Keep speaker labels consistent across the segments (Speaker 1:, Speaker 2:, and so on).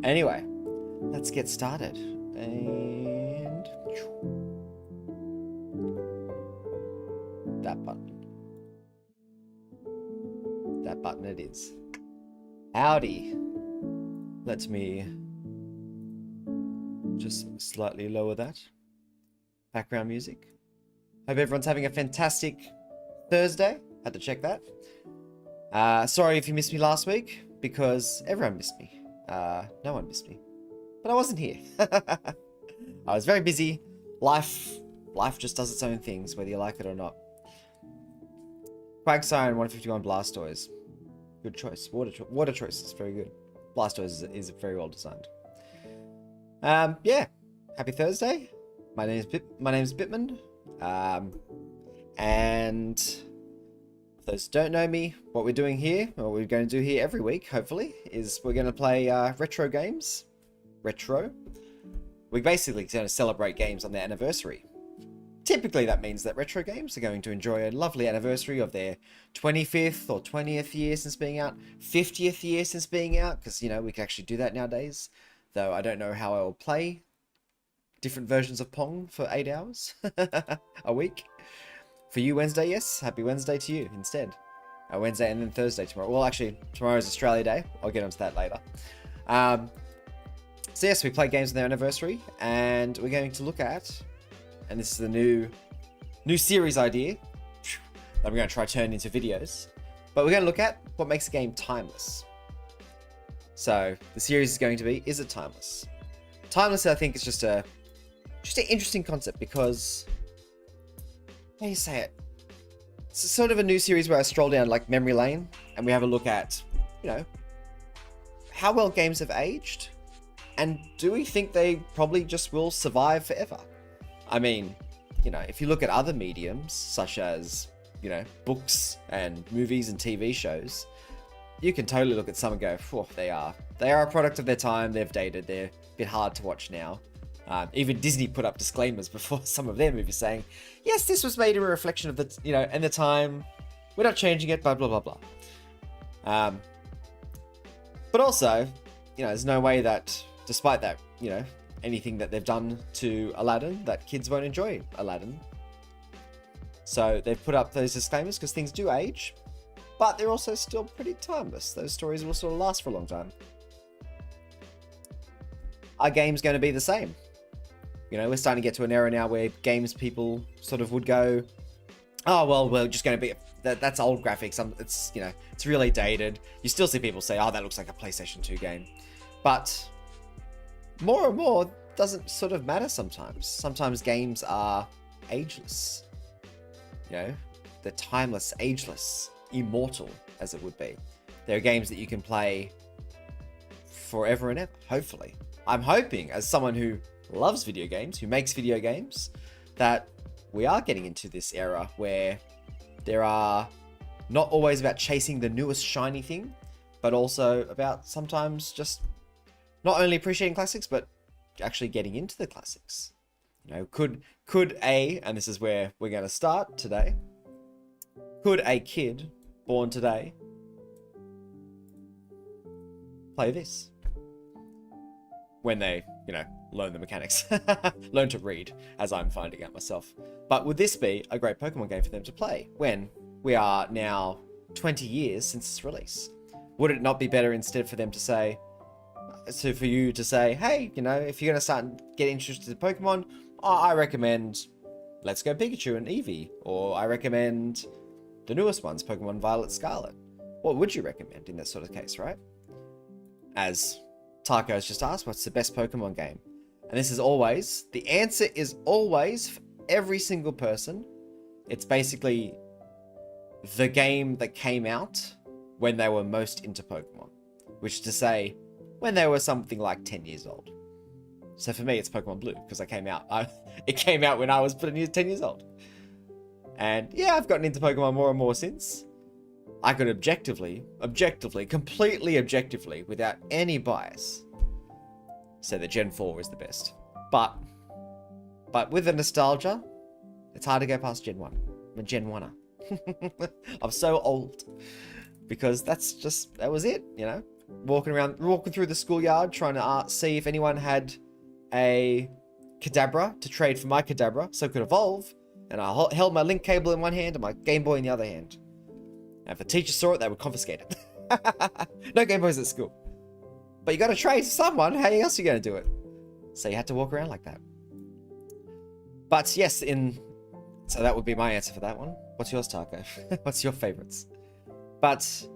Speaker 1: Anyway, let's get started. And that button. That button it is. Howdy. Let me just slightly lower that. Background music. Hope everyone's having a fantastic Thursday. Had to check that. Sorry if you missed me last week, because everyone missed me. No one missed me. But I wasn't here. I was very busy. Life just does its own things, whether you like it or not. Quagsiren 151 Blastoise. Good choice. Water choice is very good. Blastoise is very well designed. Yeah. Happy Thursday. My name's Bitman. And for those who don't know me, what we're doing here, or what we're going to do here every week, hopefully, is we're going to play retro games. Retro. We're basically going to celebrate games on their anniversary. Typically, that means that retro games are going to enjoy a lovely anniversary of their 25th or 20th year since being out, 50th year since being out, because, you know, we can actually do that nowadays. Though I don't know how I will play different versions of Pong for 8 hours a week. For you, Wednesday, yes. Happy Wednesday to you instead. Wednesday and then Thursday tomorrow. Well, actually, tomorrow is Australia Day. I'll get onto that later. So yes, we play games on their anniversary, and we're going to look at, and this is the new series idea that we're going to try to turn into videos, but we're going to look at what makes a game timeless. So the series is going to be, is it timeless? Timeless, I think, is just an interesting concept because, how do you say it? It's sort of a new series where I stroll down like memory lane and we have a look at, you know, how well games have aged, and do we think they probably just will survive forever? I mean, you know, if you look at other mediums such as, you know, books and movies and TV shows, you can totally look at some and go, oh, they are a product of their time. They've dated. They're a bit hard to watch now. Even Disney put up disclaimers before some of their movies saying, yes, this was made a reflection of the, you know, and the time. We're not changing it, blah, blah, blah, blah. But also, you know, there's no way that, despite that, you know, anything that they've done to Aladdin, that kids won't enjoy Aladdin. So they've put up those disclaimers because things do age, but they're also still pretty timeless. Those stories will sort of last for a long time. Are games going to be the same? You know, we're starting to get to an era now where games people sort of would go, oh, well, we're just going to be, that's old graphics. It's, you know, it's really dated. You still see people say, oh, that looks like a PlayStation 2 game. But more and more doesn't sort of matter sometimes. Sometimes games are ageless. You know, they're timeless, ageless, immortal, as it would be. There are games that you can play forever and ever, hopefully. I'm hoping, as someone who loves video games, who makes video games, that we are getting into this era where there are not always about chasing the newest shiny thing, but also about sometimes just not only appreciating classics, but actually getting into the classics. You know, could and this is where we're going to start today, could a kid born today play this when they, you know, learn the mechanics, learn to read, as I'm finding out myself? But would this be a great Pokemon game for them to play when we are now 20 years since its release? Would it not be better instead for them to say, so for you to say, hey, you know, if you're going to start and get interested in Pokemon, I recommend Let's Go Pikachu and Eevee, or I recommend the newest ones, Pokemon Violet, Scarlet. What would you recommend in that sort of case, right? As Taco has just asked, what's the best Pokemon game? And this is always, the answer is always, for every single person, it's basically the game that came out when they were most into Pokemon, which is to say, when they were something like 10 years old. So for me, it's Pokemon Blue, because it came out when I was 10 years old. And yeah, I've gotten into Pokemon more and more since. I could objectively, completely objectively, without any bias, say that Gen 4 is the best. But with the nostalgia, it's hard to go past Gen 1. I'm a Gen 1er. I'm so old. Because that was it, you know? walking through the schoolyard, trying to see if anyone had a Kadabra to trade for my Kadabra so it could evolve. And I held my link cable in one hand and my Game Boy in the other hand. And if the teacher saw it, they would confiscate it. No Game Boys at school. But you got to trade to someone. How else are you going to do it? So you had to walk around like that. But yes, so that would be my answer for that one. What's yours, Taco? What's your favorites? But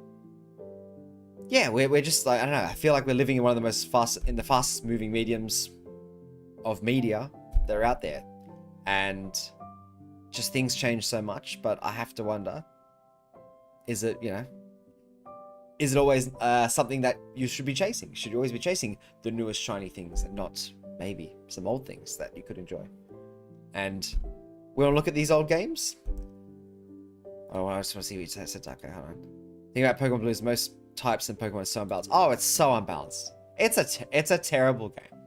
Speaker 1: yeah, we're just like, I don't know. I feel like we're living in one of the fastest moving mediums of media that are out there, and just things change so much. But I have to wonder, is it always something that you should be chasing? Should you always be chasing the newest shiny things and not maybe some old things that you could enjoy? And we'll look at these old games. Oh, I just want to see what you said, Taco. Hold on. Think about Pokemon Blues. Most types in Pokemon are so unbalanced. Oh, it's so unbalanced. It's a terrible game.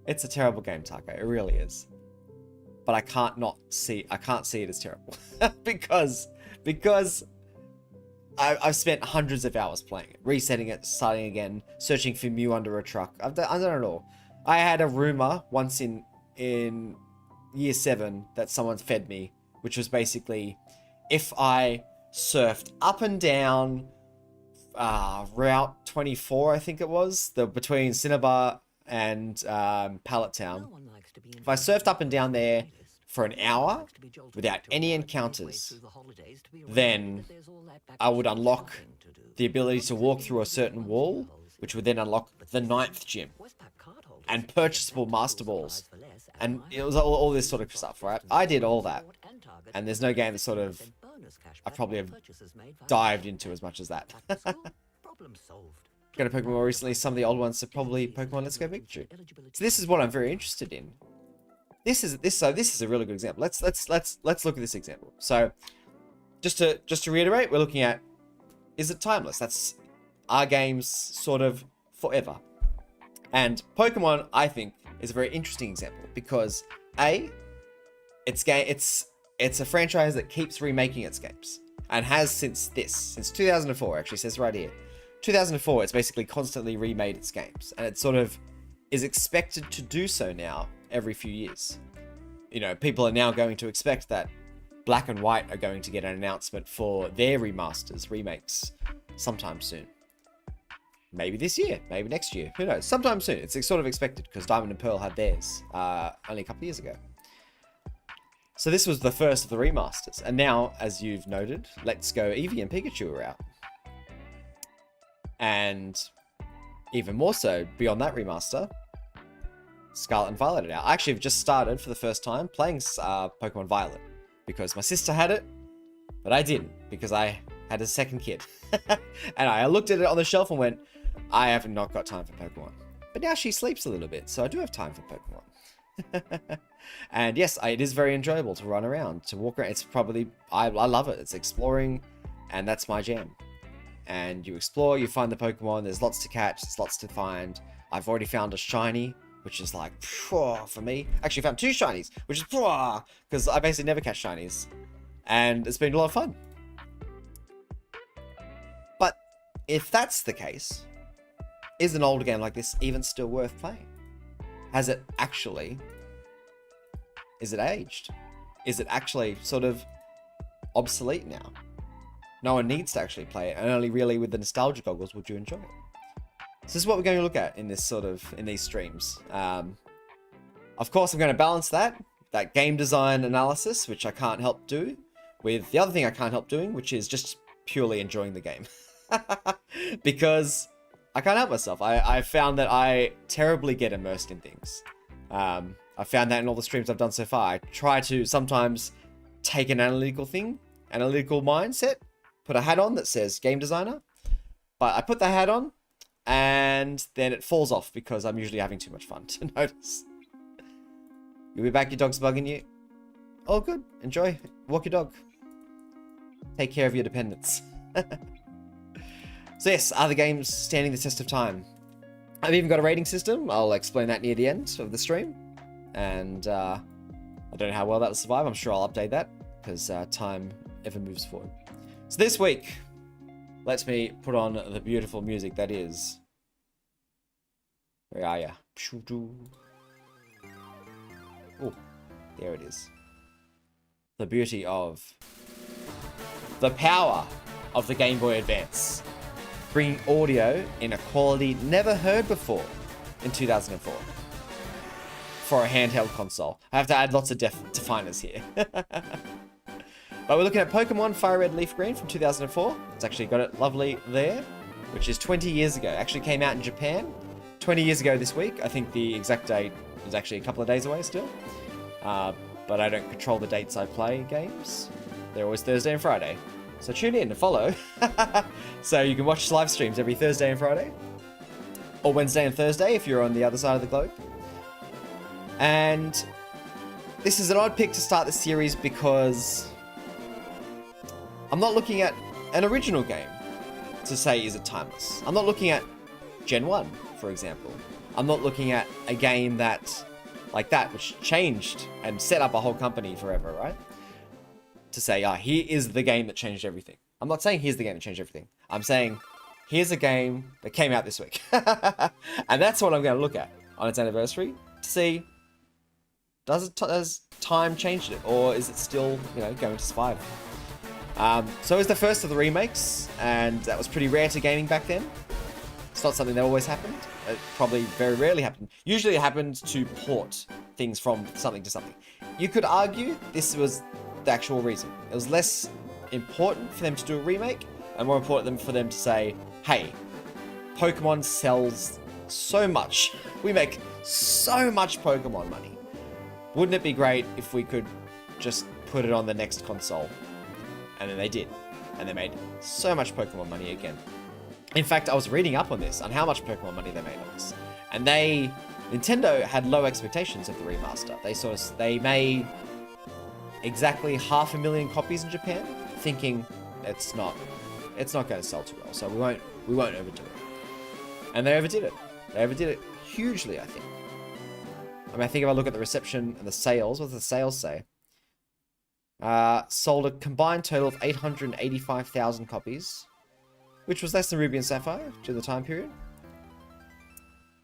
Speaker 1: It's a terrible game, Taco. It really is. But I can't see it as terrible because I've spent hundreds of hours playing it, resetting it, starting again, searching for Mew under a truck. I've done it all. I had a rumor once in year 7 that someone fed me, which was basically if I surfed up and down Route 24, I think it was, between Cinnabar and Pallet Town. If I surfed up and down there for an hour without any encounters, then I would unlock the ability to walk through a certain wall, which would then unlock the 9th gym and purchasable Master Balls. And it was all this sort of stuff, right? I did all that. And there's no game that sort of I probably have dived into as much as that. Got a Pokemon more recently. Some of the old ones are probably Pokemon Let's Go Pikachu. So this is what I'm very interested in. This is a really good example. Let's look at this example. So just to reiterate, we're looking at, is it timeless? Are games sort of forever? And Pokemon, I think, is a very interesting example because it's a franchise that keeps remaking its games and has since 2004. Actually, says right here, 2004. It's basically constantly remade its games, and it sort of is expected to do so now every few years. You know, people are now going to expect that Black and White are going to get an announcement for their remakes sometime soon. Maybe this year, maybe next year, who knows? Sometime soon. It's sort of expected because Diamond and Pearl had theirs only a couple of years ago. So this was the first of the remasters. And now, as you've noted, Let's Go Eevee and Pikachu are out. And even more so, beyond that remaster, Scarlet and Violet are out. I actually have just started for the first time playing Pokemon Violet because my sister had it, but I didn't because I had a second kid. And I looked at it on the shelf and went, I have not got time for Pokemon. But now she sleeps a little bit, so I do have time for Pokemon. And yes, it is very enjoyable to run around, to walk around. It's probably, I love it. It's exploring, and that's my jam. And you explore, you find the Pokemon, there's lots to catch, there's lots to find. I've already found a shiny, which is like, for me. Actually found 2 shinies, which is because I basically never catch shinies. And it's been a lot of fun. But if that's the case, is an older game like this even still worth playing? Is it aged? Is it actually sort of obsolete now? No one needs to actually play it, and only really with the nostalgia goggles would you enjoy it. So this is what we're going to look at in these streams. Of course, I'm going to balance that game design analysis, which I can't help do, with the other thing I can't help doing, which is just purely enjoying the game. Because I can't help myself. I found that I terribly get immersed in things. I found that in all the streams I've done so far. I try to sometimes take an analytical mindset, put a hat on that says game designer, but I put the hat on and then it falls off because I'm usually having too much fun to notice. You'll be back, your dog's bugging you. Oh, good. Enjoy. Walk your dog. Take care of your dependents. So yes, are the games standing the test of time? I've even got a rating system. I'll explain that near the end of the stream. And I don't know how well that will survive. I'm sure I'll update that because time ever moves forward. So this week, lets me put on the beautiful music that is. Where are ya? Oh, there it is. The beauty of the power of the Game Boy Advance, bringing audio in a quality never heard before in 2004 for a handheld console. I have to add lots of definers here. But we're looking at Pokemon FireRed, LeafGreen from 2004. It's actually got it lovely there, which is 20 years ago. It actually came out in Japan 20 years ago this week. I think the exact date is actually a couple of days away still. But I don't control the dates I play games. They're always Thursday and Friday. So tune in to follow. So you can watch live streams every Thursday and Friday. Or Wednesday and Thursday if you're on the other side of the globe. And this is an odd pick to start the series because I'm not looking at an original game to say is it timeless. I'm not looking at Gen 1, for example. I'm not looking at a game that, like that, which changed and set up a whole company forever, right? To say, here is the game that changed everything. I'm not saying here's the game that changed everything. I'm saying here's a game that came out this week. And that's what I'm going to look at on its anniversary to see, does time change it? Or is it still, going to survive? So it was the first of the remakes, and that was pretty rare to gaming back then. It's not something that always happened. It probably very rarely happened. Usually it happened to port things from something to something. You could argue this was the actual reason. It was less important for them to do a remake, and more important for them to say, hey, Pokemon sells so much. We make so much Pokemon money. Wouldn't it be great if we could just put it on the next console? And then they did. And they made so much Pokemon money again. In fact, I was reading up on this, on how much Pokemon money they made on this. And Nintendo had low expectations of the remaster. They made exactly 500,000 copies in Japan, thinking it's not going to sell too well, so we won't overdo it. And they overdid it. They overdid it hugely, I think. I think if I look at the reception and the sales, what does the sales say? Sold a combined total of 885,000 copies, which was less than Ruby and Sapphire during the time period.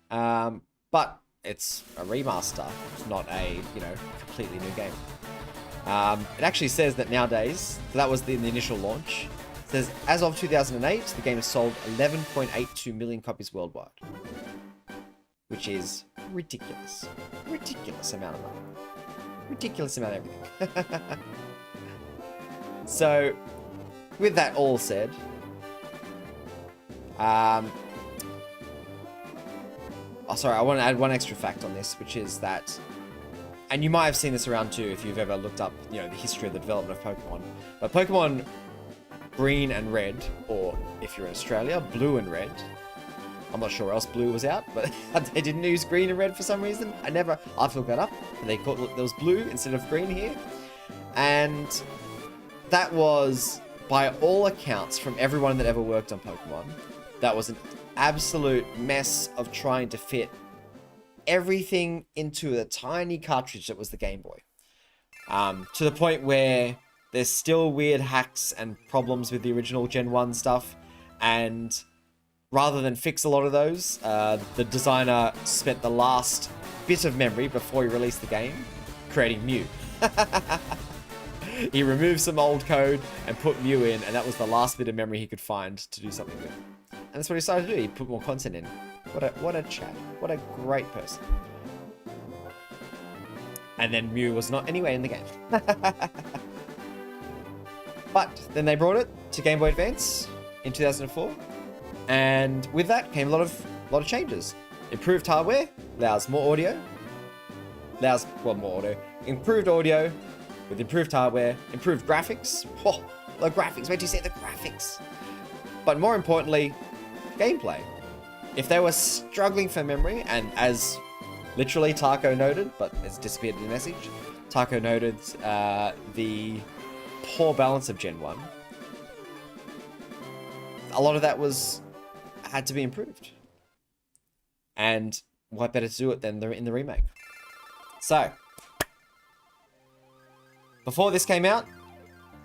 Speaker 1: But it's a remaster. It's not a, completely new game. It actually says that nowadays, so that was the initial launch. It says, as of 2008, the game has sold 11.82 million copies worldwide. Which is ridiculous. Ridiculous amount of money. Ridiculous amount of everything. So, with that all said, I want to add one extra fact on this, which is that, and you might have seen this around too if you've ever looked up, the history of the development of Pokemon. But Pokemon Green and Red, or if you're in Australia, Blue and Red. I'm not sure where else Blue was out, but they didn't use Green and Red for some reason. I've looked that up. And there was Blue instead of Green here. And that was, by all accounts, from everyone that ever worked on Pokemon, that was an absolute mess of trying to fit everything into a tiny cartridge that was the Game Boy. To the point where there's still weird hacks and problems with the original Gen 1 stuff, and rather than fix a lot of those, the designer spent the last bit of memory before he released the game creating Mew. He removed some old code and put Mew in, and that was the last bit of memory he could find to do something with. And that's what he started to do. He put more content in. What a chap. What a great person. And then Mew was not anywhere in the game. But then they brought it to Game Boy Advance in 2004. And with that came a lot of changes. Improved hardware, allows more audio. More audio. Improved audio with improved hardware, improved graphics. Oh, the graphics, wait till you see the graphics. But more importantly, gameplay. If they were struggling for memory, and as literally Taco noted, but it's disappeared in the message, Taco noted the poor balance of Gen 1. A lot of that had to be improved. And what better to do it than in the remake? So, before this came out,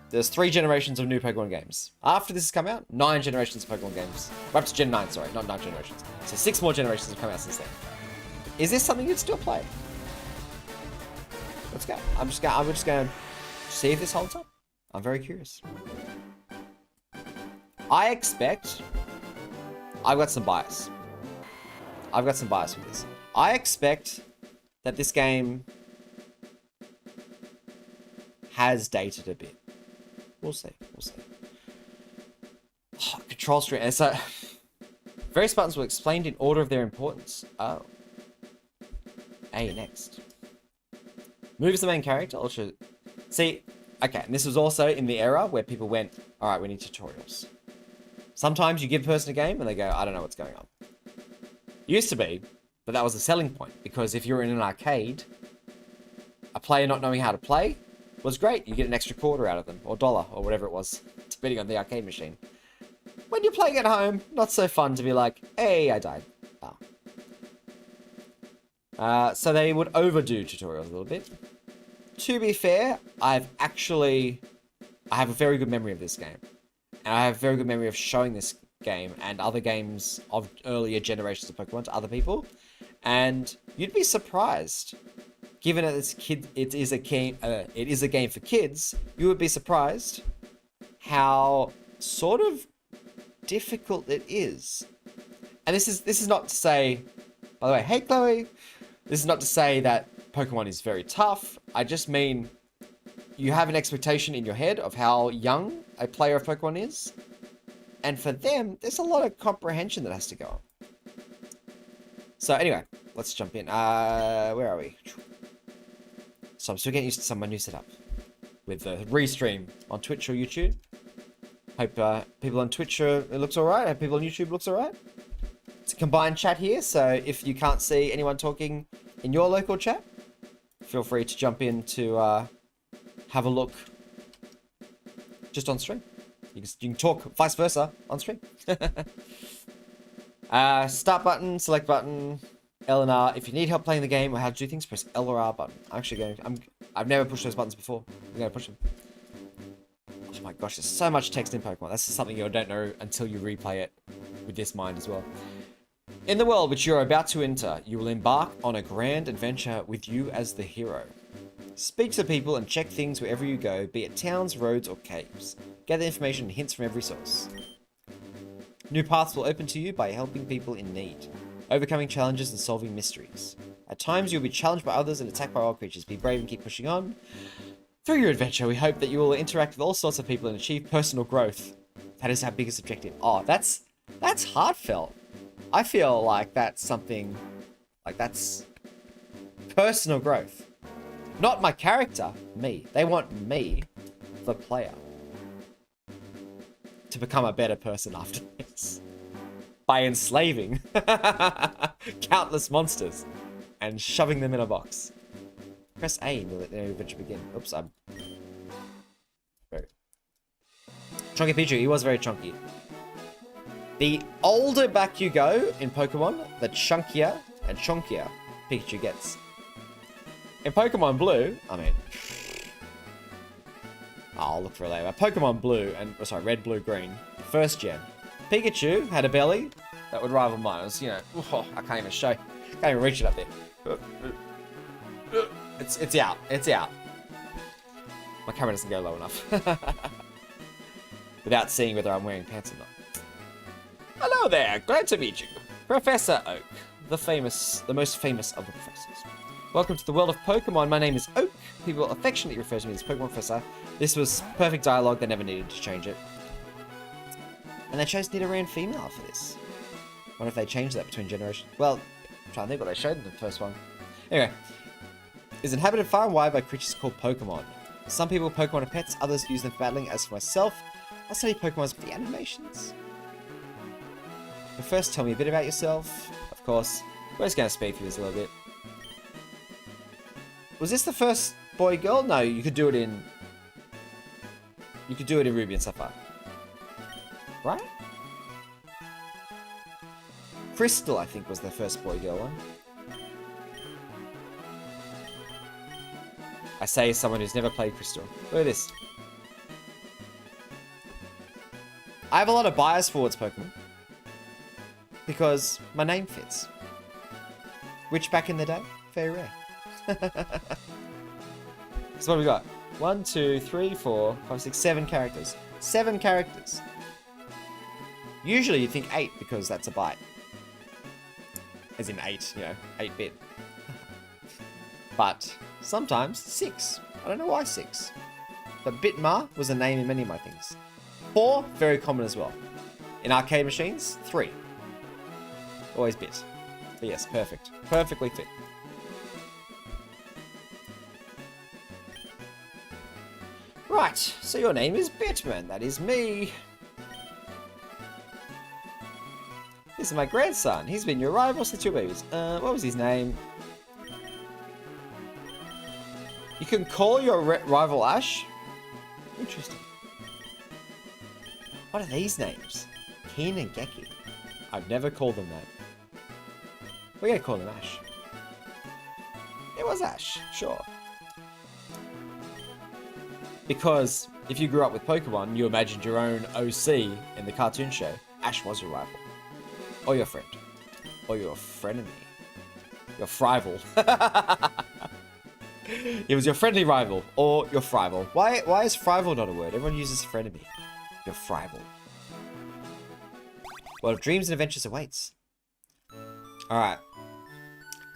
Speaker 1: there's 3 generations of new Pokemon games. After this has come out, 9 generations of Pokemon games. We're up to Gen 9, sorry, not 9 generations. So 6 more generations have come out since then. Is this something you'd still play? Let's go. I'm just going to see if this holds up. I'm very curious. I expect... I've got some bias. I've got some bias with this. I expect that this game has dated a bit. We'll see. We'll see. Oh, control screen. So, various buttons were explained in order of their importance. Oh. A next. Move is the main character. Ultra. See, okay, and this was also in the era where people went, all right, we need tutorials. Sometimes you give a person a game and they go, I don't know what's going on. Used to be, but that was a selling point, because if you're in an arcade, a player not knowing how to play was great. You get an extra quarter out of them, or dollar, or whatever it was, depending on the arcade machine. When you're playing at home, not so fun to be like, hey, I died. Oh. So they would overdo tutorials a little bit. To be fair, I have a very good memory of this game. And I have a very good memory of showing this game and other games of earlier generations of Pokemon to other people. And you'd be surprised, given that it is a game for kids, you would be surprised how sort of difficult it is. And this is not to say, by the way, hey Chloe, this is not to say that Pokemon is very tough. I just mean you have an expectation in your head of how young a player of Pokemon is. And for them, there's a lot of comprehension that has to go on. So anyway, let's jump in. Where are we? So I'm still getting used to some of my new setup with the restream on Twitch or YouTube. Hope people on Twitch it looks alright. Hope people on YouTube looks alright. It's a combined chat here, so if you can't see anyone talking in your local chat, feel free to jump in to have a look just on stream. You can talk vice versa on stream. Start button, select button, L and R. If you need help playing the game or how to do things, press L or R button. I've never pushed those buttons before. I'm going to push them. Oh my gosh, there's so much text in Pokemon. That's something you don't know until you replay it with this mind as well. In the world which you are about to enter, you will embark on a grand adventure with you as the hero. Speak to people and check things wherever you go, be it towns, roads, or caves. Gather information and hints from every source. New paths will open to you by helping people in need, overcoming challenges and solving mysteries. At times you'll be challenged by others and attacked by wild creatures. Be brave and keep pushing on. Through your adventure, we hope that you will interact with all sorts of people and achieve personal growth. That is our biggest objective. Oh, that's heartfelt. I feel like that's something, like that's personal growth. Not my character, me. They want me, the player, to become a better person after this. By enslaving countless monsters and shoving them in a box. Press A and let the adventure begin. Oops, I'm... Chunky Pichu, he was very chunky. The older back you go in Pokemon, the chunkier and chunkier Pikachu gets. In Pokemon Blue, I'll look for it later. Pokemon Blue and, sorry, Red, Blue, Green, first gen. Pikachu had a belly that would rival mine. It was, you know, I can't even show, can't even reach it up there. It's out, it's out. My camera doesn't go low enough. Without seeing whether I'm wearing pants or not. Hello there, glad to meet you. Professor Oak, the most famous of the professors. Welcome to the world of Pokemon. My name is Oak. People affectionately refer to me as Pokemon Professor. This was perfect dialogue. They never needed to change it. And they chose Nidoran female for this. Wonder if they changed that between generations. Well, I'm trying to think what they showed in the first one. Anyway. Is inhabited far and wide by creatures called Pokemon. Some people Pokemon are pets, others use them for battling. As for myself, I study Pokemon's with the animations. But first, tell me a bit about yourself. Of course, we're just going to speed through this a little bit. Was this the first boy-girl? No, you could do it in... You could do it in Ruby and Sapphire. Right? Crystal, I think, was the first boy-girl one. I say as someone who's never played Crystal. Look at this. I have a lot of bias towards Pokemon. Because my name fits. Which back in the day, very rare. So what have we got? 1, 2, 3, 4, 5, 6, 7 characters. 7 characters. Usually you'd think 8 because that's a byte. As in 8, 8-bit. But sometimes 6. I don't know why 6. But Bitmar was a name in many of my things. 4, very common as well. In arcade machines, 3. Always Bit. But yes, perfect. Perfectly fit. Right, so your name is Bitman. That is me. This is my grandson. He's been your rival since your babies. What was his name? You can call your rival Ash? Interesting. What are these names? Keen and Geki. I've never called them that. We're gonna call them Ash. It was Ash, sure. Because if you grew up with Pokemon, you imagined your own OC in the cartoon show. Ash was your rival. Or your friend. Or your frenemy. Your frival. It was your friendly rival. Or your frival. Why is frival not a word? Everyone uses frenemy. Your frival. World of dreams and adventures awaits. Alright.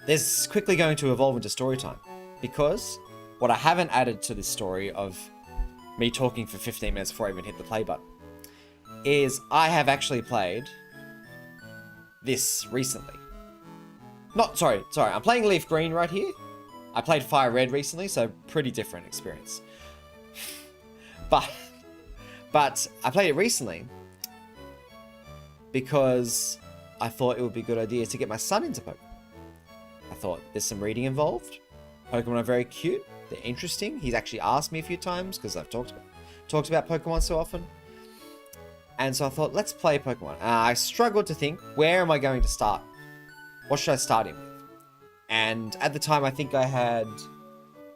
Speaker 1: This is quickly going to evolve into story time. Because what I haven't added to this story of me talking for 15 minutes before I even hit the play button is I have actually played this recently. Sorry, I'm playing LeafGreen right here. I played FireRed recently, so pretty different experience. But I played it recently because I thought it would be a good idea to get my son into Pokemon. I thought there's some reading involved. Pokemon are very cute. They're interesting. He's actually asked me a few times because I've talked about Pokemon so often. And so I thought, let's play Pokemon. I struggled to think, where am I going to start? What should I start him with? And at the time, I think I had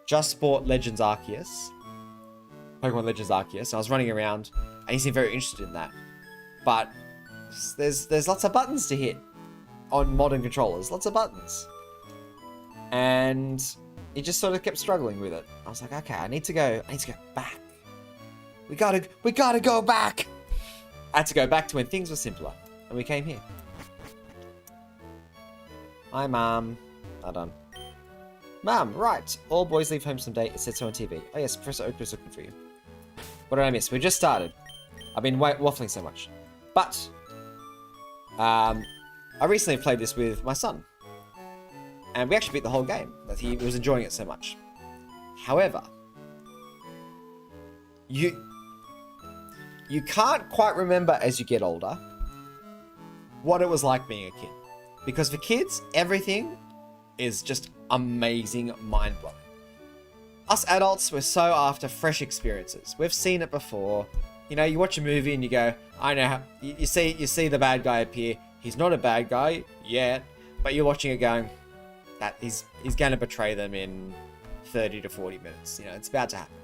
Speaker 1: just bought Legends Arceus. Pokemon Legends Arceus. And I was running around, and he seemed very interested in that. But there's lots of buttons to hit on modern controllers. Lots of buttons. And he just sort of kept struggling with it. I was like, okay, I need to go back. We gotta go back. I had to go back to when things were simpler. And we came here. Hi, Mom. Well done. Mom, right. All boys leave home someday. It said so on TV. Oh yes, Professor Oak is looking for you. What did I miss? We just started. I've been waffling so much. But, I recently played this with my son. And we actually beat the whole game. That he was enjoying it so much. However, you can't quite remember as you get older what it was like being a kid. Because for kids, everything is just amazing, mind-blowing. Us adults, we're so after fresh experiences. We've seen it before. You know, you watch a movie and you go, I know how... You see the bad guy appear. He's not a bad guy yet. But you're watching it going... that he's going to betray them in 30 to 40 minutes. You know, it's about to happen.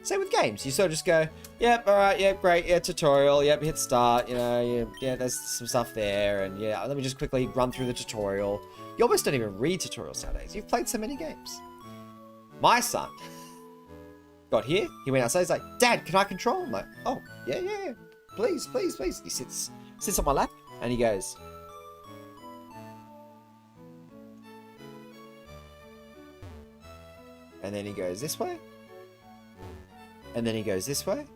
Speaker 1: Same with games. You sort of just go, yep, alright, yep, great, yeah, tutorial, yep, hit start, you know, yeah, there's some stuff there, and yeah, let me just quickly run through the tutorial. You almost don't even read tutorials nowadays. You've played so many games. My son got here, he went outside, he's like, Dad, can I control? I'm like, oh, yeah, please. He sits on my lap, and he goes... And then he goes this way. And then he goes this way.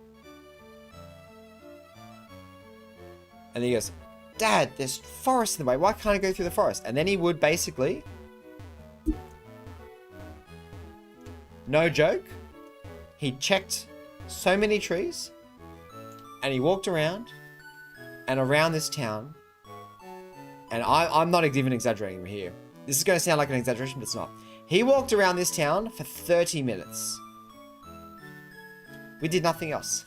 Speaker 1: And then he goes, Dad, there's forest in the way. Why can't I go through the forest? And then he would basically... No joke. He checked so many trees. And he walked around. And around this town. And I'm not even exaggerating here. This is going to sound like an exaggeration, but it's not. He walked around this town for 30 minutes. We did nothing else.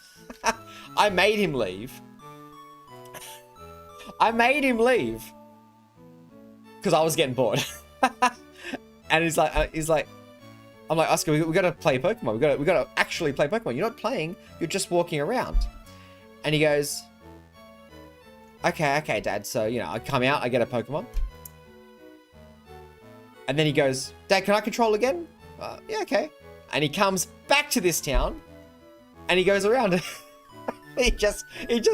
Speaker 1: I made him leave. Because I was getting bored. And he's like, I'm like, Oscar, we got to play Pokemon. We got to actually play Pokemon. You're not playing. You're just walking around. And he goes, Okay, Dad. So, you know, I come out, I get a Pokemon. And then he goes, Dad, can I control again? Yeah, okay. And he comes back to this town, and he goes around. he just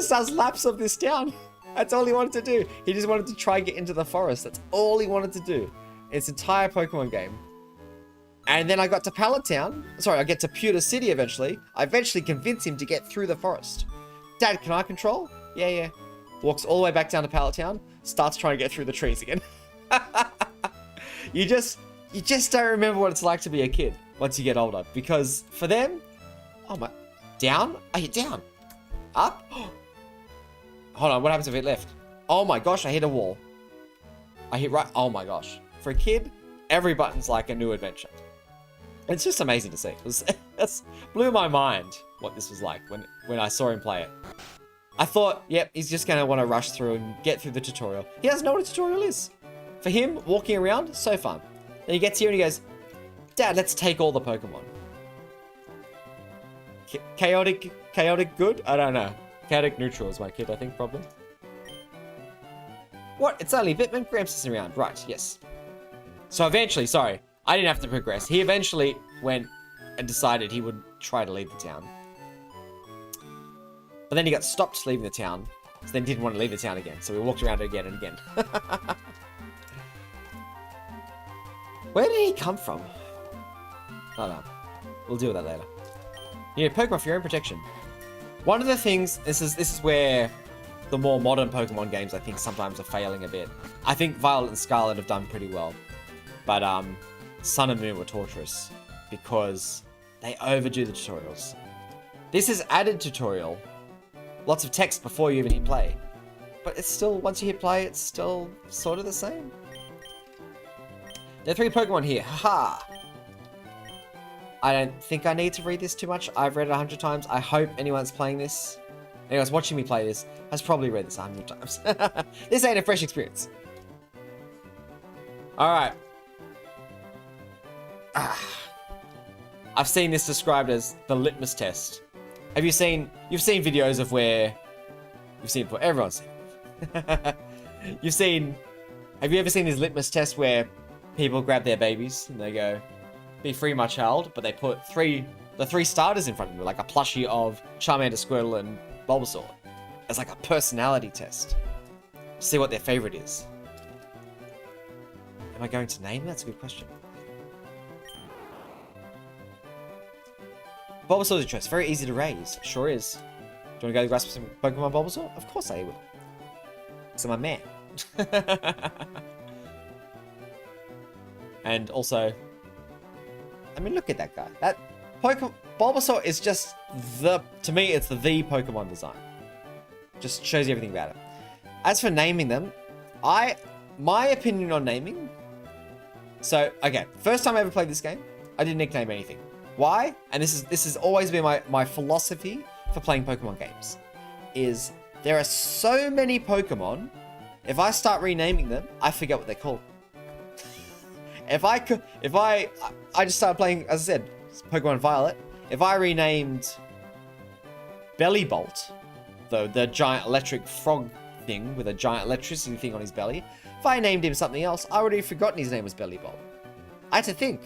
Speaker 1: does laps of this town. That's all he wanted to do. He just wanted to try and get into the forest. That's all he wanted to do. Its entire Pokemon game. And then I got to Pallet Town. Sorry, I get to Pewter City eventually. I eventually convince him to get through the forest. Dad, can I control? Yeah. Walks all the way back down to Pallet Town. Starts trying to get through the trees again. You just don't remember what it's like to be a kid once you get older. Because for them, oh my, down? I hit down. Up? Hold on, what happens if I hit left? Oh my gosh, I hit a wall. I hit right, oh my gosh. For a kid, every button's like a new adventure. It's just amazing to see. It blew my mind what this was like when I saw him play it. I thought, yep, he's just gonna want to rush through and get through the tutorial. He doesn't know what a tutorial is. For him, walking around, so fun. Then he gets here and he goes, Dad, let's take all the Pokemon. Chaotic good? I don't know. Chaotic neutral is my kid, I think, probably. What? It's only Bitman? Gramps is around. Right, yes. So eventually, sorry, I didn't have to progress. He eventually went and decided he would try to leave the town. But then he got stopped leaving the town, so then didn't want to leave the town again. So we walked around it again and again. Where did he come from? Oh no. We'll deal with that later. You need a Pokemon for your own protection. One of the things, this is where the more modern Pokemon games I think sometimes are failing a bit. I think Violet and Scarlet have done pretty well. But Sun and Moon were torturous because they overdo the tutorials. This is added tutorial. Lots of text before you even hit play. But it's still, once you hit play, it's still sort of the same. There are 3 Pokemon here. Haha! I don't think I need to read this too much. I've read it 100 times. I hope anyone's playing this, anyone's watching me play this, has probably read this 100 times. This ain't a fresh experience. Alright. I've seen this described as the litmus test. You've seen videos of where, you've seen it before, everyone's seen it. Have you ever seen this litmus test where people grab their babies and they go, be free my child, but they put the 3 starters in front of them, like a plushie of Charmander, Squirtle, and Bulbasaur. As like a personality test. See what their favorite is. Am I going to name? That's a good question. Bulbasaur's a choice. Very easy to raise. Sure is. Do you want to go grasp some Pokemon Bulbasaur? Of course I will. So I'm a man. And also, I mean, look at that guy. That Bulbasaur is just to me, it's the Pokemon design. Just shows you everything about it. As for naming them, my opinion on naming. So, okay, first time I ever played this game, I didn't nickname anything. Why? And this has always been my philosophy for playing Pokemon games. Is there are so many Pokemon, if I start renaming them, I forget what they're called. I just started playing, as I said, Pokemon Violet. If I renamed Bellybolt, the giant electric frog thing with a giant electricity thing on his belly, if I named him something else, I would have forgotten his name was Bellybolt. I had to think.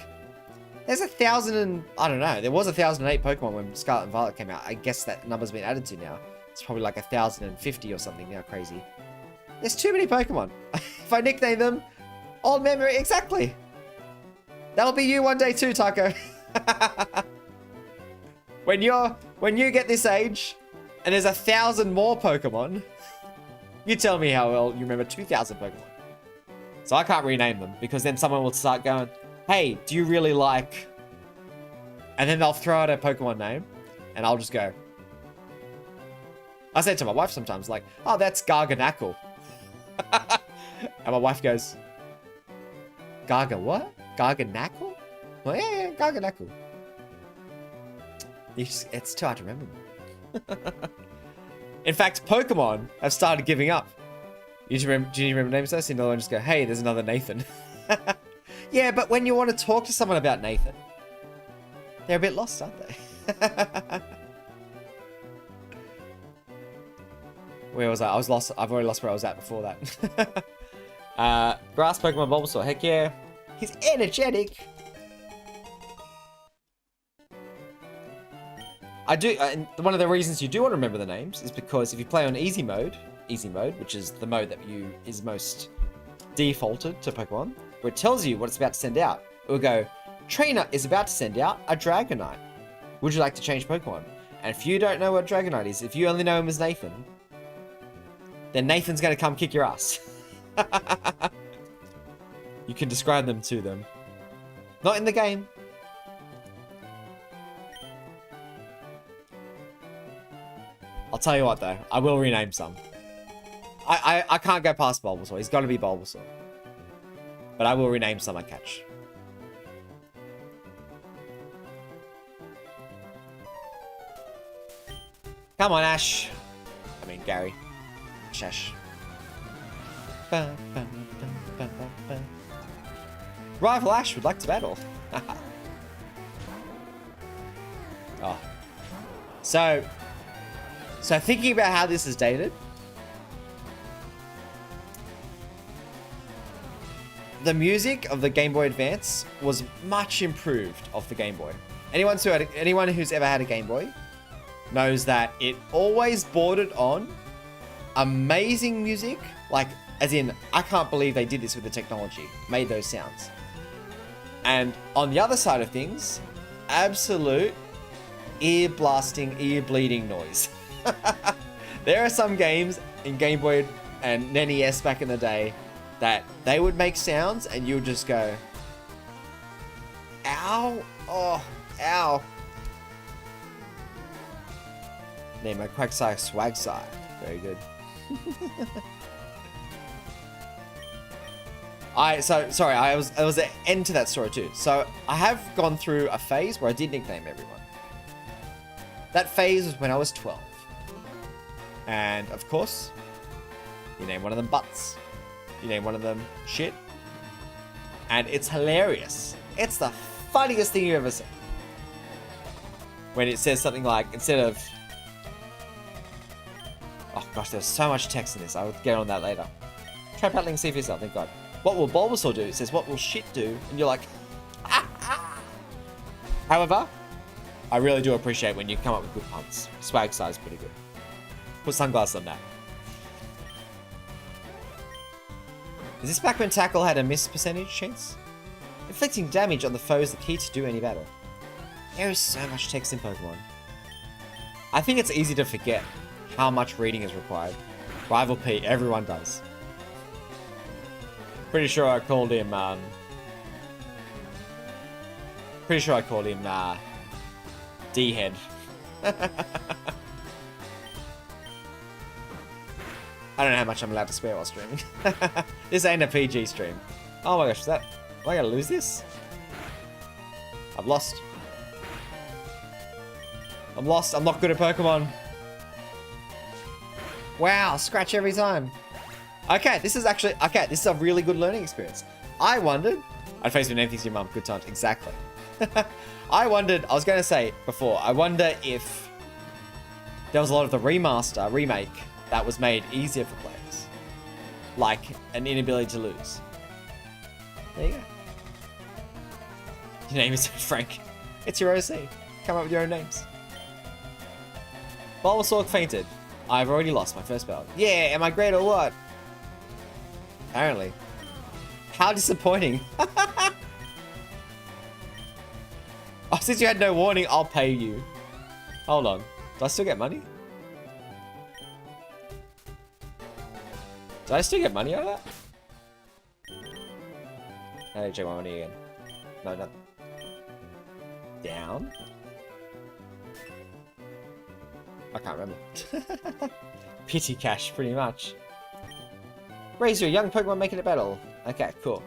Speaker 1: There's 1,000 and, I don't know, there was 1,008 Pokemon when Scarlet and Violet came out. I guess that number's been added to now. It's probably like 1,050 or something now, crazy. There's too many Pokemon. If I nickname them, old memory, exactly. That'll be you one day too, Taco. When you get this age, and there's 1,000 more Pokemon, you tell me how well you remember 2,000 Pokemon. So I can't rename them, because then someone will start going, hey, do you really like... And then they'll throw out a Pokemon name, and I'll just go... I say it to my wife sometimes, like, oh, that's Garganacl. And my wife goes, what? Garganacl? Well, yeah, Garganacl. It's too hard to remember. In fact, Pokemon have started giving up. Do you remember names? I see another one just go, hey, there's another Nathan. Yeah, but when you want to talk to someone about Nathan, they're a bit lost, aren't they? Where was I? I was lost. I've already lost where I was at before that. Grass Pokemon Bulbasaur. Heck yeah. He's energetic. I do, and one of the reasons you do want to remember the names is because if you play on easy mode, which is the mode that is most defaulted to Pokemon, where it tells you what it's about to send out, it will go, Trainer is about to send out a Dragonite. Would you like to change Pokemon? And if you don't know what Dragonite is, if you only know him as Nathan, then Nathan's going to come kick your ass. You can describe them to them. Not in the game. I'll tell you what though, I will rename some. I can't go past Bulbasaur. He's got to be Bulbasaur. But I will rename some I catch. Come on, Ash. I mean, Gary. Ash. Rival Ash would like to battle. Oh. So thinking about how this is dated, the music of the Game Boy Advance was much improved off the Game Boy. Anyone who's ever had a Game Boy knows that it always bordered on amazing music, like as in, I can't believe they did this with the technology, made those sounds. And on the other side of things, absolute ear-blasting, ear-bleeding noise. There are some games in Game Boy and NES back in the day that they would make sounds and you would just go, ow, oh, ow. Name my Quagsire Swagsire. Very good. I was the end to that story too. So I have gone through a phase where I did nickname everyone. That phase was when I was 12. And of course, you name one of them Butts. You name one of them Shit. And it's hilarious. It's the funniest thing you've ever seen. When it says something like, instead of... Oh gosh, there's so much text in this. I will get on that later. Try battling, see for yourself, thank God. What will Bulbasaur do? It says, what will Shit do? And you're like... However, I really do appreciate when you come up with good puns. Swag size pretty good. Put sunglasses on that. Is this back when Tackle had a miss percentage chance? Inflicting damage on the foe is the key to do any battle. There is so much text in Pokemon. I think it's easy to forget how much reading is required. Rival P, everyone does. Pretty sure I called him, D-head. I don't know how much I'm allowed to swear while streaming. This ain't a PG stream. Oh my gosh, am I gonna lose this? I've lost. I'm lost, I'm not good at Pokemon. Wow, scratch every time. Okay, this is a really good learning experience. I wondered, I'd face with anything to your mum, good times, exactly. I was gonna say before, I wonder if there was a lot of the remake, that was made easier for players. Like an inability to lose. There you go. Your name is Frank. It's your OC. Come up with your own names. Bulbasaur fainted. I've already lost my first battle. Yeah, am I great or what? Apparently. How disappointing. Oh, since you had no warning, I'll pay you. Hold on. Do I still get money? Do I still get money out of that? I need to check my money again. No. Down? I can't remember. Pity cash, pretty much. Raise your young Pokemon making a battle. Okay, cool.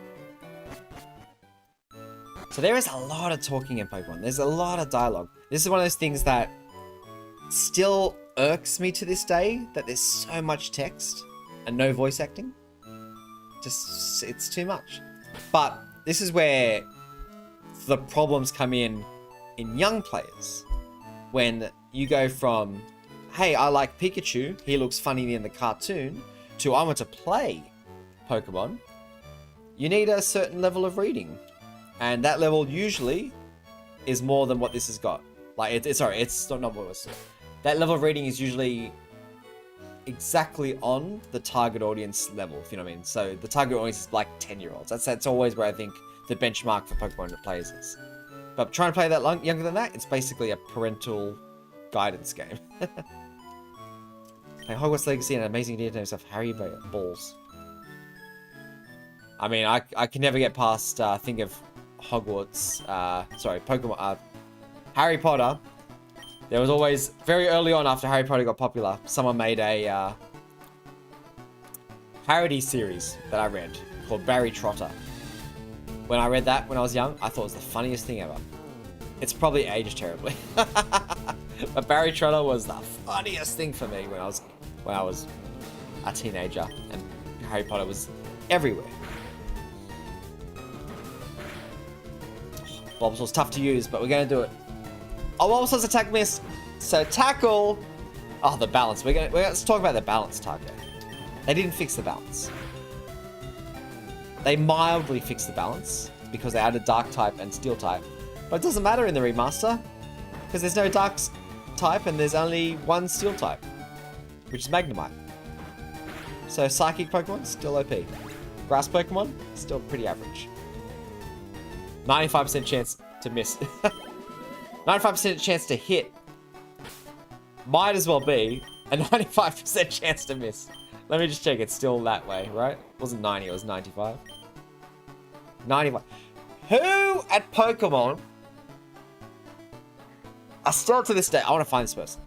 Speaker 1: So there is a lot of talking in Pokemon. There's a lot of dialogue. This is one of those things that still irks me to this day, that there's so much text and no voice acting. Just, it's too much. But this is where the problems come in young players. When you go from hey, I like Pikachu, he looks funny in the cartoon, to I want to play Pokemon, you need a certain level of reading. And that level usually is more than what this has got. Like, it's not what it was. That level of reading is usually exactly on the target audience level, if you know what I mean. So the target audience is like 10-year-olds. That's always where I think the benchmark for Pokemon players is. But trying to play that younger than that, it's basically a parental guidance game. Like Hogwarts Legacy and Amazing Details of Harry Balls. I mean, I can never get past, think of Hogwarts, Pokemon, Harry Potter. There was always, very early on after Harry Potter got popular, someone made a parody series that I read called Barry Trotter. When I read that when I was young, I thought it was the funniest thing ever. It's probably aged terribly. But Barry Trotter was the funniest thing for me when I was a teenager, and Harry Potter was everywhere. Bulbasaur's tough to use, but we're gonna do it. Oh, Bulbasaur's attack miss. So tackle. Oh, the balance. Let's talk about the balance target. They didn't fix the balance. They mildly fixed the balance because they added Dark type and Steel type, but it doesn't matter in the remaster because there's no Dark type and there's only one Steel type, which is Magnemite. So Psychic Pokemon still OP. Grass Pokemon still pretty average. 95% chance to miss. 95% chance to hit. Might as well be a 95% chance to miss. Let me just check. It's still that way, right? It wasn't 90, it was 95. 95. Who at Pokemon are still to this day... I want to find this person.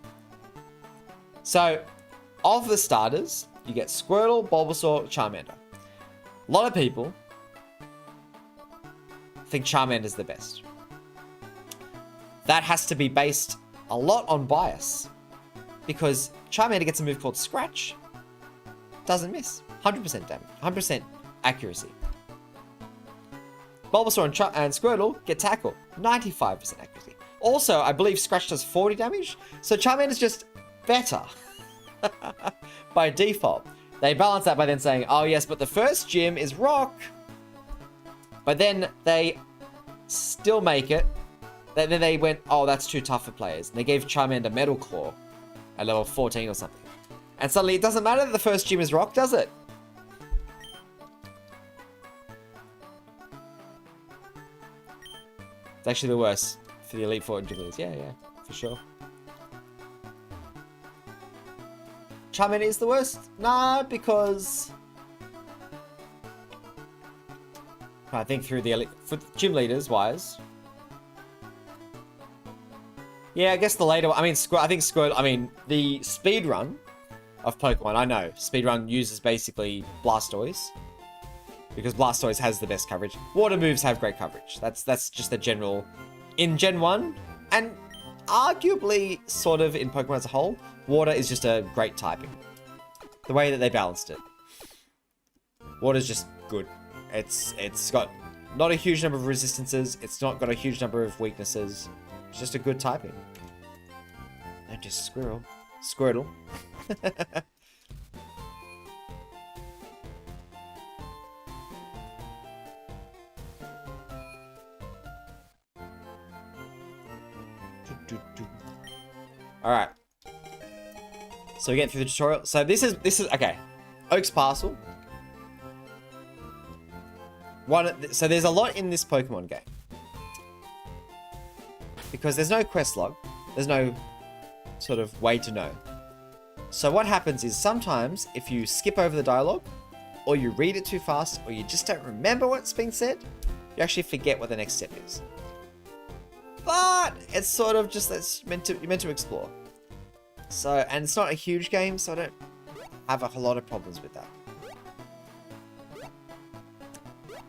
Speaker 1: So, of the starters, you get Squirtle, Bulbasaur, Charmander. A lot of people think Charmander's the best. That has to be based a lot on bias, because Charmander gets a move called Scratch. Doesn't miss. 100% damage. 100% accuracy. Bulbasaur and Squirtle get Tackle. 95% accuracy. Also, I believe Scratch does 40 damage, so Charmander's just better. By default. They balance that by then saying, oh yes, but the first gym is Rock. But then they still make it. Then they went, oh, that's too tough for players. And they gave Charmander Metal Claw at level 14 or something. And suddenly it doesn't matter that the first gym is Rock, does it? It's actually the worst for the Elite Four and Gym Leaders. Yeah, for sure. Charmander is the worst? Nah, because... I think through the for Gym Leaders wise. Yeah, I guess the later one. I mean, the speed run of Pokemon, I know. Speedrun uses basically Blastoise, because Blastoise has the best coverage. Water moves have great coverage. That's just the general... In Gen 1, and arguably sort of in Pokemon as a whole, Water is just a great typing. The way that they balanced it. Water's just good. It's got not a huge number of resistances. It's not got a huge number of weaknesses. It's just a good typing. And just Squirtle. Alright. So we get through the tutorial. So this is okay. Oak's Parcel. So there's a lot in this Pokemon game. Because there's no quest log. There's no sort of way to know. So what happens is sometimes if you skip over the dialogue, or you read it too fast, or you just don't remember what's being said, you actually forget what the next step is. But it's sort of just you're meant to explore. So, and it's not a huge game, so I don't have a whole lot of problems with that.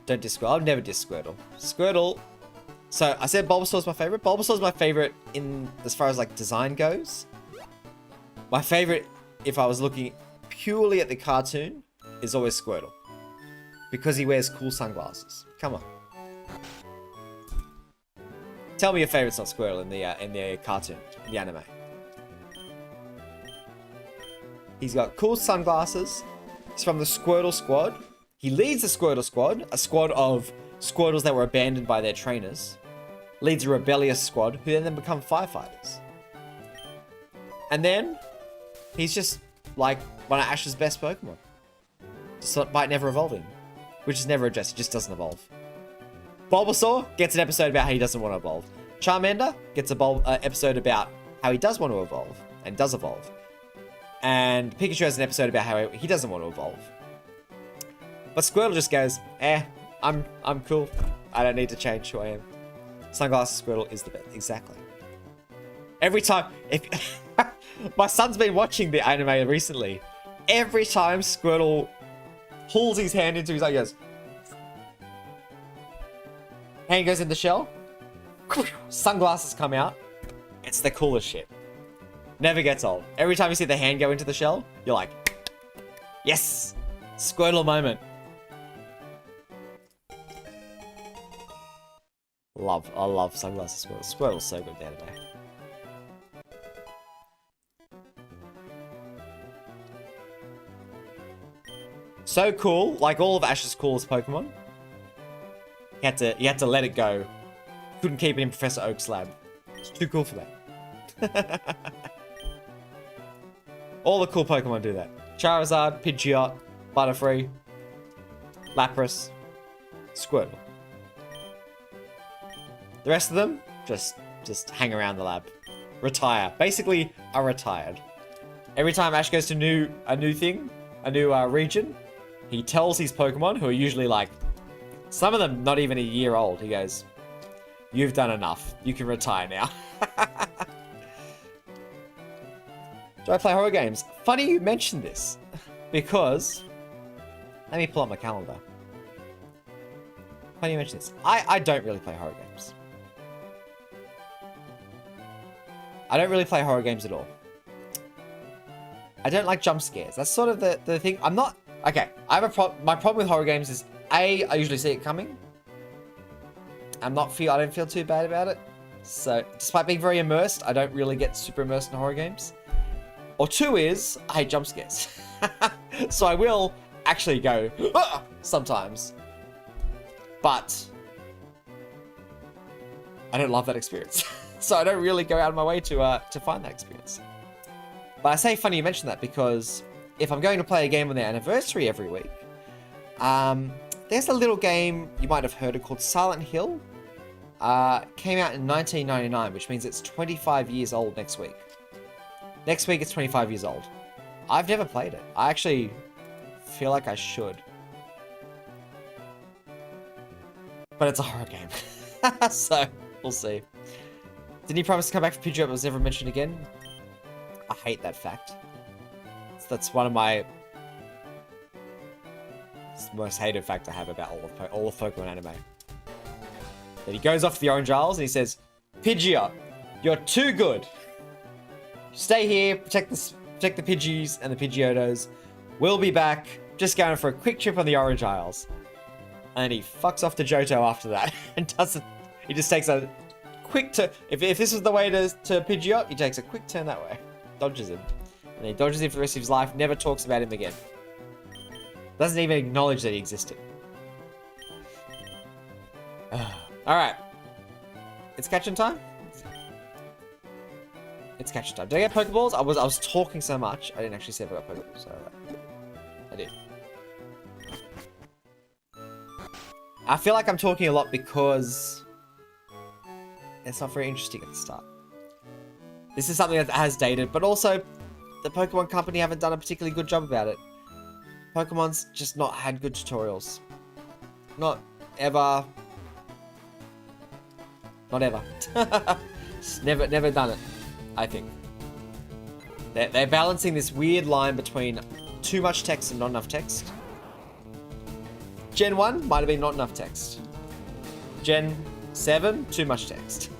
Speaker 1: Don't diss Squirtle. I'll never diss Squirtle. Squirtle. So I said Bulbasaur's my favorite. Bulbasaur's my favorite in as far as like design goes. My favorite, if I was looking purely at the cartoon, is always Squirtle, because he wears cool sunglasses. Come on. Tell me your favorite's not Squirtle in the cartoon, the anime. He's got cool sunglasses. He's from the Squirtle Squad. He leads the Squirtle Squad, a squad of Squirtles that were abandoned by their trainers. Leads a rebellious squad who then become firefighters. And then he's just like one of Ash's best Pokemon. Despite never evolving. Which is never addressed, it just doesn't evolve. Bulbasaur gets an episode about how he doesn't want to evolve. Charmander gets a episode about how he does want to evolve, and does evolve. And Pikachu has an episode about how he doesn't want to evolve. But Squirtle just goes, I'm cool. I don't need to change who I am. Sunglasses Squirtle is the best, exactly. Every time, my son's been watching the anime recently. Every time Squirtle pulls his hand into his eye, he goes, hand goes in the shell, sunglasses come out. It's the coolest shit. Never gets old. Every time you see the hand go into the shell, you're like, yes, Squirtle moment. I love sunglasses Squirtle. Squirtle's so good down today. So cool, like all of Ash's coolest Pokemon. You had to let it go. Couldn't keep it in Professor Oak's lab. It's too cool for that. All the cool Pokemon do that. Charizard, Pidgeot, Butterfree, Lapras, Squirtle. The rest of them just hang around the lab. Retire. Basically, are retired. Every time Ash goes to a new region, he tells his Pokemon, who are usually like, some of them not even a year old, he goes, you've done enough. You can retire now. Do I play horror games? Funny you mentioned this, because, let me pull up my calendar. Funny you mentioned this. I don't really play horror games. I don't really play horror games at all. I don't like jump scares. That's sort of the thing. I'm not... Okay, I have my problem with horror games is, A, I usually see it coming. I don't feel too bad about it. So, despite being very immersed, I don't really get super immersed in horror games. Or 2 is, I hate jump scares. So I will actually go, sometimes. But I don't love that experience. So I don't really go out of my way to find that experience. But I say funny you mention that because if I'm going to play a game on their anniversary every week, there's a little game you might have heard of called Silent Hill. Came out in 1999, which means it's 25 years old next week. Next week it's 25 years old. I've never played it. I actually feel like I should. But it's a horror game. So, we'll see. Didn't he promise to come back for Pidgeot but was never mentioned again? I hate that fact. That's one of my... It's the most hated fact I have about all of Pokemon anime. That he goes off to the Orange Isles and he says, Pidgeot, you're too good. Stay here, protect the Pidgeys and the Pidgeotos. We'll be back. Just going for a quick trip on the Orange Isles. And he fucks off to Johto after that. And doesn't... He just takes a quick turn. If this was the way to Pidgeot, he takes a quick turn that way. Dodges him. And he dodges him for the rest of his life. Never talks about him again. Doesn't even acknowledge that he existed. Alright. It's catching time? It's catching time. Did I get Pokeballs? I was talking so much, I didn't actually say if I got Pokeballs. So, I did. I feel like I'm talking a lot because it's not very interesting at the start. This is something that has dated, but also the Pokemon Company haven't done a particularly good job about it. Pokemon's just not had good tutorials. Not ever. Not ever. never done it, I think. They're balancing this weird line between too much text and not enough text. Gen 1 might have been not enough text. Gen 7, too much text.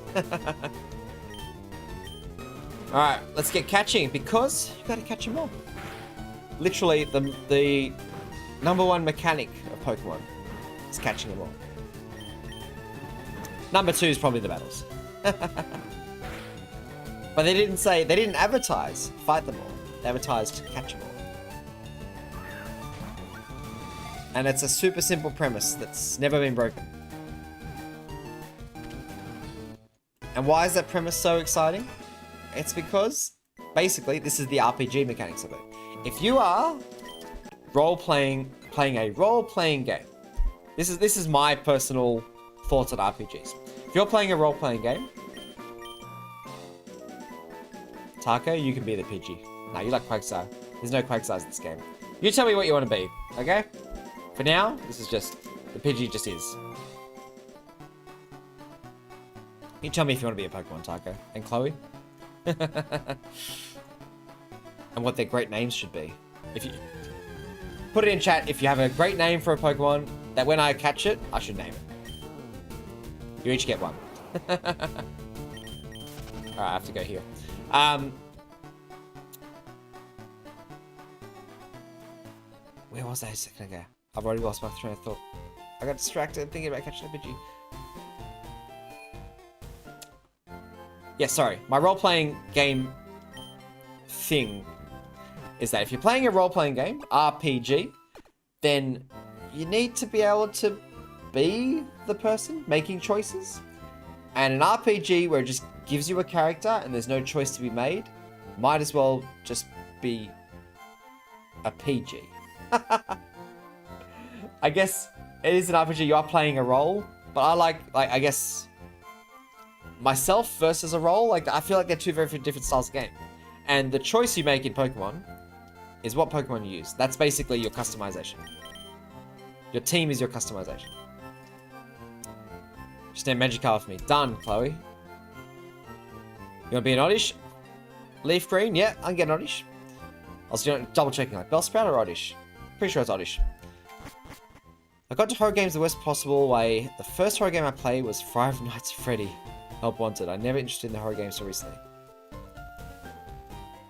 Speaker 1: Alright, let's get catching, because you gotta catch them all. Literally, the #1 mechanic of Pokemon is catching them all. Number 2 is probably the battles. But they didn't advertise fight them all. They advertised catch them all. And it's a super simple premise that's never been broken. And why is that premise so exciting? It's because, basically, this is the RPG mechanics of it. If you are playing a role-playing game, this is my personal thoughts on RPGs. If you're playing a role-playing game, Taco, you can be the PG. No, you like Quagsire. There's no Quagsires in this game. You tell me what you want to be, okay? For now, this is just, the PG just is. You tell me if you want to be a Pokemon, Taco. And Chloe? And what their great names should be. If you put it in chat if you have a great name for a Pokemon that when I catch it, I should name it. You each get one. Alright, I have to go here. Where was I a second ago? I've already lost my train of thought. I got distracted thinking about catching a Pidgey. Yeah, sorry. My role-playing game thing is that if you're playing a role-playing game, RPG, then you need to be able to be the person making choices. And an RPG where it just gives you a character and there's no choice to be made, might as well just be a PG. I guess it is an RPG, you are playing a role, but I like I guess myself versus a role, like I feel like they're two very different styles of game. And the choice you make in Pokemon is what Pokemon you use. That's basically your customization. Your team is your customization. Just name Magikarp with me. Done, Chloe. You wanna be an Oddish? LeafGreen? Yeah, I can get an Oddish. I was double checking, like Bellsprout or Oddish? Pretty sure it's Oddish. I got to horror games the worst possible way. The first horror game I played was Five Nights at Freddy. Help Wanted. I never interested in the horror games so recently.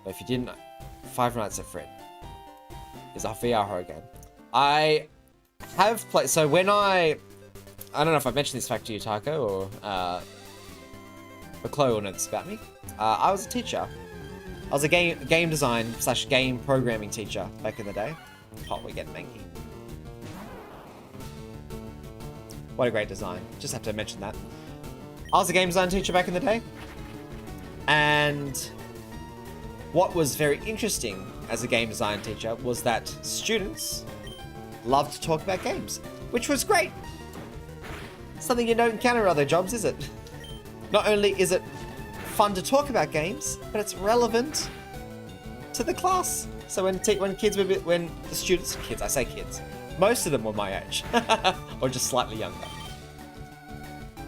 Speaker 1: But if you didn't know, Five Nights at Fred is a VR horror game. I have played, so when I don't know if I've mentioned this fact to you, Taco, or Chloe will know this about me. I was a teacher. I was a game design / game programming teacher back in the day. Oh, we're getting manky. What a great design. Just have to mention that. I was a game design teacher back in the day. And what was very interesting as a game design teacher was that students loved to talk about games, which was great. Something you don't encounter in other jobs, is it? Not only is it fun to talk about games, but it's relevant to the class. So when the students, I say kids, most of them were my age, or just slightly younger.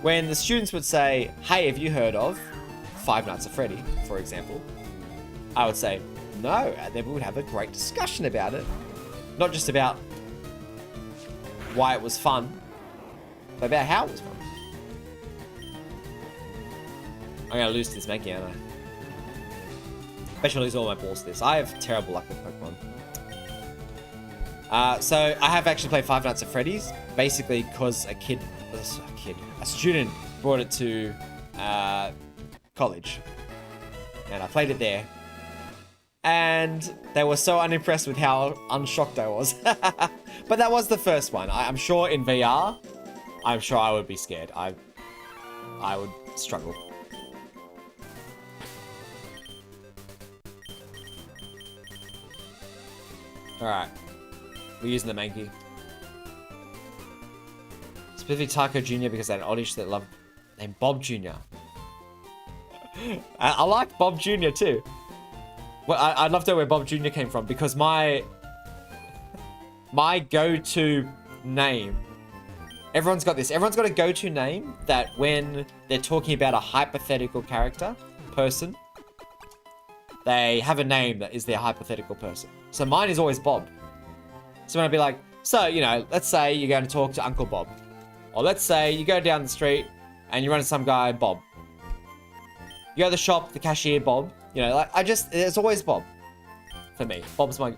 Speaker 1: When the students would say, hey, have you heard of Five Nights at Freddy, for example? I would say, no, and then we would have a great discussion about it. Not just about why it was fun, but about how it was fun. I'm gonna lose this Mankey, aren't I? Bet you lose all my balls to this. I have terrible luck with Pokemon. So I have actually played Five Nights at Freddy's, basically because a student brought it to college, and I played it there, and they were so unimpressed with how unshocked I was. But that was the first one. I'm sure in VR, I'm sure I would be scared. I would struggle. Alright. We're using the Mankey. Specifically Taco Jr. because they had an Oddish that loved named Bob Jr. I like Bob Jr. too. Well, I'd love to know where Bob Jr. came from because my go-to name, everyone's got this. Everyone's got a go-to name that when they're talking about a hypothetical person, they have a name that is their hypothetical person. So mine is always Bob. So when I'd be like, so, you know, let's say you're going to talk to Uncle Bob. Or let's say you go down the street and you run into some guy, Bob. You go to the shop, the cashier, Bob. You know, like, there's always Bob. For me. Bob's my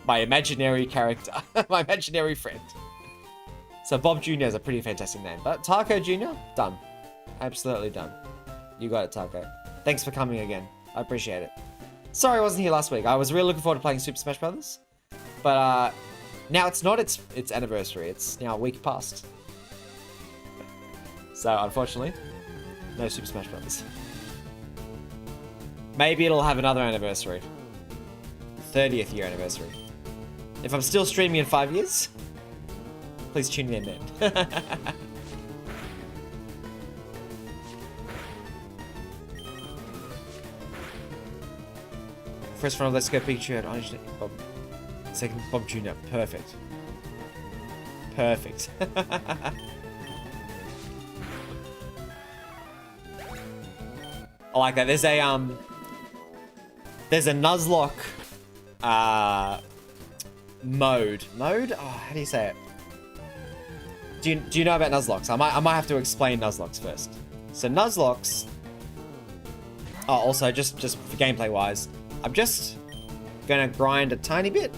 Speaker 1: imaginary character. My imaginary friend. So Bob Jr. is a pretty fantastic name. But Taco Jr., done. Absolutely done. You got it, Taco. Thanks for coming again. I appreciate it. Sorry I wasn't here last week. I was really looking forward to playing Super Smash Brothers. But now it's not its anniversary. It's now a week past. So unfortunately, no Super Smash Bros. Maybe it'll have another anniversary. 30th year anniversary. If I'm still streaming in 5 years, please tune in then. First round, let's go picture it. Bob. Second, Bob Jr. Perfect. Perfect. I like that. There's a Nuzlocke mode. Mode? Oh, how do you say it? Do you know about Nuzlocks? I might have to explain Nuzlocks first. So Nuzlocks. Oh, also just for gameplay wise, I'm just gonna grind a tiny bit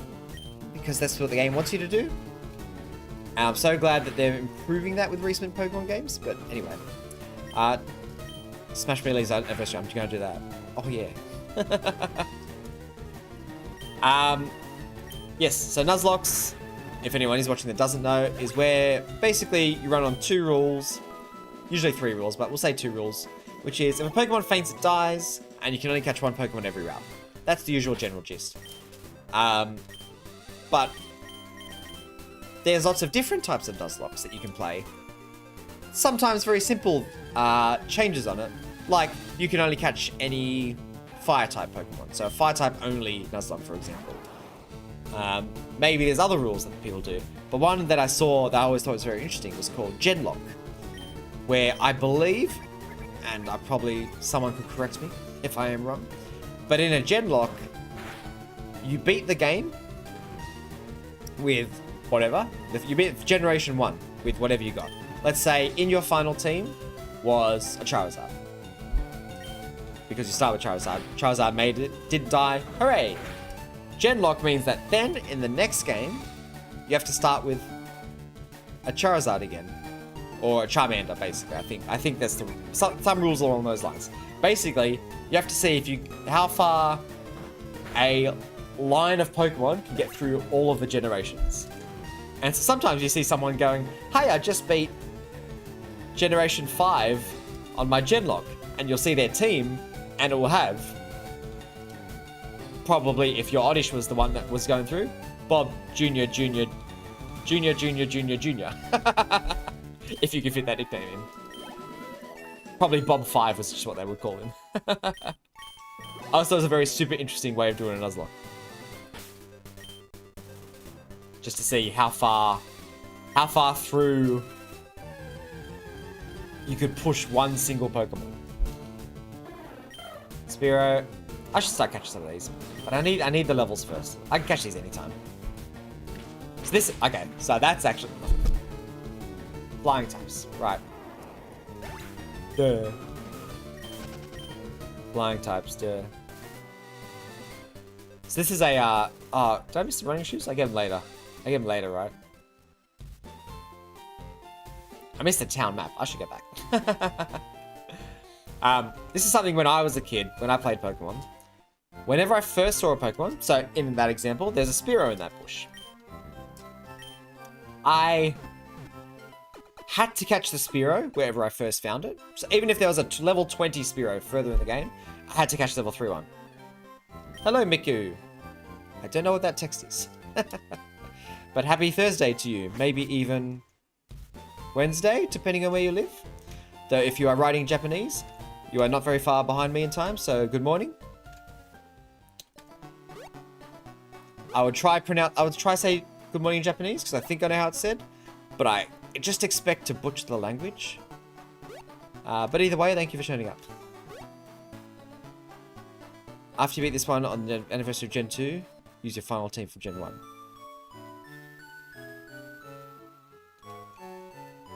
Speaker 1: because that's what the game wants you to do. And I'm so glad that they're improving that with recent Pokemon games. But anyway, Smash Melee's anniversary. I'm just gonna do that. Oh yeah. Yes. So Nuzlocks, if anyone is watching that doesn't know, is where basically you run on 2 rules, usually 3 rules, but we'll say 2 rules, which is if a Pokemon faints, it dies, and you can only catch 1 Pokemon every round. That's the usual general gist. But there's lots of different types of Nuzlocks that you can play. Sometimes very simple changes on it, like you can only catch any Fire-type Pokemon. So a Fire-type only Nuzlocke, for example. Maybe there's other rules that people do, but one that I saw that I always thought was very interesting was called Genlock, where I believe, and someone could correct me if I am wrong, but in a Genlock, you beat the game with whatever. You beat Generation 1 with whatever you got. Let's say in your final team was a Charizard. Because you start with Charizard. Charizard made it, didn't die, hooray! Genlock means that then in the next game, you have to start with a Charizard again. Or a Charmander, basically. I think that's some rules along those lines. Basically, you have to see how far a line of Pokemon can get through all of the generations. And so sometimes you see someone going, hey, I just beat Generation 5 on my Genlock. And you'll see their team, and it will have, probably if your Oddish was the one that was going through, Bob Jr. Jr. Jr. Jr. Jr. Jr. If you can fit that nickname in. Probably Bob 5 was just what they would call him. I also thought it was a very super interesting way of doing a Nuzlocke. Just to see how far through you could push one single Pokemon. Spearow. I should start catching some of these, but I need the levels first. I can catch these anytime. So okay, so that's actually flying types, right? Duh. Flying types, duh. So this is a did I miss the running shoes? I get them later. Right? I missed the town map. I should get back. This is something when I was a kid, when I played Pokemon. Whenever I first saw a Pokemon, so in that example, there's a Spearow in that bush. I had to catch the Spearow wherever I first found it. So even if there was a level 20 Spearow further in the game, I had to catch the level 3 one. Hello, Miku. I don't know what that text is. But happy Thursday to you. Maybe even Wednesday, depending on where you live. Though if you are writing Japanese, you are not very far behind me in time, so good morning. I would try say good morning in Japanese, because I think I know how it's said, but I just expect to butcher the language. But either way, thank you for showing up. After you beat this one on the anniversary of Gen 2, use your final team from Gen 1.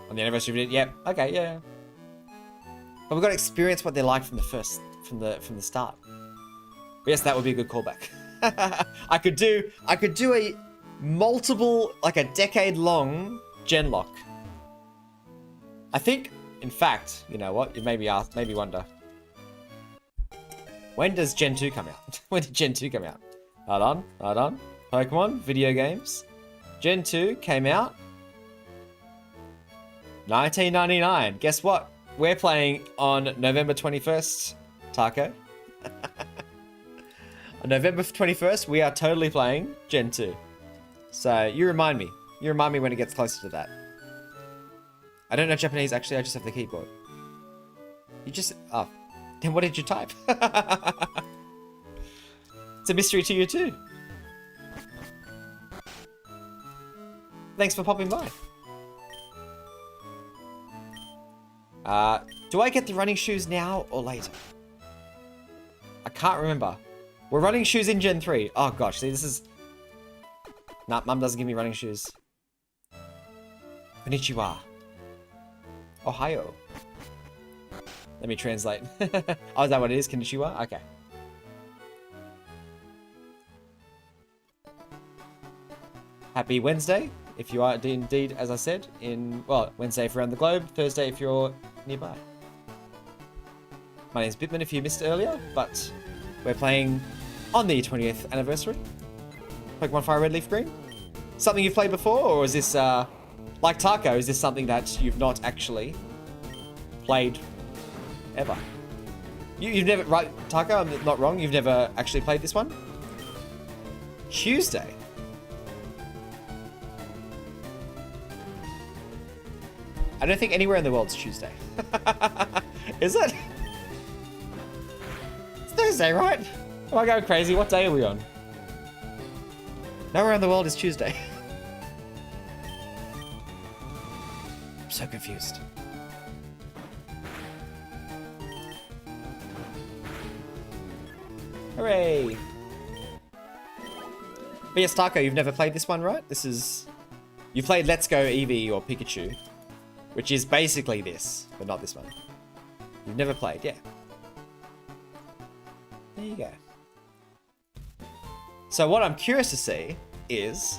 Speaker 1: On the anniversary of it, yep, okay, yeah. But we've got to experience what they're like from the start. But yes, that would be a good callback. I could do a multiple, like a decade-long Genlock. I think, in fact, you know what? You maybe wonder. When does Gen 2 come out? When did Gen 2 come out? Hold on. Pokemon video games. Gen 2 came out 1999. Guess what? We're playing on November 21st, Taco. On November 21st, we are totally playing Gen 2. So you remind me. You remind me when it gets closer to that. I don't know Japanese, actually. I just have the keyboard. You just... Oh. Then what did you type? It's a mystery to you too. Thanks for popping by. Do I get the running shoes now or later? I can't remember. We're running shoes in Gen 3. Oh gosh, see this is... Nah, Mum doesn't give me running shoes. Konnichiwa. Ohio. Let me translate. Oh, is that what it is? Konnichiwa? Okay. Happy Wednesday, if you are indeed, as I said, well, Wednesday if you're around the globe, Thursday if you're nearby. My name's Bitman if you missed it earlier, but we're playing on the 20th anniversary. Pokemon FireRed, LeafGreen. Something you've played before, or is this, like Taco, is this something that you've not actually played ever? You've never, right, Taco, I'm not wrong, you've never actually played this one? Tuesday. I don't think anywhere in the world's Tuesday. Is it? It's Thursday, right? Am I going crazy? What day are we on? Nowhere in the world is Tuesday. I'm so confused. Hooray! But yes, Taco, you've never played this one, right? This is... You played Let's Go Eevee or Pikachu, which is basically this, but not this one. You've never played, yeah. There you go. So what I'm curious to see is...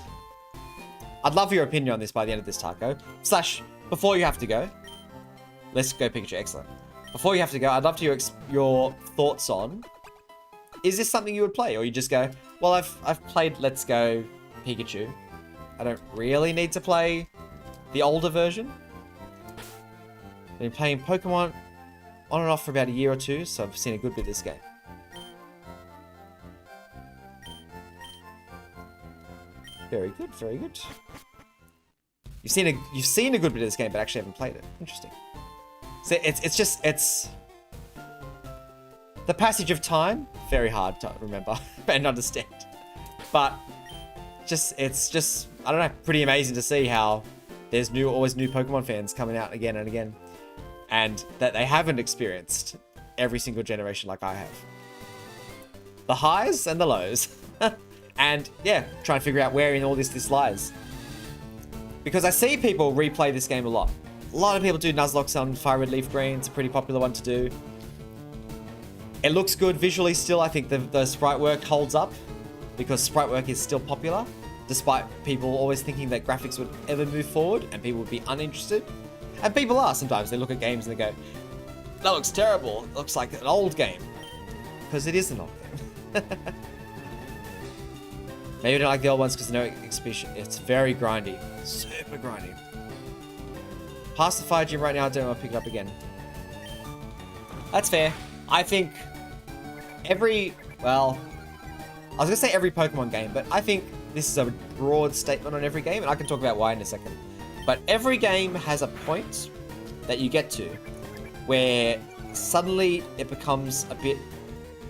Speaker 1: I'd love your opinion on this by the end of this, Taco. / before you have to go. Let's Go Pikachu, excellent. Before you have to go, I'd love to hear your thoughts on... Is this something you would play? Or you just go, well, I've played Let's Go Pikachu. I don't really need to play the older version. I've been playing Pokemon on and off for about a year or two, so I've seen a good bit of this game. Very good, very good. You've seen a good bit of this game, but actually haven't played it. Interesting. So it's the passage of time, very hard to remember and understand. But it's just I don't know, pretty amazing to see how there's always new Pokemon fans coming out again and again, and that they haven't experienced every single generation like I have. The highs and the lows. And yeah, try and figure out where in all this lies. Because I see people replay this game a lot. A lot of people do Nuzlocke on FireRed LeafGreen. It's a pretty popular one to do. It looks good visually still. I think the sprite work holds up because sprite work is still popular, despite people always thinking that graphics would ever move forward and people would be uninterested. And people are sometimes. They look at games and they go, that looks terrible. It looks like an old game. Because it is an old game. Maybe you don't like the old ones because no exhibition. It's very grindy. Super grindy. Past the fire gym right now. I don't want to pick it up again. That's fair. I think well, I was going to say every Pokemon game, but I think this is a broad statement on every game, and I can talk about why in a second. But every game has a point that you get to where suddenly it becomes a bit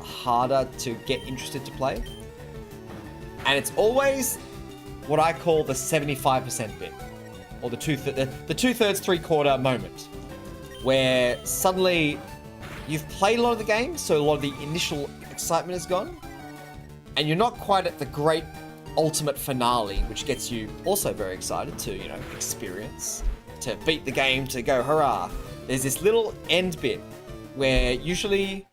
Speaker 1: harder to get interested to play. And it's always what I call the 75% bit, or the two-thirds, three-quarter moment, where suddenly you've played a lot of the game, so a lot of the initial excitement is gone, and you're not quite at the great ultimate finale, which gets you also very excited to, you know, experience, to beat the game, to go hurrah. There's this little end bit where usually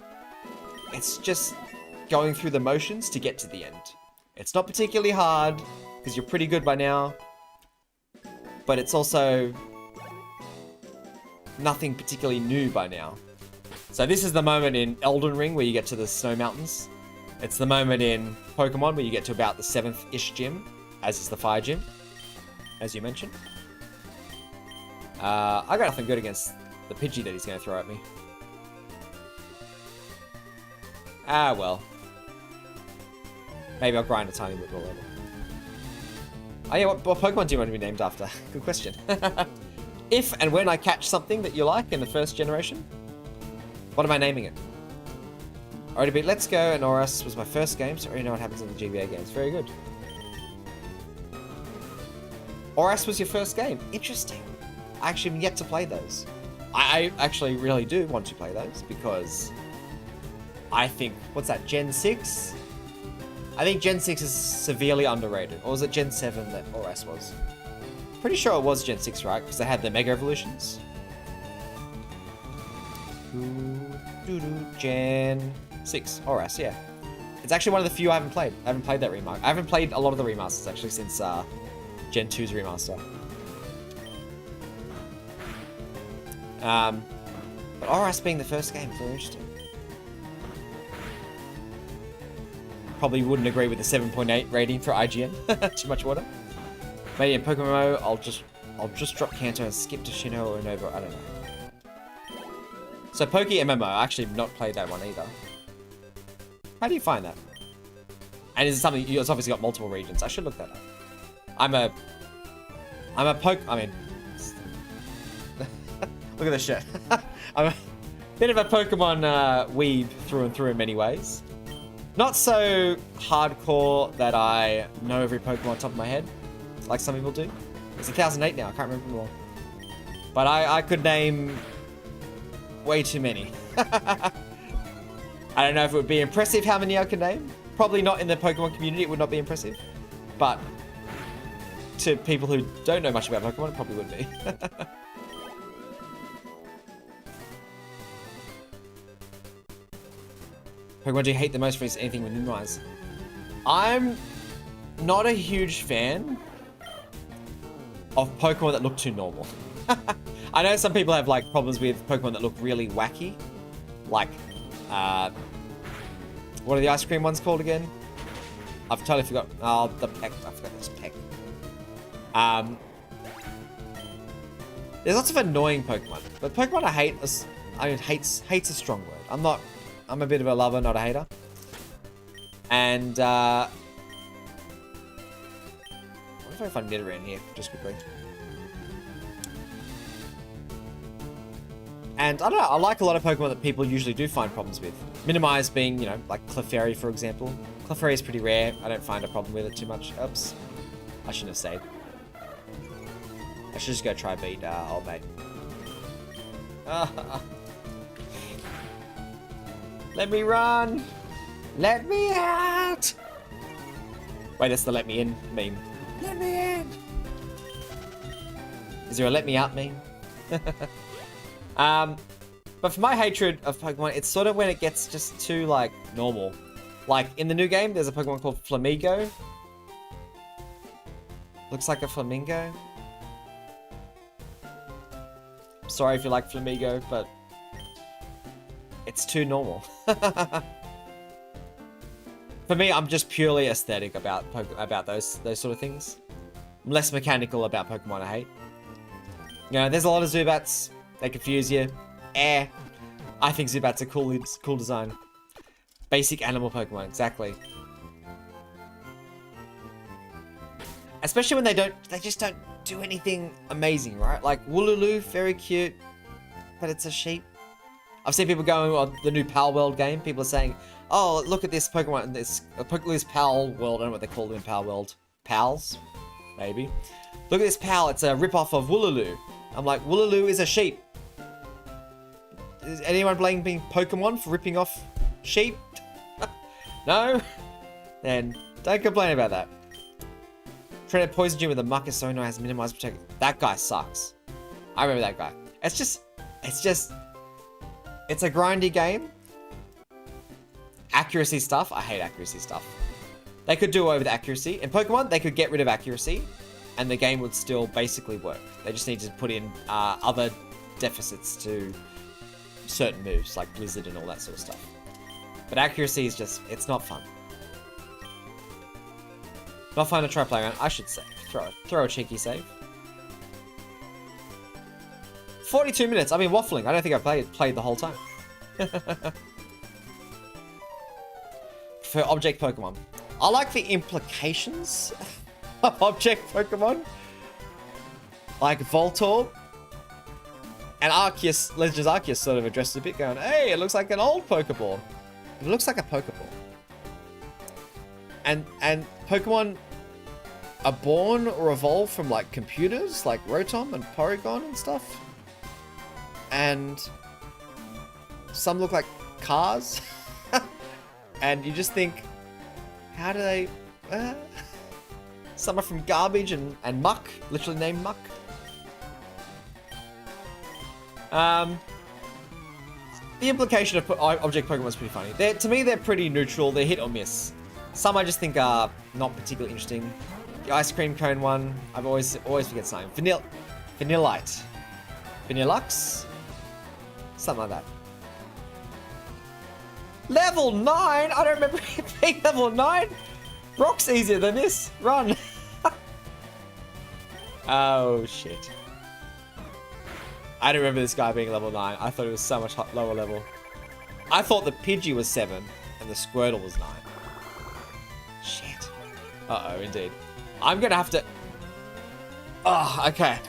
Speaker 1: it's just going through the motions to get to the end. It's not particularly hard, because you're pretty good by now, but it's also nothing particularly new by now. So this is the moment in Elden Ring where you get to the snow mountains, It's the moment in Pokemon where you get to about the 7th-ish gym, as is the Fire Gym, as you mentioned. I got nothing good against the Pidgey that he's going to throw at me. Ah, well. Maybe I'll grind a tiny bit more later. Oh yeah, what Pokemon do you want to be named after? Good question. If and when I catch something that you like in the first generation, what am I naming it? Already beat Let's Go and Oras was my first game, so I already know what happens in the GBA games. Very good. Oras was your first game. Interesting. I actually am yet to play those. I actually really do want to play those because I think, what's that, Gen 6? I think Gen 6 is severely underrated. Or was it Gen 7 that Oras was? Pretty sure it was Gen 6, right? Because they had the Mega Evolutions. Gen 6, Oras, yeah. It's actually one of the few I haven't played. I haven't played that remaster. I haven't played a lot of the remasters, actually, since Gen 2's remaster. But Oras being the first game, very interesting. Probably wouldn't agree with the 7.8 rating for IGN. Too much water. Maybe in Pokemon, I'll just drop Kanto and skip to Sinnoh or Unova. I don't know. So Poke MMO, I actually have not played that one either. How do you find that? And is it something? It's obviously got multiple regions. I should look that up. I'm a I mean, look at this shit. I'm a bit of a Pokemon weeb through and through in many ways. Not so hardcore that I know every Pokemon on top of my head, like some people do. It's 1008 now, I can't remember them all. But I could name way too many. I don't know if it would be impressive how many I could name. Probably not in the Pokemon community, it would not be impressive. But to people who don't know much about Pokemon, it probably would be. Pokemon do you hate the most for anything with Minimize? I'm not a huge fan of Pokemon that look too normal. I know some people have like problems with Pokemon that look really wacky. Like, what are the ice cream ones called again? I've totally forgot. Oh, the Peck. I forgot this Peck. There's lots of annoying Pokemon, but Pokemon I hate is, I mean, hate's a strong word. I'm a bit of a lover, not a hater. And, what if I find Nidoran here, just quickly? And, I don't know, I like a lot of Pokemon that people usually do find problems with. Minimize being, you know, like Clefairy, for example. Clefairy is pretty rare. I don't find a problem with it too much. Oops. I shouldn't have stayed. I should just go try beat old mate. Let me run! Let me out! Wait, that's the let me in meme. Let me in! Is there a let me out meme? But for my hatred of Pokemon, it's sort of when it gets just too, like, normal. Like, in the new game, there's a Pokemon called Flamigo. Looks like a flamingo. Sorry if you like Flamigo, but it's too normal. For me, I'm just purely aesthetic about those sort of things. I'm less mechanical about Pokemon I hate. You know, there's a lot of Zubats. They confuse you. I think Zubats are cool design. Basic animal Pokemon, exactly. Especially when they just don't do anything amazing, right? Like Wooloo, very cute, but it's a sheep. I've seen people going on the new Pal World game. People are saying, "Oh, look at this Pokemon, this Pal World." I don't know what they call them in Pal World. Pals, maybe. Look at this Pal. It's a rip-off of Wooloo. I'm like, Wooloo is a sheep. Is anyone blaming Pokemon for ripping off sheep? No? Then don't complain about that. Trying to poison you with a Muckasono has minimized protect. That guy sucks. I remember that guy. It's a grindy game. Accuracy stuff. I hate accuracy stuff. They could do away with accuracy. In Pokemon, they could get rid of accuracy and the game would still basically work. They just need to put in other deficits to certain moves, like Blizzard and all that sort of stuff. But accuracy is just, it's not fun. Not fun to try playing around. I should save. Throw a cheeky save. 42 minutes. I've been waffling. I don't think I played the whole time. For object Pokemon. I like the implications of object Pokemon. Like Voltorb. And Arceus, Legends Arceus sort of addressed it a bit, going, hey, it looks like an old Pokeball. It looks like a Pokeball. And Pokemon are born or evolve from like computers, like Rotom and Porygon and stuff. And some look like cars. And you just think, how do they... some are from garbage and muck, literally named muck. The implication of object Pokemon is pretty funny. To me, they're pretty neutral. They're hit or miss. Some I just think are not particularly interesting. The ice cream cone one, I've always forget its name. Vanillite. Vanillux? Something like that. Level 9? I don't remember it being level 9. Rock's easier than this. Run. Oh, shit. I don't remember this guy being level 9. I thought it was so much lower level. I thought the Pidgey was 7 and the Squirtle was 9. Shit. Uh-oh, indeed. I'm going to have to... Oh, okay.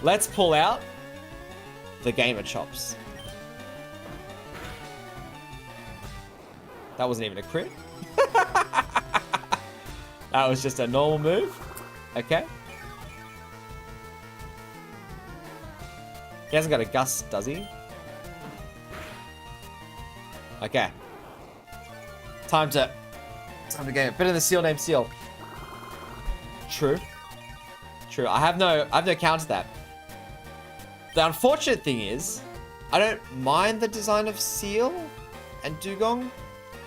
Speaker 1: Let's pull out the Gamer Chops. That wasn't even a crit. That was just a normal move. Okay. He hasn't got a gust, does he? Okay. Time to game. Better than Seal named Seal. True. True. I have no counter to that. The unfortunate thing is, I don't mind the design of Seal and Dugong.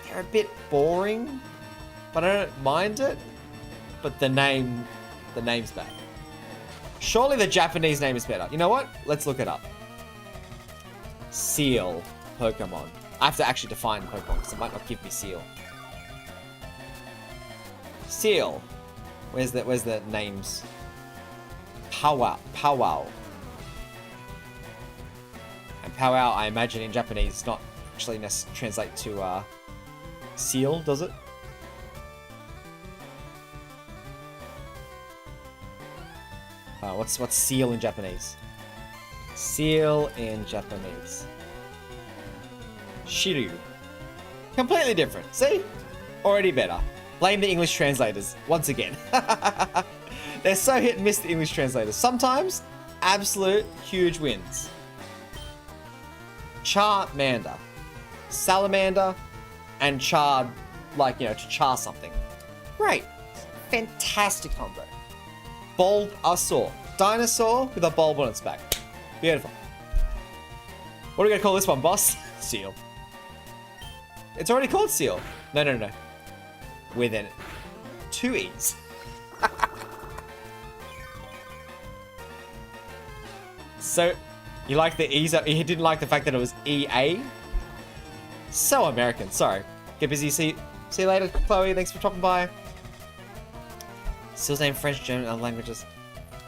Speaker 1: They're a bit boring, but I don't mind it. But the name's bad. Surely the Japanese name is better. You know what? Let's look it up. Seal Pokemon. I have to actually define Pokemon because it might not give me Seal. Seal. Where's the names? Powwow. And Powwow, I imagine in Japanese, not actually translate to seal, does it? What's seal in Japanese? Seal in Japanese. Shiryu. Completely different. See? Already better. Blame the English translators once again. They're so hit and miss, the English translators. Sometimes, absolute huge wins. Charmander. Salamander. And charred, like, you know, to char something. Great. Fantastic combo. Bulbasaur. Dinosaur with a bulb on its back. Beautiful. What are we going to call this one, boss? Seal. It's already called Seal. No. With an 2 E's. So, you like the E's? You didn't like the fact that it was EA? So American. Sorry. Get busy. See you later, Chloe. Thanks for dropping by. Seal's name French, German, and languages.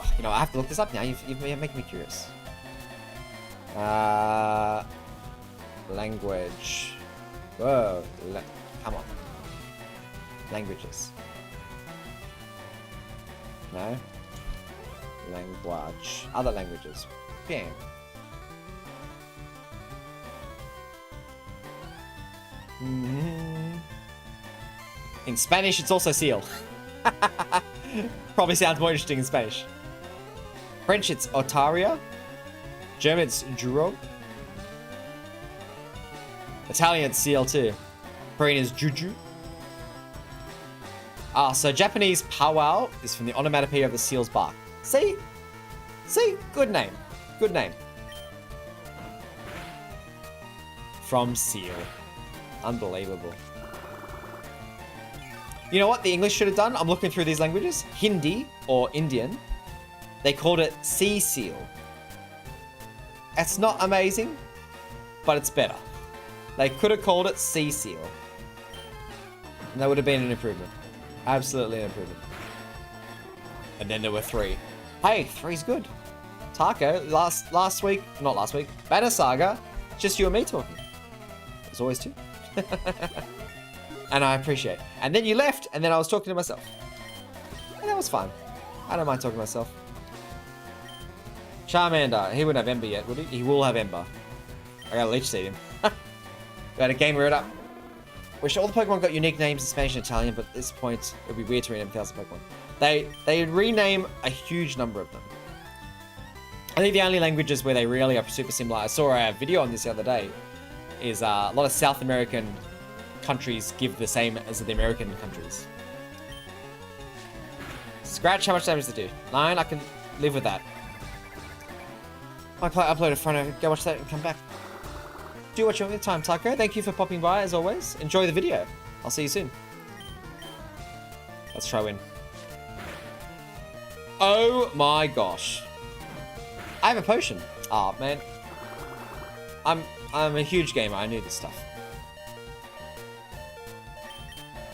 Speaker 1: Oh, you know, I have to look this up now. You're making me curious. Language. Whoa. Come on. Languages. No. Language. Other languages. Bam. In Spanish, it's also seal. Probably sounds more interesting in Spanish. French, it's Otaria. German, it's Juro. Italian, it's seal too. Korean is Juju. So Japanese powwow is from the onomatopoeia of the seal's bark. See? Good name. Good name. From seal. Unbelievable. You know what the English should have done? I'm looking through these languages. Hindi, or Indian, they called it sea seal. It's not amazing, but it's better. They could have called it sea seal. And that would have been an improvement. Absolutely an improvement. And then there were 3. Hey, 3's good. Taco, last week, not last week, Banner Saga, just you and me talking. There's always 2. And I appreciate it. And then you left, and then I was talking to myself. And that was fine. I don't mind talking to myself. Charmander, he wouldn't have Ember yet, would he? He will have Ember. I gotta leech seed him. Gotta gamer it up. Wish all the Pokemon got unique names in Spanish and Italian, but at this point, it would be weird to rename 1,000 Pokemon. They rename a huge number of them. I think the only languages where they really are super similar, I saw a video on this the other day, is a lot of South American countries give the same as the American countries. Scratch, how much damage does it do? 9, I can live with that. I upload a photo, go watch that and come back. Do what you want with time, Taco. Thank you for popping by, as always. Enjoy the video. I'll see you soon. Let's try win. Oh my gosh. I have a potion. Oh, man. I'm a huge gamer. I knew this stuff.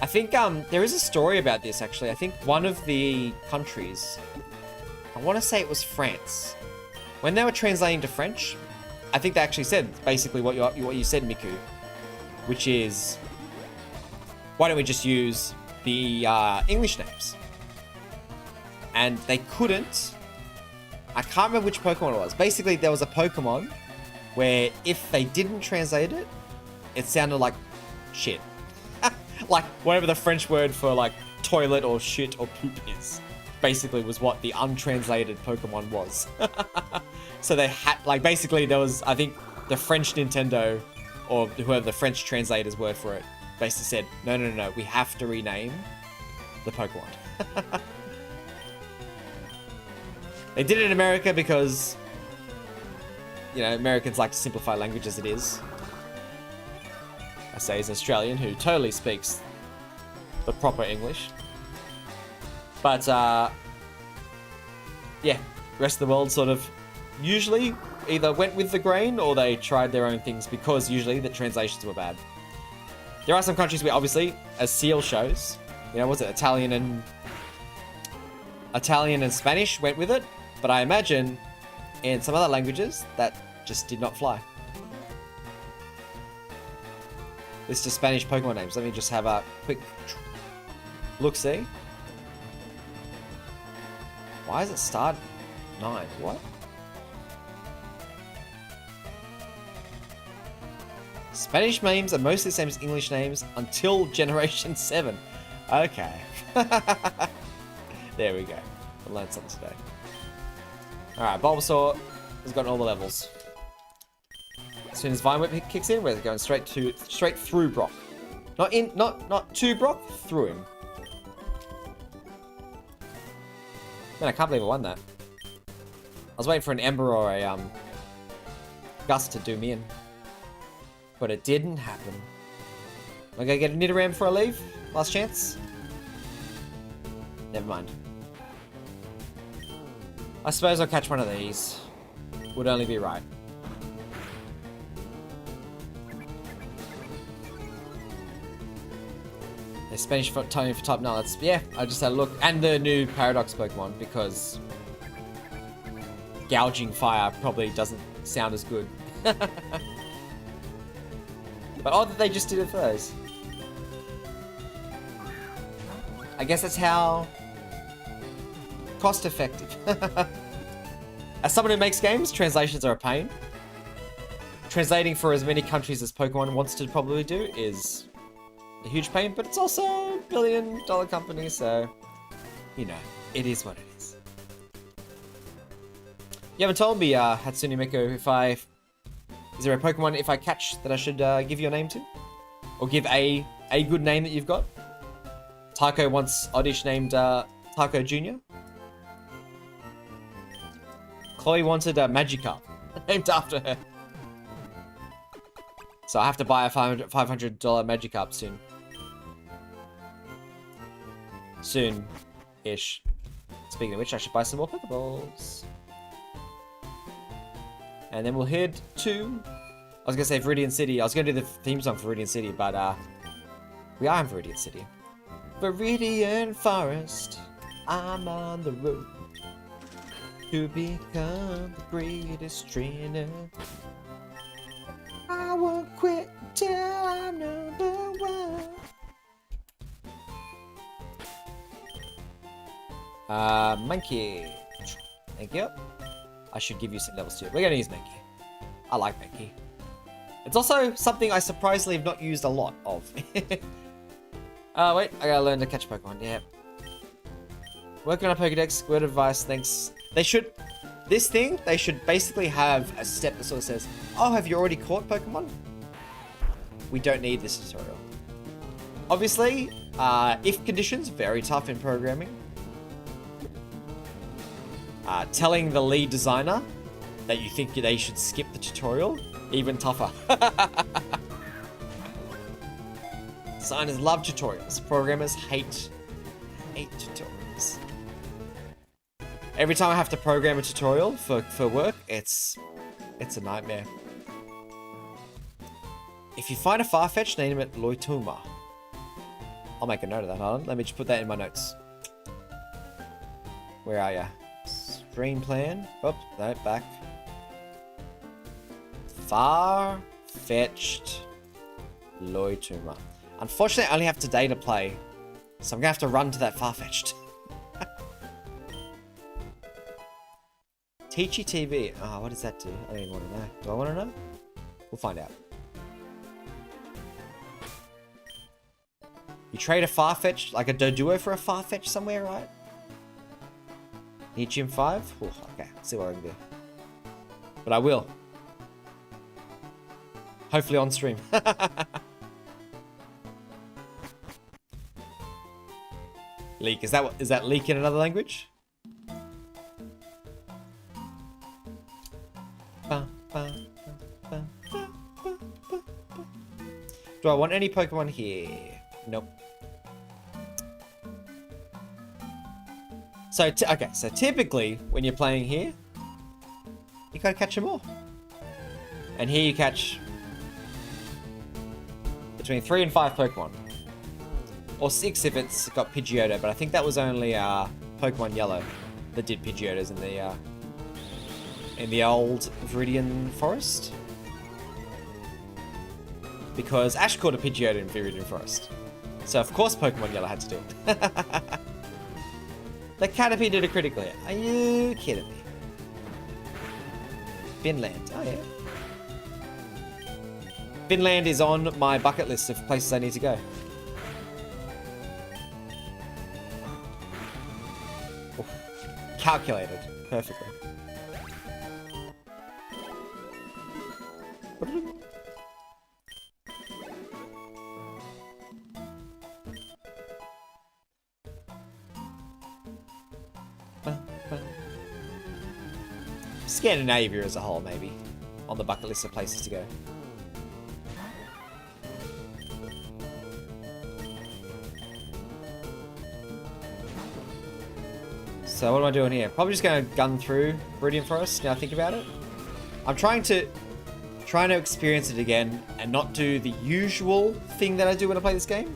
Speaker 1: I think there is a story about this, actually. I think one of the countries, I want to say it was France. When they were translating to French, I think they actually said basically what you said, Miku, which is, why don't we just use the English names? And they couldn't. I can't remember which Pokemon it was. Basically, there was a Pokemon where if they didn't translate it, it sounded like shit. Like whatever the French word for like toilet or shit or poop is, basically was what the untranslated Pokemon was. So they had, like, basically there was, I think the French Nintendo or whoever the French translator's word for it basically said, no, we have to rename the Pokemon. They did it in America because, you know, Americans like to simplify language as it is. I say as an Australian who totally speaks the proper English. But, yeah, the rest of the world sort of usually either went with the grain or they tried their own things because usually the translations were bad. There are some countries where obviously, as Seal shows, you know, was it Italian and Spanish went with it, but I imagine in some other languages that just did not fly. List of Spanish Pokemon names. Let me just have a quick look-see. Why does it start 9? What? Spanish names are mostly the same as English names until Generation 7. Okay. There we go. I learned something today. Alright, Bulbasaur has gotten all the levels. As soon as Vine Whip kicks in, we're going straight through Brock. Not to Brock, through him. Man, I can't believe I won that. I was waiting for an Ember or a Gust to do me in. But it didn't happen. Am I gonna get a Nidoran before I leave? Last chance? Never mind. I suppose I'll catch one of these. Would only be right. The Spanish Tony for top. No, that's, yeah, I just had a look. And the new Paradox Pokemon, because gouging fire probably doesn't sound as good. But odd that they just did it for those. I guess that's how cost effective. As someone who makes games, translations are a pain. Translating for as many countries as Pokemon wants to probably do is a huge pain, but it's also a billion-dollar company, so, you know, it is what it is. You haven't told me, Hatsune Miku, is there a Pokemon if I catch that I should give your name to? Or give a good name that you've got? Taco wants Oddish named Taco Jr. Chloe wanted a Magikarp named after her. So I have to buy a $500 Magikarp soon. Soon-ish. Speaking of which, I should buy some more Pokeballs. And then we'll head to... I was going to say Viridian City. I was going to do the theme song for Viridian City, but We are in Viridian City. Viridian Forest. I'm on the road to become the greatest trainer. I won't quit till I'm number one. Monkey. Thank you. I should give you some levels too. We're gonna use Monkey. I like Monkey. It's also something I surprisingly have not used a lot of. Wait, I gotta learn to catch Pokemon. Yeah. Working on a Pokedex. Word of advice. Thanks. They should. This thing, they should basically have a step that sort of says, "Oh, have you already caught Pokemon?" We don't need this tutorial. Obviously, if conditions very tough in programming. Telling the lead designer that you think they should skip the tutorial, even tougher. Designers love tutorials. Programmers hate tutorials. Every time I have to program a tutorial for work, it's a nightmare. If you find a Farfetch, name it Loituma. I'll make a note of that. Hold on. Let me just put that in my notes. Where are ya? Stream plan. Oops, no, back. Far-fetched Loituma. Unfortunately, I only have today to play, so I'm gonna have to run to that Farfetched. Teachy TV. Oh, what does that do? I don't even want to know. Do I want to know? We'll find out. You trade a Farfetch, like a Doduo for a Farfetch somewhere, right? Need Gym 5? Ooh, okay, see what I can do. But I will. Hopefully on stream. Leak, is that leak in another language? Do I want any Pokemon here? Nope. So, okay, so typically, when you're playing here, you gotta catch them all. And here you catch between 3 and 5 Pokemon. Or 6 if it's got Pidgeotto, but I think that was only Pokemon Yellow that did Pidgeottos in the old Viridian Forest. Because Ash caught a Pidgeotto in Viridian Forest. So of course Pokemon Yellow had to do it. The Caterpie did a critical hit. Are you kidding me? Finland. Oh yeah. Finland is on my bucket list of places I need to go. Oof. Calculated perfectly. Scandinavia as a whole, maybe, on the bucket list of places to go. So what am I doing here? Probably just going to gun through Viridian Forest, now I think about it. I'm trying to experience it again and not do the usual thing that I do when I play this game,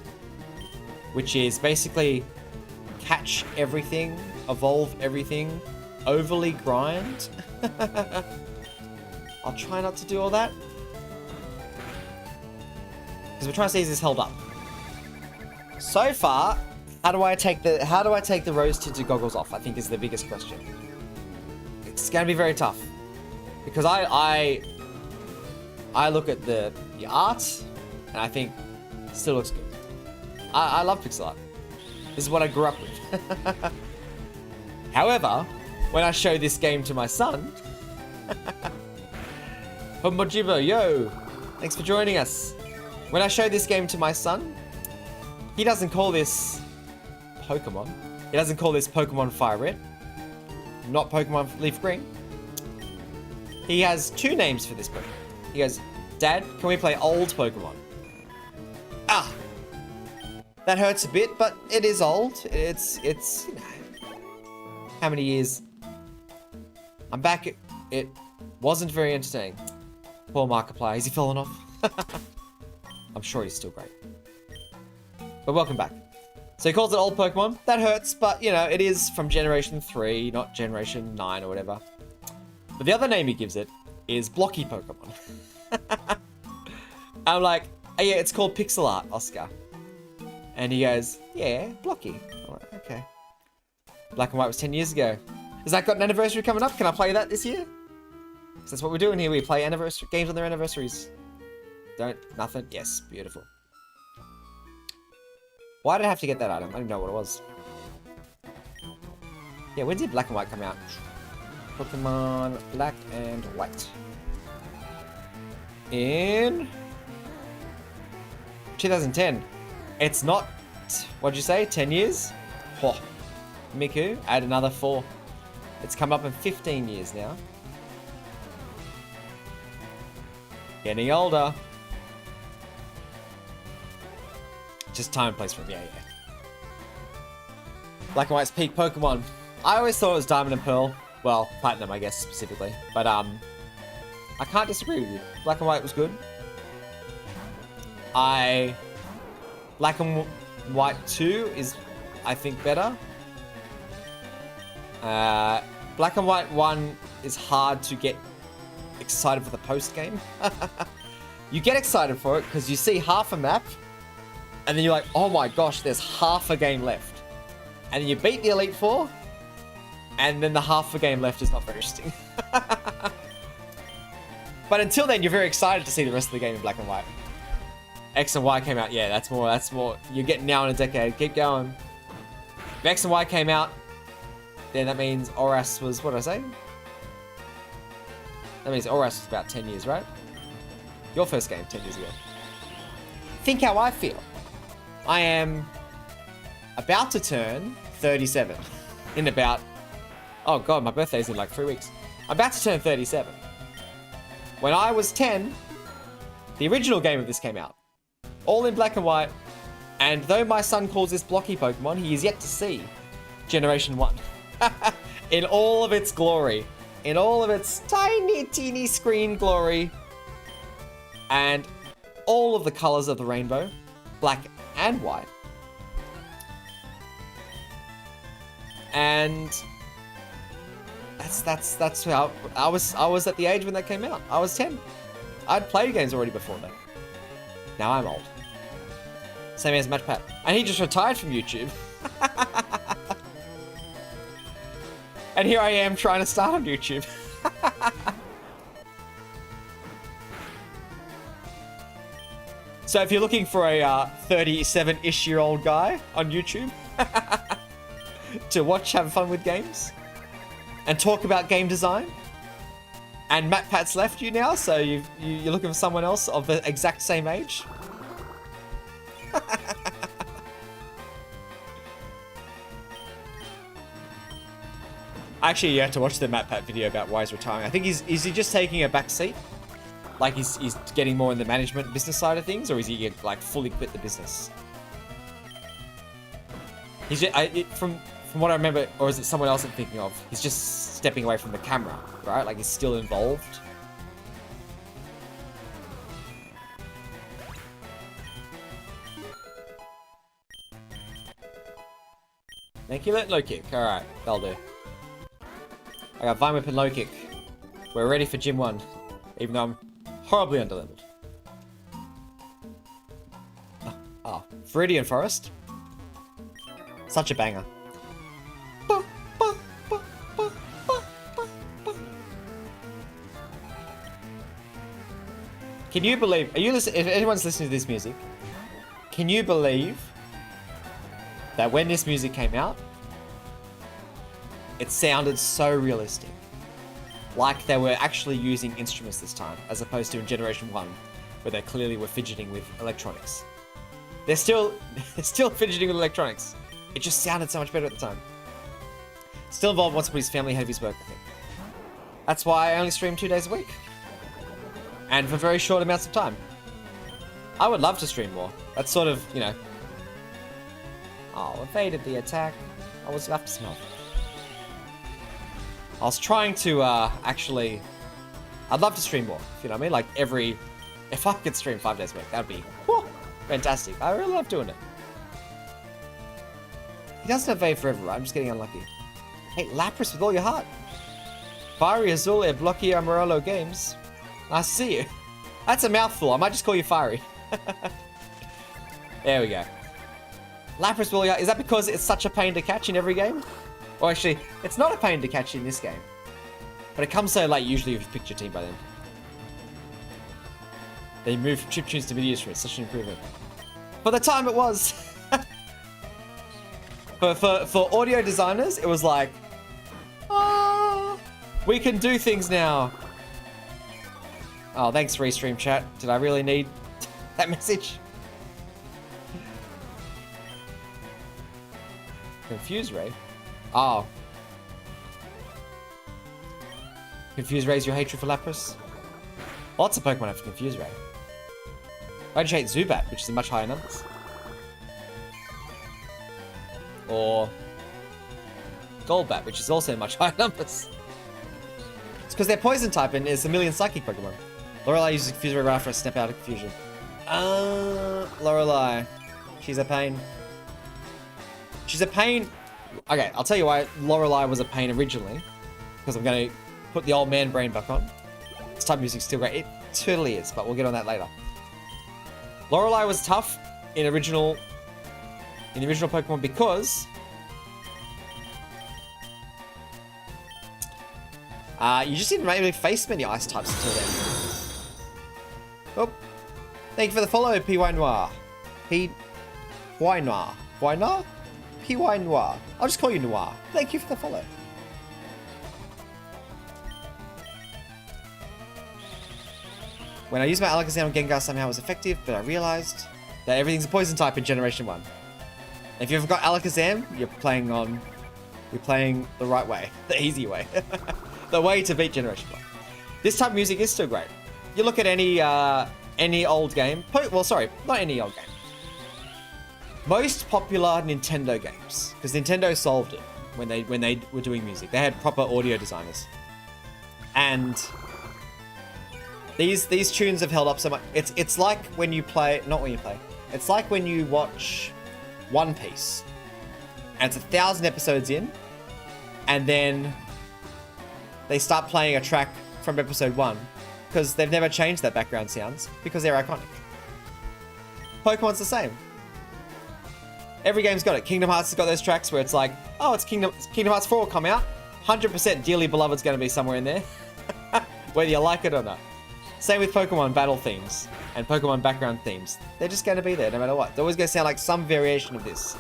Speaker 1: which is basically catch everything, evolve everything, overly grind. I'll try not to do all that, because we're trying to see is this held up. So far, how do I take the rose-tinted goggles off? I think is the biggest question. It's gonna be very tough, because I look at the art and I think it still looks good. I love pixel art. This is what I grew up with. However, when I show this game to my son, Mojibo, yo, thanks for joining us. When I show this game to my son, he doesn't call this Pokemon. He doesn't call this Pokemon FireRed, not Pokemon LeafGreen. He has 2 names for this Pokemon. He goes, "Dad, can we play old Pokemon?" Ah, that hurts a bit, but it is old. It's you know, how many years? I'm back. It wasn't very entertaining. Poor Markiplier. Has he fallen off? I'm sure he's still great. But welcome back. So he calls it old Pokemon. That hurts, but you know, it is from Generation 3, not Generation 9 or whatever. But the other name he gives it is Blocky Pokemon. I'm like, oh, yeah, it's called Pixel Art, Oscar. And he goes, yeah, Blocky. I'm like, okay. Black and White was 10 years ago. Has that got an anniversary coming up? Can I play that this year? Because that's what we're doing here. We play anniversary games on their anniversaries. Nothing? Yes, beautiful. Why did I have to get that item? I don't even know what it was. Yeah, when did Black and White come out? Pokemon Black and White. In 2010. It's not, what'd you say, 10 years? Oh, Miku, add another 4. It's come up in 15 years now. Getting older. Just time and place for him, yeah. Black and White's peak Pokemon. I always thought it was Diamond and Pearl. Well, Platinum, I guess, specifically. But, I can't disagree with you. Black and White was good. Black and White 2 is, I think, better. Black and White 1 is hard to get excited for the post-game. You get excited for it because you see half a map, and then you're like, oh my gosh, there's half a game left. And then you beat the Elite Four, and then the half a game left is not very interesting. But until then, you're very excited to see the rest of the game in Black and White. X and Y came out, yeah, that's more. You're getting now in a decade, keep going. If X and Y came out, then that means Oras was, what did I say? That means Oras was about 10 years, right? Your first game, 10 years ago. Think how I feel. I am about to turn 37 in about, oh god, my birthday's in like 3 weeks. I'm about to turn 37. When I was 10, the original game of this came out. All in Black and White. And though my son calls this Blocky Pokemon, he is yet to see Generation 1. In all of its glory. In all of its tiny, teeny screen glory. And all of the colors of the rainbow. Black and white. And that's how I was at the age when that came out. I was 10. I'd played games already before that. Now I'm old. Same as Matchpat. And he just retired from YouTube. And here I am trying to start on YouTube. So if you're looking for a 37-ish-year-old guy on YouTube to watch, have fun with games, and talk about game design, and MatPat's left you now, so you're looking for someone else of the exact same age. Actually, you have to watch the MatPat video about why he's retiring. I think is he just taking a back seat? Like he's getting more in the management business side of things, or is he like fully quit the business? He's just, from what I remember, or is it someone else I'm thinking of? He's just stepping away from the camera, right? Like he's still involved. Thank you, low kick. All right, that'll do. I got Vine Whip and low kick. We're ready for Gym 1, even though I'm horribly underleveled. Oh, Viridian Forest. Such a banger. Can you believe, if anyone's listening to this music, can you believe that when this music came out, it sounded so realistic? Like they were actually using instruments this time, as opposed to in Generation 1, where they clearly were fidgeting with electronics. They're still fidgeting with electronics. It just sounded so much better at the time. Still involved once somebody's family had his work, I think. That's why I only stream 2 days a week. And for very short amounts of time. I would love to stream more. That's sort of, you know... Oh, evaded the attack. I was up to smell. I was trying to, actually... I'd love to stream more, if you know what I mean? Like, if I could stream 5 days a week, that'd be, whew, fantastic. I really love doing it. He doesn't have Vave forever, right? I'm just getting unlucky. Hey, Lapras with all your heart. Fiery Azul e Blocky Amarello Games. Nice to see you. That's a mouthful. I might just call you Fiery. There we go. Lapras with all your heart. Is that because it's such a pain to catch in every game? Or actually, it's not a pain to catch in this game. But it comes so late, usually if you've picked your team by then. They moved from chiptunes to video streams. Such an improvement. For the time it was. For audio designers, it was like, oh, we can do things now. Oh, thanks, Restream chat. Did I really need that message? Confuse Ray? Oh. Confuse Ray's your hatred for Lapras? Lots of Pokemon have Confuse Ray. I just hate Zubat, which is in much higher numbers. Or Golbat, which is also in much higher numbers. It's because they're poison type and it's a million psychic Pokemon. Lorelei uses Confuse Ray right after a snap out of confusion. Lorelei. She's a pain. She's a pain. Okay, I'll tell you why Lorelei was a pain originally. Because I'm going to put the old man brain back on. This type of music's still great. It totally is, but we'll get on that later. Lorelei was tough in the original Pokemon because you just didn't really face many ice types until then. Oh, thank you for the follow, PY Noir. PY Noir. Why not? PY Noir. I'll just call you Noir. Thank you for the follow. When I used my Alakazam on Gengar, somehow it was effective, but I realized that everything's a poison type in Generation 1. If you've got Alakazam, you're playing the right way. The easy way. The way to beat Generation 1. This type of music is still great. You look at any old game. Well, sorry, not any old game. Most popular Nintendo games. Because Nintendo solved it when they were doing music. They had proper audio designers. And these tunes have held up so much. It's like when you play, not when you play. It's like when you watch One Piece, and it's 1,000 episodes in, and then they start playing a track from episode 1 because they've never changed that background sounds because they're iconic. Pokemon's the same. Every game's got it. Kingdom Hearts has got those tracks where it's like, oh, it's Kingdom Hearts 4 will come out. 100% Dearly Beloved's going to be somewhere in there, whether you like it or not. Same with Pokemon battle themes and Pokemon background themes. They're just going to be there no matter what. They're always going to sound like some variation of this.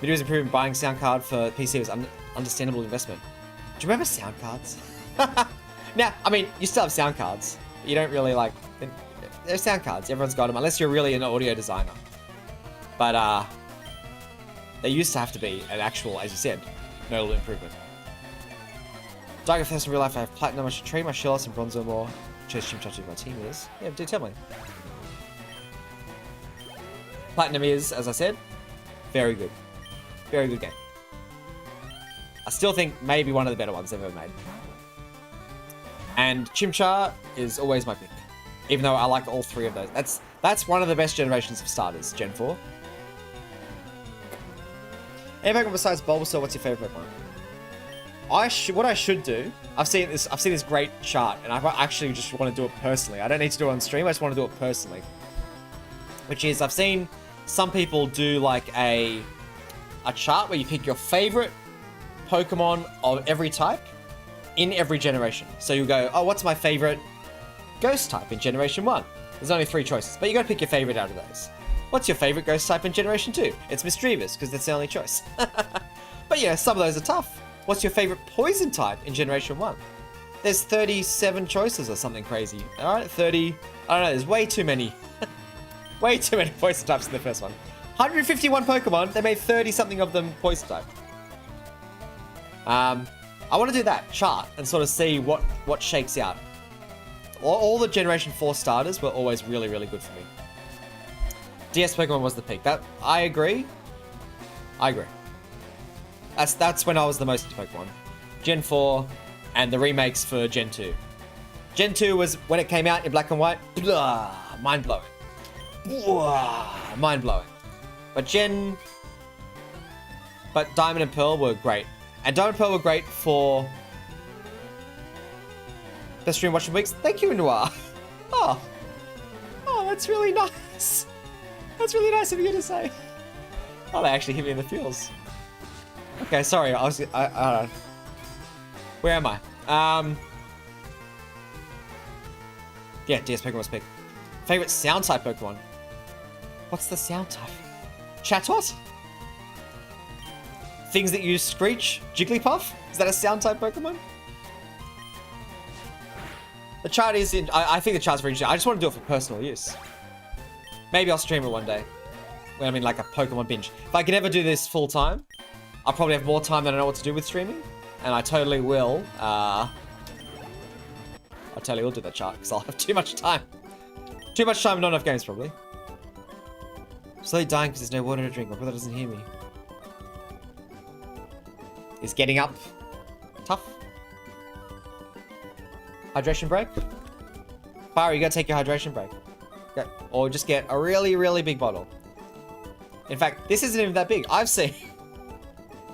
Speaker 1: Videos improving buying sound card for PC was understandable investment. Do you remember sound cards? Now, I mean, you still have sound cards. You don't really like... They're sound cards. Everyone's got them, unless you're really an audio designer. But, they used to have to be an actual, as you said, notable improvement. Digraph in real life, I have Platinum, I should trade my Shellos and Bronzo more. Chose Chimchar with my team is. Yeah, do tell me. Platinum is, as I said, very good. Very good game. I still think maybe one of the better ones they've ever made. And Chimchar is always my pick. Even though I like all three of those. That's one of the best generations of starters, Gen 4. Any Pokemon besides Bulbasaur, what's your favorite Pokemon? What I should do, I've seen this great chart, and I actually just want to do it personally. I don't need to do it on stream, I just want to do it personally. Which is, I've seen some people do like a chart where you pick your favorite Pokemon of every type in every generation. So you go, oh, what's my favorite Ghost type in Generation 1? There's only 3 choices, but you gotta pick your favorite out of those. What's your favorite Ghost type in Generation 2? It's Mischievous, because that's the only choice. But yeah, some of those are tough. What's your favorite Poison type in Generation 1? There's 37 choices or something crazy. Alright, 30... I don't know, there's way too many. Way too many Poison types in the first one. 151 Pokemon, they made 30 something of them Poison type. I want to do that chart and sort of see what shakes out. All the Generation 4 starters were always really, really good for me. DS Pokemon was the peak. I agree. That's when I was the most into Pokemon. Gen 4 and the remakes for Gen 2. Gen 2 was when it came out in black and white. Blah, mind-blowing. Blah, mind blowing. But Diamond and Pearl were great. And Diamond and Pearl were great for best stream watching weeks. Thank you, Noir. Oh, that's really nice. That's really nice of you to say. Oh, they actually hit me in the feels. Okay, sorry. Where am I? Yeah, DS Pokemon was pick. Favorite sound type Pokemon? What's the sound type? Chatot? Things that use Screech? Jigglypuff? Is that a sound type Pokemon? The chart is in... I think the chart's very interesting. I just want to do it for personal use. Maybe I'll stream it one day. When I'm in like a Pokemon binge. If I can ever do this full time, I'll probably have more time than I know what to do with streaming. And I totally will. I totally will do that chart because I'll have too much time. Too much time and not enough games probably. I'm slowly dying because there's no water to drink. My brother doesn't hear me. Is getting up tough? Hydration break? Fire, you gotta take your hydration break. Okay. Or just get a really, really big bottle. In fact, this isn't even that big. I've seen...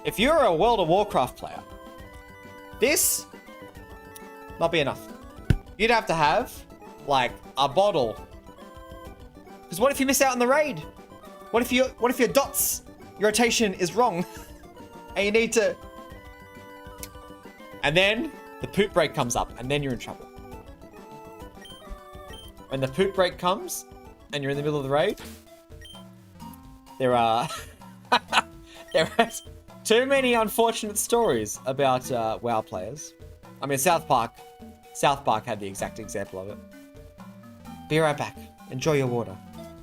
Speaker 1: If you're a World of Warcraft player, this not be enough. You'd have to have, like, a bottle. Because what if you miss out on the raid? What if your dots, your rotation is wrong? And you need to... And then the poop break comes up, and then you're in trouble. When the poop break comes, and you're in the middle of the raid, there are... there are too many unfortunate stories about WoW players. I mean, South Park had the exact example of it. Be right back. Enjoy your water.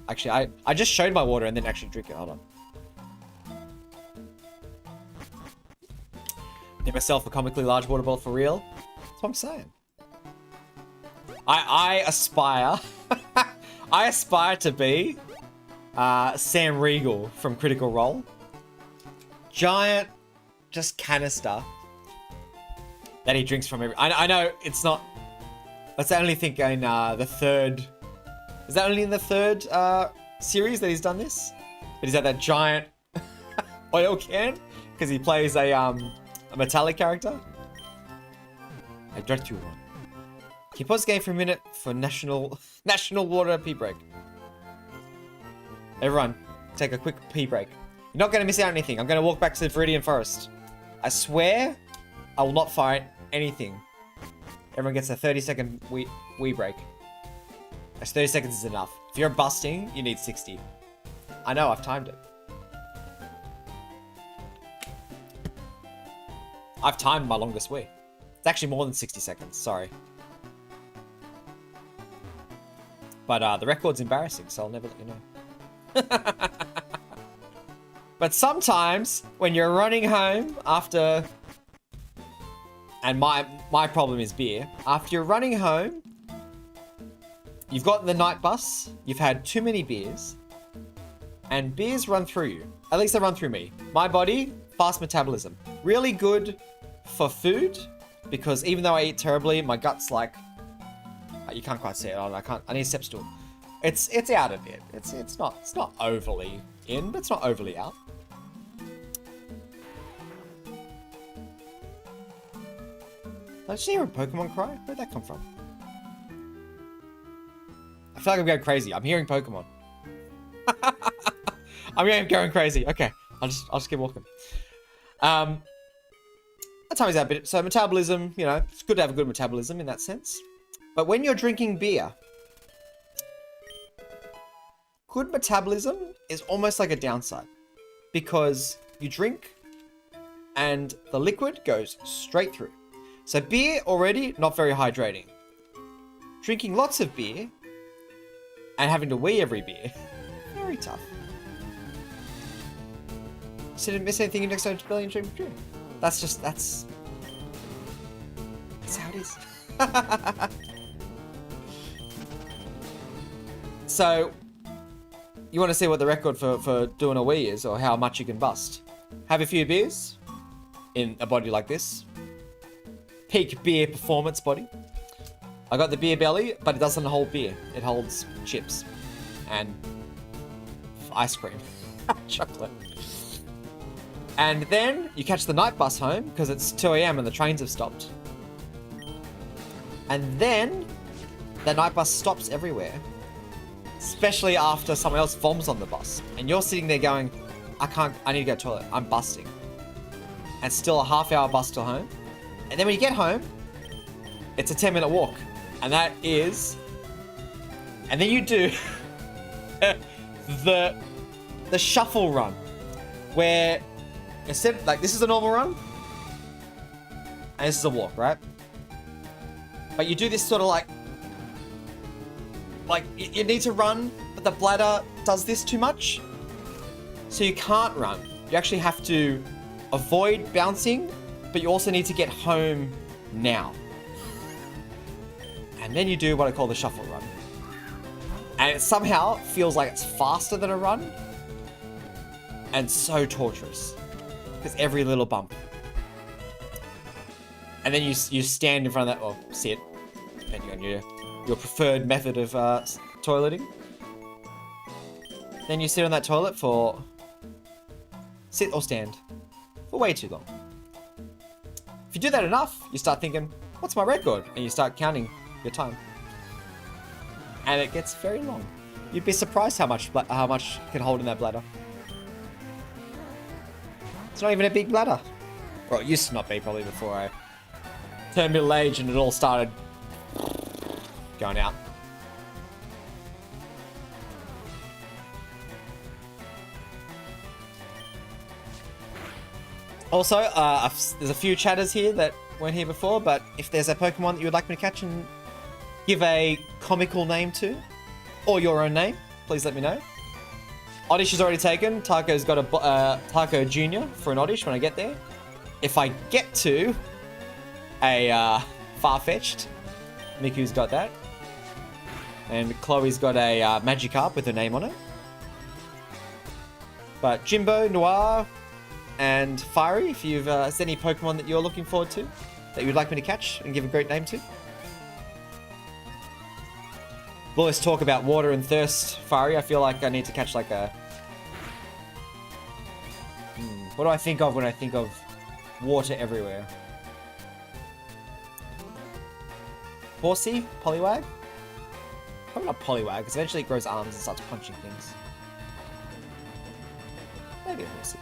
Speaker 1: Actually, I just showed my water and then actually drink it. Hold on. Get myself a comically large water bottle for real. That's what I'm saying. I aspire... I aspire to be Sam Riegel from Critical Role. Giant, just canister that he drinks from every... I know it's not... That's only think in the third... Is that only in the third series that he's done this? But he's at that giant oil can because he plays a metallic character. I direct you one. Can you pause the game for a minute for national water pee break? Everyone, take a quick pee break. You're not going to miss out on anything. I'm going to walk back to the Viridian Forest. I swear I will not fight anything. Everyone gets a 30-second wee break. That's 30 seconds is enough. If you're busting, you need 60. I know, I've timed it. I've timed my longest wee. It's actually more than 60 seconds, sorry. But the record's embarrassing, so I'll never let you know. But sometimes, when you're running home after... And my problem is beer. After you're running home, you've got the night bus, you've had too many beers, and beers run through you. At least they run through me. My body, fast metabolism. Really good for food, because even though I eat terribly, my gut's like... You can't quite see it. I need a step stool. It's out a bit. It's not overly in, but it's not overly out. Did I just hear a Pokemon cry? Where'd that come from? I feel like I'm going crazy. I'm hearing Pokemon. I'm going crazy. Okay, I'll just keep walking. That time is out a bit. So metabolism, you know, it's good to have a good metabolism in that sense. But when you're drinking beer, good metabolism is almost like a downside, because you drink and the liquid goes straight through. So beer already not very hydrating. Drinking lots of beer and having to wee every beer, very tough. So didn't miss anything in next time to billion drink. That's how it is. So, you want to see what the record for doing a wee is, or how much you can bust. Have a few beers in a body like this. Peak beer performance body. I got the beer belly, but it doesn't hold beer. It holds chips. And ice cream. Chocolate. And then you catch the night bus home because it's 2 a.m. and the trains have stopped. And then the night bus stops everywhere. Especially after someone else vomits on the bus. And you're sitting there going, I need to go to the toilet. I'm busting. And still a half-hour bus till home. And then when you get home, it's a 10-minute walk. And that is... And then you do the shuffle run. Where instead, like, this is a normal run. And this is a walk, right? But you do this sort of like you need to run, but the bladder does this too much. So you can't run. You actually have to avoid bouncing, but you also need to get home now. And then you do what I call the shuffle run. And it somehow feels like it's faster than a run. And so torturous. Because every little bump. And then you stand in front of that, or sit, depending on your preferred method of toileting. Then you sit on that toilet for... Sit or stand. For way too long. If you do that enough, you start thinking, what's my record? And you start counting your time. And it gets very long. You'd be surprised how much you can hold in that bladder. It's not even a big bladder. Well, it used to not be, probably before I turned middle age and it all started going out. Also, there's a few chatters here that weren't here before, but if there's a Pokemon that you would like me to catch and give a comical name to, or your own name, please let me know. Oddish is already taken. Taco's got a Taco Jr. for an Oddish when I get there. If I get to a Farfetch'd, Miku's got that. And Chloe's got a Magikarp with her name on it. But Jimbo, Noir, and Fiery, if you've is any Pokemon that you're looking forward to, that you'd like me to catch and give a great name to. We'll always talk about water and thirst, Fiery. I feel like I need to catch like a... What do I think of when I think of water everywhere? Horsey? Poliwag? Probably not Poliwag, because eventually it grows arms and starts punching things. Maybe a Horsey.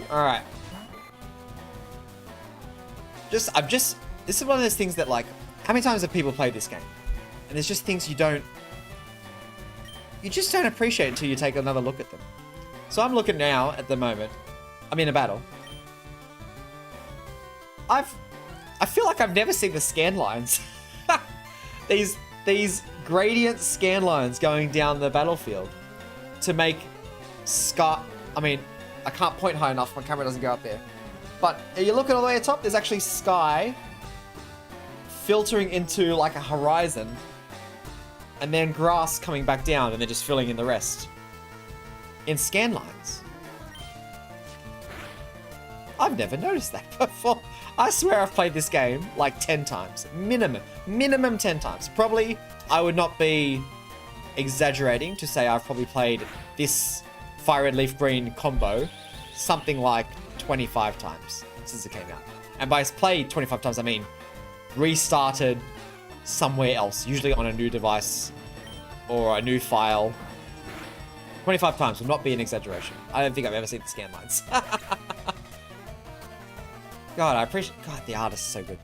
Speaker 1: Alright. This is one of those things that, like, how many times have people played this game? And there's just things you just don't appreciate until you take another look at them. So I'm looking now, at the moment, I'm in a battle. I feel like I've never seen the scan lines. These gradient scan lines going down the battlefield to make sky... I mean, I can't point high enough, my camera doesn't go up there. But you look at all the way at the top, there's actually sky filtering into like a horizon, and then grass coming back down, and then just filling in the rest. In scan lines. I've never noticed that before. I swear I've played this game like 10 times. Minimum 10 times. Probably, I would not be exaggerating to say I've probably played this FireRed LeafGreen combo something like 25 times since it came out. And by played 25 times, I mean restarted somewhere else, usually on a new device or a new file. 25 times will not be an exaggeration. I don't think I've ever seen the scan lines. God, I appreciate... God, the art is so good.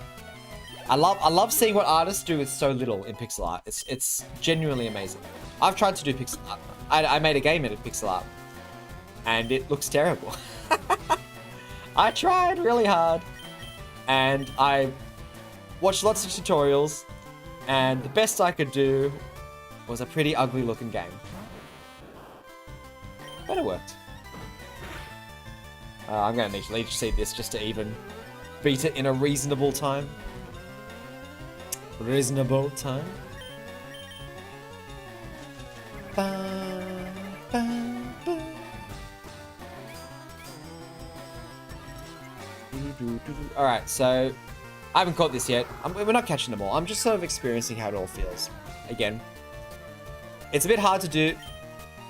Speaker 1: I love seeing what artists do with so little in pixel art. It's genuinely amazing. I've tried to do pixel art. I made a game in pixel art, and it looks terrible. I tried really hard, and I watched lots of tutorials, and the best I could do was a pretty ugly looking game. But it worked. I'm going to need to leech seed this just to even beat it in a reasonable time. Reasonable time. Ba, ba, ba. All right, so I haven't caught this yet. We're not catching them all. I'm just sort of experiencing how it all feels. Again, it's a bit hard to do.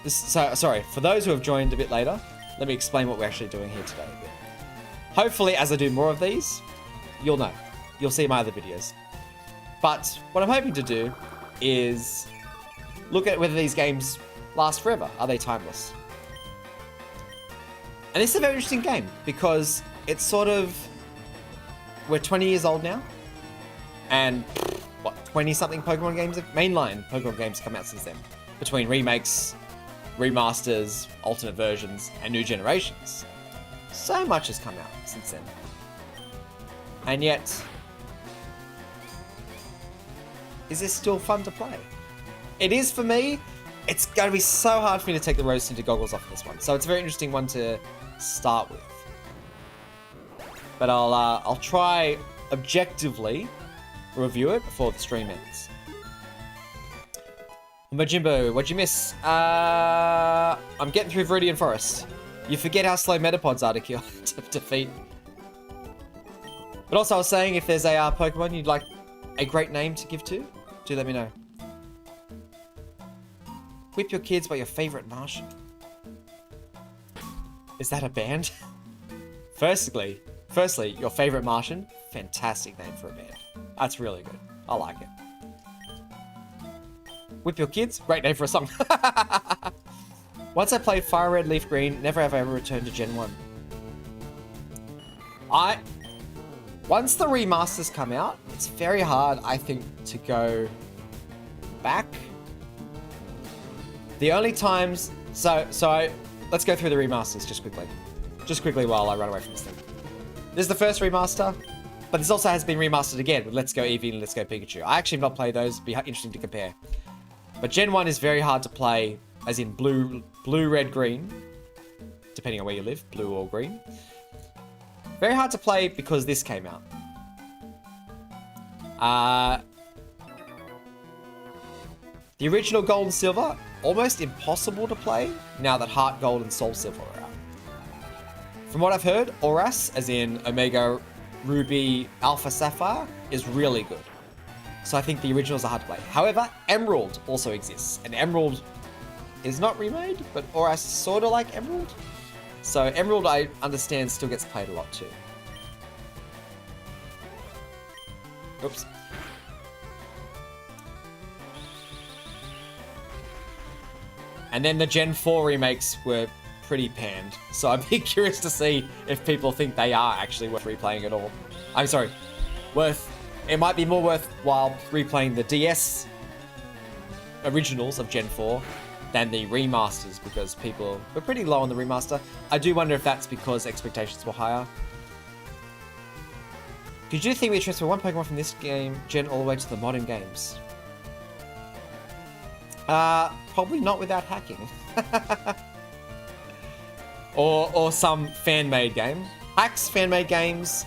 Speaker 1: Sorry, for those who have joined a bit later, let me explain what we're actually doing here today a bit. Hopefully, as I do more of these, you'll know. You'll see my other videos. But what I'm hoping to do is look at whether these games last forever. Are they timeless? And this is a very interesting game because it's sort of... We're 20 years old now. And, what, 20-something Pokemon games, mainline Pokemon games come out since then. Between remakes, remasters, alternate versions, and new generations. So much has come out since then. And yet... Is this still fun to play? It is for me. It's going to be so hard for me to take the rose-tinted goggles off this one. So it's a very interesting one to start with. But I'll try objectively review it before the stream ends. Majimbo, what'd you miss? I'm getting through Viridian Forest. You forget how slow Metapods are to kill, to defeat. But also I was saying, if there's a Pokemon you'd like a great name to give to, do let me know. Whip Your Kids by your favorite Martian. Is that a band? Firstly, your favorite Martian, fantastic name for a band. That's really good. I like it. Whip Your Kids, great name for a song. Once I played FireRed, LeafGreen, never have I ever returned to Gen 1. Once the remasters come out, it's very hard, I think, to go back. The only times... let's go through the remasters just quickly. Just quickly while I run away from this thing. This is the first remaster, but this also has been remastered again with Let's Go Eevee and Let's Go Pikachu. I actually have not played those, it'd be interesting to compare. But Gen 1 is very hard to play, as in blue, red, green. Depending on where you live, blue or green. Very hard to play because this came out. The original Gold and Silver, almost impossible to play now that Heart Gold and Soul Silver are out. From what I've heard, Oras, as in Omega Ruby Alpha Sapphire, is really good. So I think the originals are hard to play. However, Emerald also exists. And Emerald is not remade, but Oras is sort of like Emerald. So Emerald, I understand, still gets played a lot too. Oops. And then the Gen 4 remakes were pretty panned. So I'd be curious to see if people think they are actually worth replaying at all. I'm sorry, it might be more worthwhile replaying the DS originals of Gen 4 than the remasters, because people were pretty low on the remaster. I do wonder if that's because expectations were higher. Could you think we transfer one Pokemon from this game gen all the way to the modern games? Probably not without hacking. or some fan-made game. Hacks, fan-made games,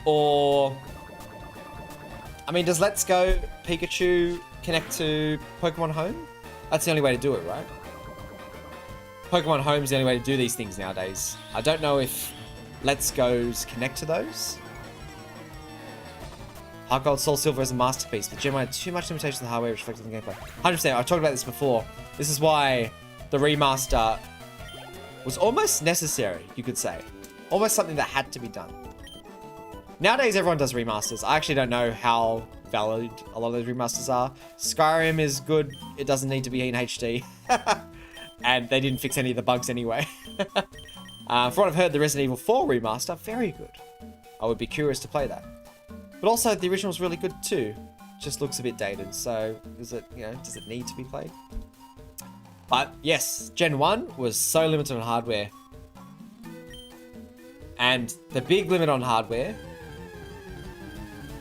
Speaker 1: or... I mean, does Let's Go Pikachu connect to Pokemon Home? That's the only way to do it, right? Pokemon Home is the only way to do these things nowadays. I don't know if Let's Go's connect to those. Heart Gold Soul Silver is a masterpiece, but Gen 1 had too much limitations on the hardware reflected in the gameplay. 100%, I've talked about this before. This is why the remaster was almost necessary, you could say. Almost something that had to be done. Nowadays, everyone does remasters. I actually don't know how valid a lot of those remasters are. Skyrim is good. It doesn't need to be in HD. And they didn't fix any of the bugs anyway. From what I've heard, the Resident Evil 4 remaster, very good. I would be curious to play that. But also, the original's really good too. Just looks a bit dated, so does it need to be played? But yes, Gen 1 was so limited on hardware. And the big limit on hardware,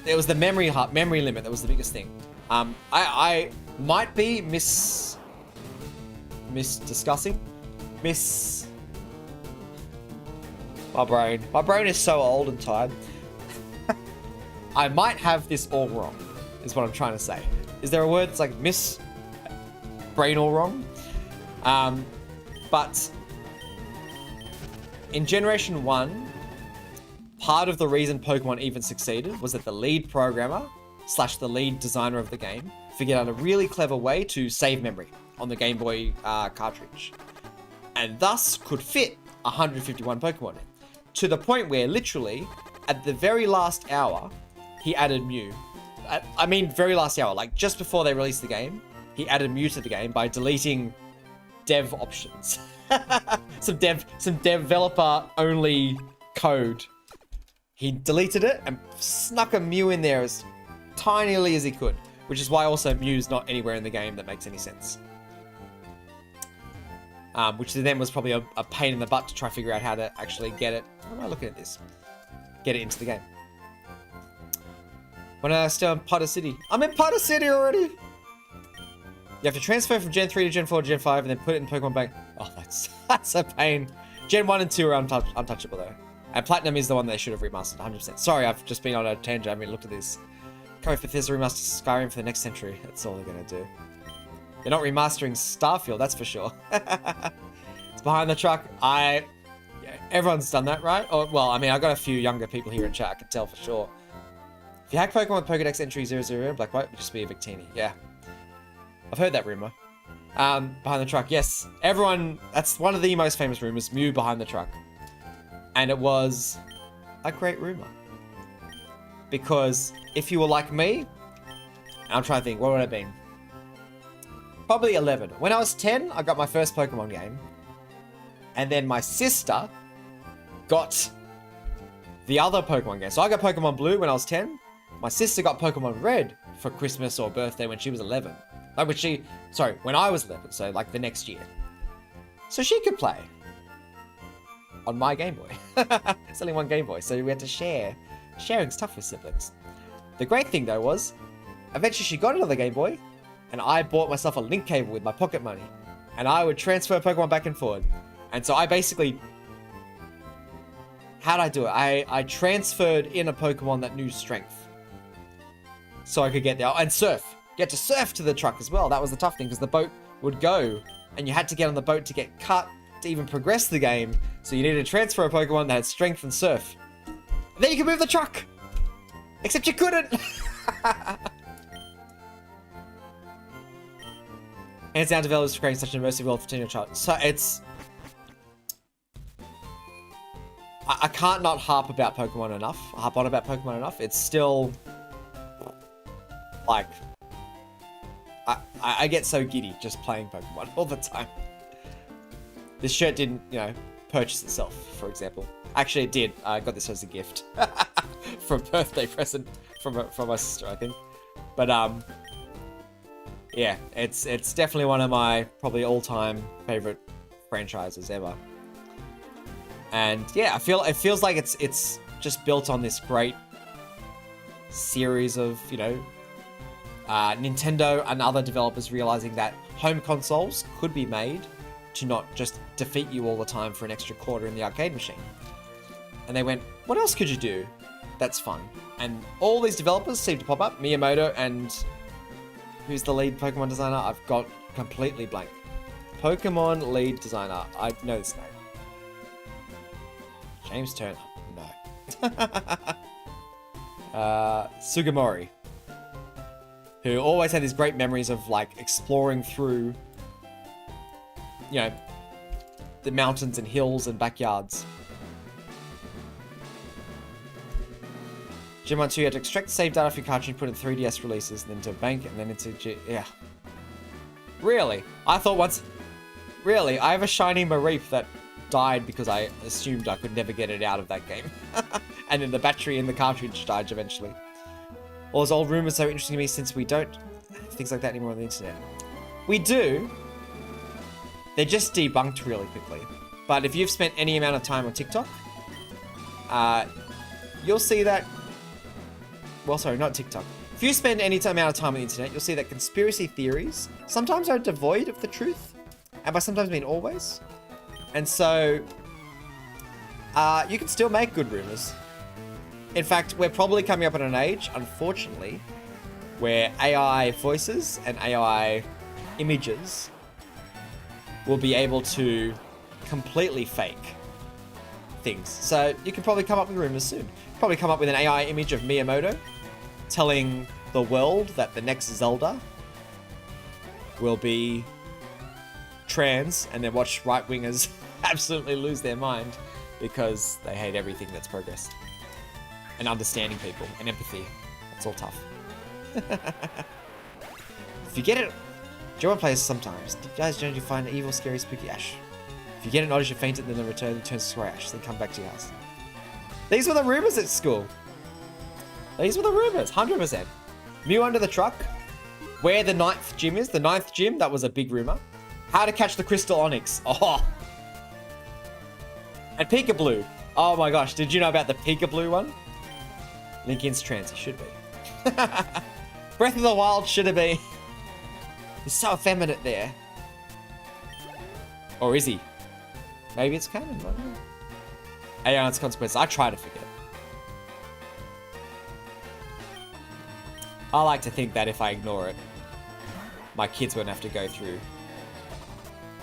Speaker 1: it was the memory limit that was the biggest thing. I might be discussing. My brain is so old and tired. I might have this all wrong, is what I'm trying to say. Is there a word that's like brain all wrong? But in Generation 1, part of the reason Pokemon even succeeded was that the lead programmer / the lead designer of the game figured out a really clever way to save memory on the Game Boy cartridge, and thus could fit 151 Pokemon in, to the point where literally at the very last hour he added Mew. I mean very last hour, like just before they released the game, he added Mew to the game by deleting dev options. some developer only code. He deleted it and snuck a Mew in there as tinily as he could, which is why also Mew's not anywhere in the game that makes any sense. Which then was probably a pain in the butt to try to figure out how to actually get it. How am I looking at this? Get it into the game. When I still in Potter City. I'm in Potter City already! You have to transfer from Gen 3 to Gen 4 to Gen 5 and then put it in Pokemon Bank. Oh, that's a pain. Gen 1 and 2 are untouchable though. And Platinum is the one they should have remastered, 100%. Sorry, I've just been on a tangent. I haven't looked at this. Can't wait for Bethesda to remaster Skyrim for the next century. That's all they're going to do. They're not remastering Starfield, that's for sure. It's behind the truck. Everyone's done that, right? Or, well, I mean, I got a few younger people here in chat, I can tell for sure. If you hack Pokemon with Pokedex entry 00, Black White would just be a Victini. Yeah. I've heard that rumor. Behind the truck, yes. Everyone, that's one of the most famous rumors, Mew behind the truck. And it was a great rumor. Because if you were like me, I'm trying to think, what would it have been? Probably 11. When I was 10, I got my first Pokemon game. And then my sister got the other Pokemon game. So I got Pokemon Blue when I was 10. My sister got Pokemon Red for Christmas or birthday when she was 11. Like when I was 11, so like the next year. So she could play on my Game Boy. It's only one Game Boy, so we had to share. Sharing's tough with siblings. The great thing though was, eventually she got another Game Boy, and I bought myself a link cable with my pocket money, and I would transfer Pokemon back and forward. And so I basically, how'd I do it? I transferred in a Pokemon that knew Strength, so I could get there. And Surf. Get to surf to the truck as well. That was the tough thing, because the boat would go, and you had to get on the boat to get cut to even progress the game. So you needed to transfer a Pokemon that had Strength and Surf. And then you could move the truck! Except you couldn't! Hands down, developers for creating such an immersive world for teen child. So it's... I can't not harp on about Pokemon enough. It's still... like... I get so giddy just playing Pokemon all the time. This shirt didn't, purchase itself, for example. Actually, it did. I got this as a gift. For a birthday present from my sister, I think. But, yeah, it's definitely one of my probably all-time favorite franchises ever. And, yeah, it feels like it's just built on this great series of, Nintendo and other developers realizing that home consoles could be made to not just defeat you all the time for an extra quarter in the arcade machine. And they went, what else could you do that's fun? And all these developers seem to pop up. Miyamoto and... who's the lead Pokemon designer? I've got completely blank. Pokemon lead designer. I know this name. James Turner. No. Sugimori. Who always had these great memories of like exploring through, the mountains and hills and backyards. Gen 1 2, you had to extract the save data for your cartridge, put in 3DS releases, then into a bank, and then into yeah. Really? I thought once... Really? I have a shiny Mareep that died because I assumed I could never get it out of that game. And then the battery in the cartridge died eventually. All those old rumors so interesting to me since we don't have things like that anymore on the internet. We do. They're just debunked really quickly. But if you've spent any amount of time on TikTok, you'll see that... Well, sorry, not TikTok. If you spend any amount of time on the internet, you'll see that conspiracy theories sometimes are devoid of the truth. And by sometimes I mean always. And so, you can still make good rumors. In fact, we're probably coming up at an age, unfortunately, where AI voices and AI images will be able to completely fake things. So you can probably come up with rumors soon. Probably come up with an AI image of Miyamoto telling the world that the next Zelda will be trans, and then watch right-wingers absolutely lose their mind because they hate everything that's progressed. And understanding people and empathy. It's all tough. If you get it... Do you want to play this sometimes? Do you guys generally find evil, scary, spooky Ash? If you get an odd, you faint it, then the return turns to Ash, then come back to your house. These were the rumors at school. These were the rumors, 100%. Mew under the truck. Where the 9th gym is. The 9th gym, that was a big rumor. How to catch the Crystal Onyx. Oh. And Peekaboo. Oh my gosh, did you know about the Peekaboo one? Lincoln's trans, he should be. Breath of the Wild should have been. He's so effeminate there. Or is he? Maybe it's canon, I don't know. Aeon's consequences. I try to forget. I like to think that if I ignore it, my kids won't have to go through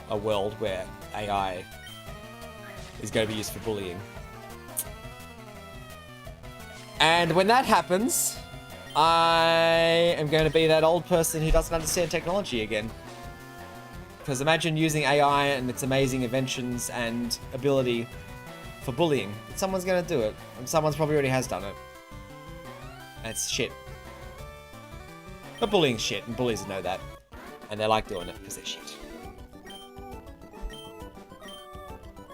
Speaker 1: a world where AI is going to be used for bullying. And when that happens, I am going to be that old person who doesn't understand technology again. Because imagine using AI and its amazing inventions and ability for bullying. Someone's going to do it. And someone's probably already has done it. And it's shit. But bullying's shit, and bullies know that. And they like doing it because they're shit.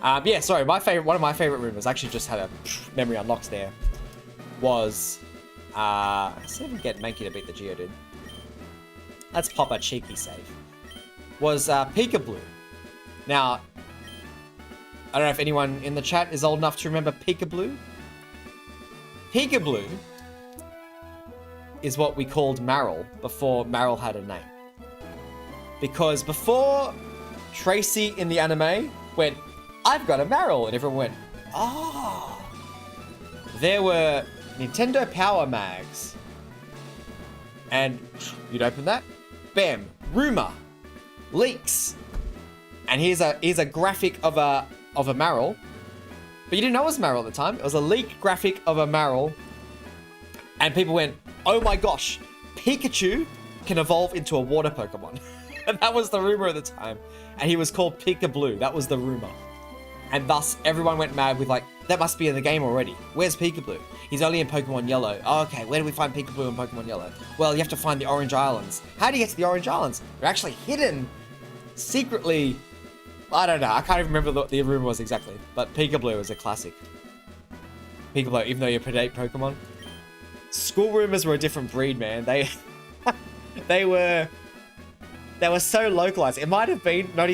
Speaker 1: Yeah, sorry, one of my favorite rumors, I actually just had a memory unlocks there, was, let's see if we can get Mankey to beat the Geodude. Let's pop a cheeky save. Was Peekaboo. Now, I don't know if anyone in the chat is old enough to remember Peekaboo. Peekaboo is what we called Marill before Marill had a name. Because before Tracy in the anime went, I've got a Marill, and everyone went, oh. There were Nintendo Power Mags. And you'd open that, bam, rumor, leaks. And here's a graphic of a Marill. But you didn't know it was Marill at the time. It was a leaked graphic of a Marill. And people went, oh my gosh, Pikachu can evolve into a water Pokemon. And that was the rumor at the time. And he was called Peekaboo. That was the rumor. And thus, everyone went mad with like, that must be in the game already. Where's Peekaboo? He's only in Pokemon Yellow. Oh, okay, where do we find Peekaboo in Pokemon Yellow? Well, you have to find the Orange Islands. How do you get to the Orange Islands? They're actually hidden secretly. I don't know. I can't even remember what the rumor was exactly. But Peekaboo is a classic. Peekaboo, even though you predate Pokemon. School rumors were a different breed, man. They were so localized. It might have been not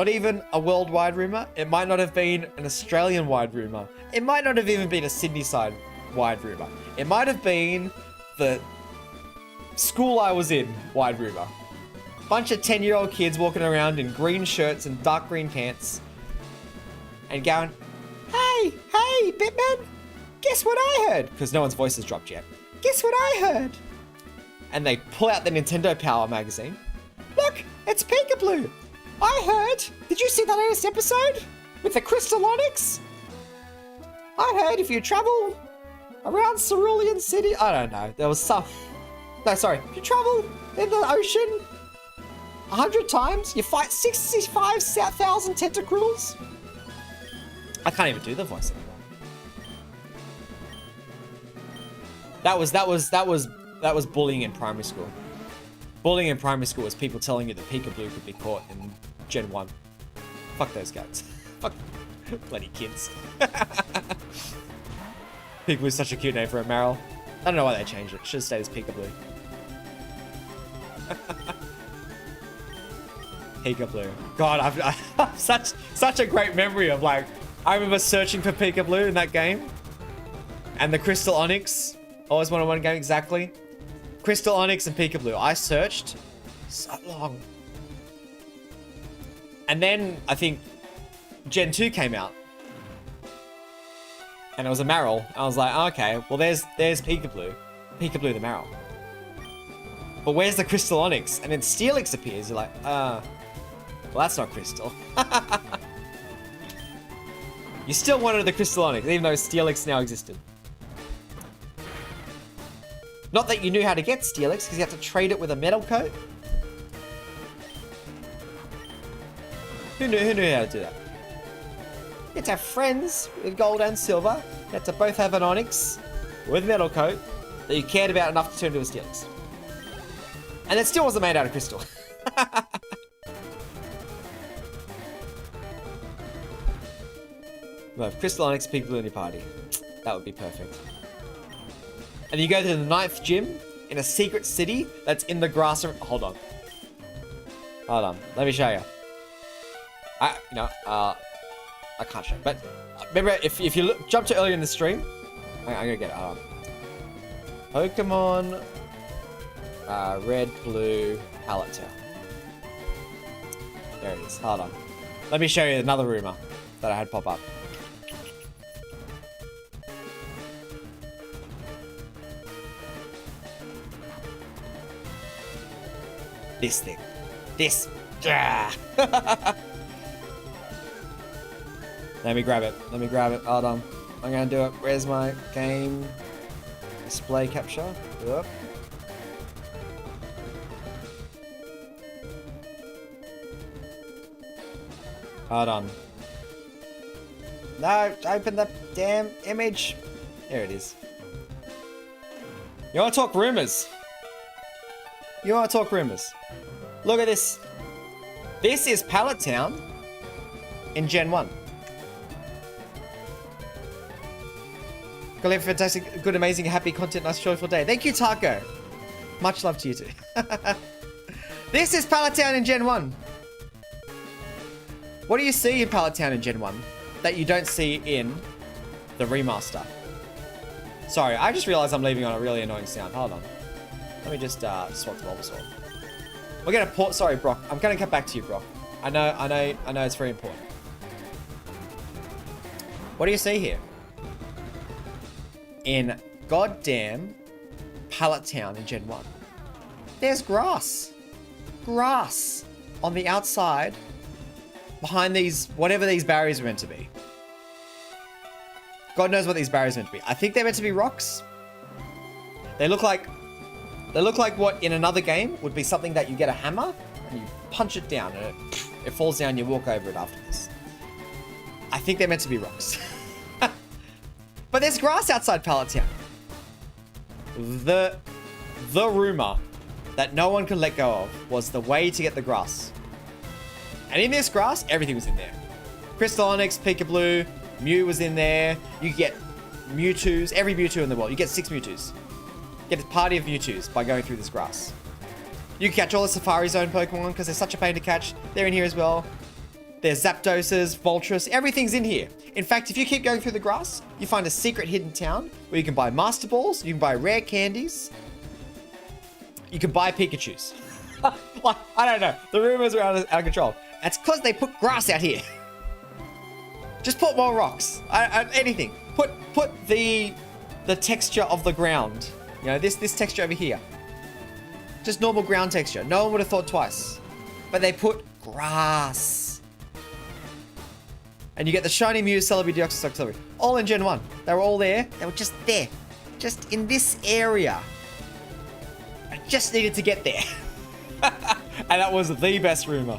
Speaker 1: even a worldwide rumor. It might not have been an Australian-wide rumor. It might not have even been a Sydney-side-wide rumor. It might have been the school I was in wide rumor. Bunch of 10-year-old kids walking around in green shirts and dark green pants and going, hey, Bitman, guess what I heard? Because no one's voice has dropped yet. Guess what I heard? And they pull out the Nintendo Power magazine. Look, it's Peekaboo. I heard. Did you see the latest episode with the Crystal Onyx? I heard if you travel around Cerulean City, I don't know. There was some. No, sorry. If you travel in the ocean 100 times, you fight 65,000 tentacruels. I can't even do the voice anymore. That was bullying in primary school. Bullying in primary school was people telling you that Peekaboo could be caught in Gen 1. Fuck those guys. Fuck bloody kids. Peekaboo's such a cute name for a Marill. I don't know why they changed it. Should have stayed as Peekaboo. Peekaboo. God, I've such a great memory of like, I remember searching for Peekaboo in that game. And the Crystal Onyx. Always wanted one game, exactly. Crystal Onyx and Peekaboo. I searched so long. And then I think Gen 2 came out. And it was a Marill. I was like, oh, okay, well there's Peekaboo. Peekaboo the Marill. But where's the Crystal Onyx? And then Steelix appears. You're like, well that's not Crystal. You still wanted the Crystal Onyx, even though Steelix now existed. Not that you knew how to get Steelix, because you had to trade it with a metal coat. Who knew how to do that? You had to have friends with gold and silver. You had to both have an Onyx with metal coat that you cared about enough to turn into a Steelix. And it still wasn't made out of crystal. No, Crystal Onyx, Peekaboo in your party. That would be perfect. And you go to the 9th gym in a secret city that's in the grass. Hold on. Hold on. Let me show you. I can't show you. But remember, if you jump to earlier in the stream, I'm going to get it. Pokemon Red, Blue, Pallet Town. There it is. Hold on. Let me show you another rumor that I had pop up. This thing. This. Let me grab it. Let me grab it. Hold on. I'm going to do it. Where's my game display capture? Yep. Hold on. No, open the damn image. There it is. You want to talk rumors? You want to talk rumors? Look at this. This is Pallet Town in Gen 1. Go live a fantastic, good, amazing, happy, content, nice, joyful day. Thank you, Taco. Much love to you too. This is Pallet Town in Gen 1. What do you see in Pallet Town in Gen 1 that you don't see in the remaster? Sorry, I just realized I'm leaving on a really annoying sound. Hold on. Let me just swap to Bulbasaur. We're gonna port. Sorry, Brock. I'm gonna come back to you, Brock. I know it's very important. What do you see here? In goddamn Pallet Town in Gen 1. There's grass. Grass on the outside behind these, whatever these barriers are meant to be. God knows what these barriers are meant to be. I think they're meant to be rocks. They look like what in another game would be something that you get a hammer and you punch it down and it falls down, you walk over it after this. I think they're meant to be rocks. But there's grass outside Pallet Town. The rumor that no one can let go of was the way to get the grass. And in this grass, everything was in there. Crystal Onyx, Peekaboo, Mew was in there. You get Mewtwo's, every Mewtwo in the world. You get 6 Mewtwo's. Get a party of Mewtwo's by going through this grass. You can catch all the Safari Zone Pokemon because they're such a pain to catch. They're in here as well. There's Zapdoses, Voltrus, everything's in here. In fact, if you keep going through the grass, you find a secret hidden town where you can buy Master Balls, you can buy rare candies, you can buy Pikachus. Like, I don't know. The rumors are out of control. That's because they put grass out here. Just put more rocks. Anything. Put the texture of the ground. You know, this texture over here. Just normal ground texture. No one would have thought twice. But they put grass. And you get the shiny Mew, Celebi, Deoxys, Celebi. All in Gen 1. They were all there. They were just there. Just in this area. I just needed to get there. And that was the best rumor.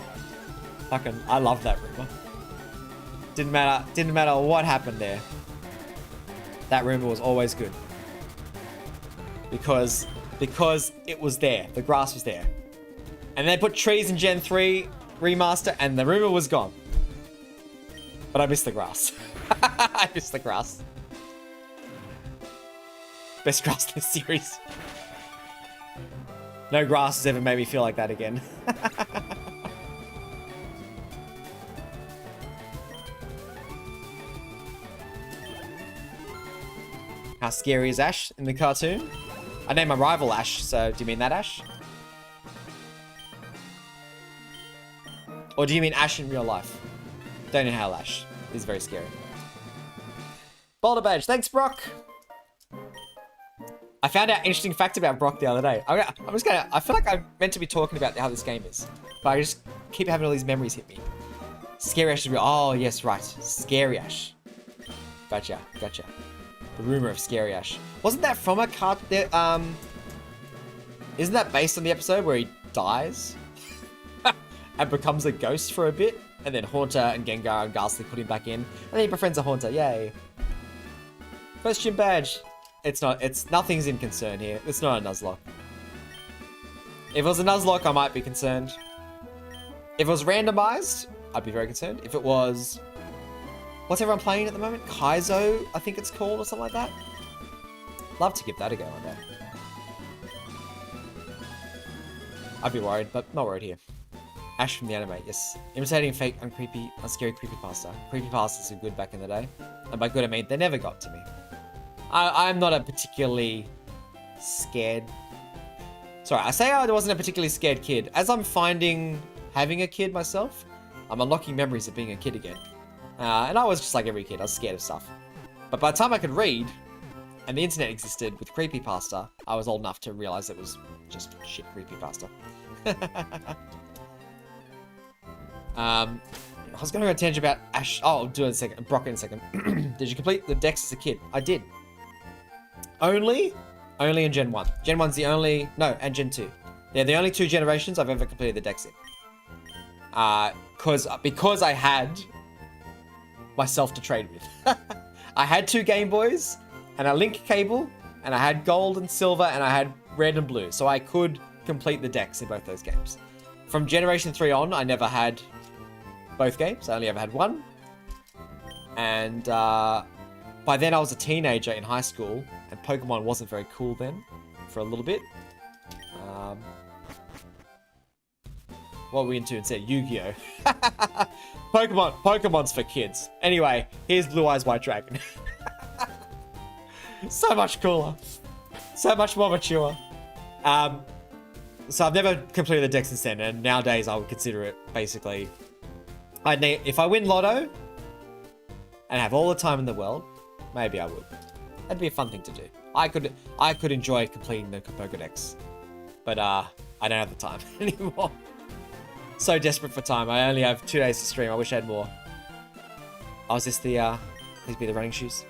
Speaker 1: Fucking, I love that rumor. Didn't matter what happened there. That rumor was always good. Because it was there. The grass was there. And they put trees in Gen 3 remaster and the rumor was gone. But I missed the grass. I missed the grass. Best grass in the series. No grass has ever made me feel like that again. How scary is Ash in the cartoon? I named my rival Ash, so do you mean that Ash? Or do you mean Ash in real life? Don't inhale Ash. He's very scary. Boulder Badge, thanks Brock! I found out an interesting fact about Brock the other day. I feel like I'm meant to be talking about how this game is. But I just keep having all these memories hit me. Scary Ash is real. Oh, yes, right. Scary Ash. Gotcha. The rumor of Scary Ash. Wasn't that from a cart? Isn't that based on the episode where he dies and becomes a ghost for a bit, and then Haunter and Gengar and Ghastly put him back in, and then he befriends a Haunter. Yay! First gym badge. It's not. It's nothing's in concern here. It's not a Nuzlocke. If it was a Nuzlocke, I might be concerned. If it was randomized, I'd be very concerned. If it was, what's everyone playing at the moment? Kaizo, I think it's called, or something like that. Love to give that a go one day. I'd be worried, but not worried here. Ash from the anime, yes. Imitating fake, unscary creepypasta. Creepypastas were good back in the day. And by good, I mean they never got to me. I'm not a particularly scared... Sorry, I say I wasn't a particularly scared kid. As I'm finding having a kid myself, I'm unlocking memories of being a kid again. And I was just like every kid, I was scared of stuff. But by the time I could read, and the internet existed with creepypasta, I was old enough to realize it was just shit creepypasta. I was going to go tangent about Ash. Oh, I'll do it in a second. Brock in a second. Did you complete the Dex as a kid? I did. Only in Gen 1. Gen 1's the only... No, and Gen 2. They're the only 2 generations I've ever completed the Dex in. Because I had myself to trade with. I had 2 Game Boys, and a link cable, and I had gold and silver, and I had red and blue. So I could complete the Dex in both those games. From Generation 3 on, I never had both games. I only ever had one. And by then I was a teenager in high school, and Pokemon wasn't very cool then, for a little bit. What were we into instead? Yu-Gi-Oh! Pokemon's for kids. Anyway, here's Blue Eyes White Dragon. So much cooler. So much more mature. So I've never completed the Dex since then, and nowadays I would consider it basically... if I win Lotto and have all the time in the world, maybe I would. That'd be a fun thing to do. I could enjoy completing the Pokedex, but I don't have the time anymore. So desperate for time. I only have 2 days to stream. I wish I had more. Oh, is this the these be the running shoes?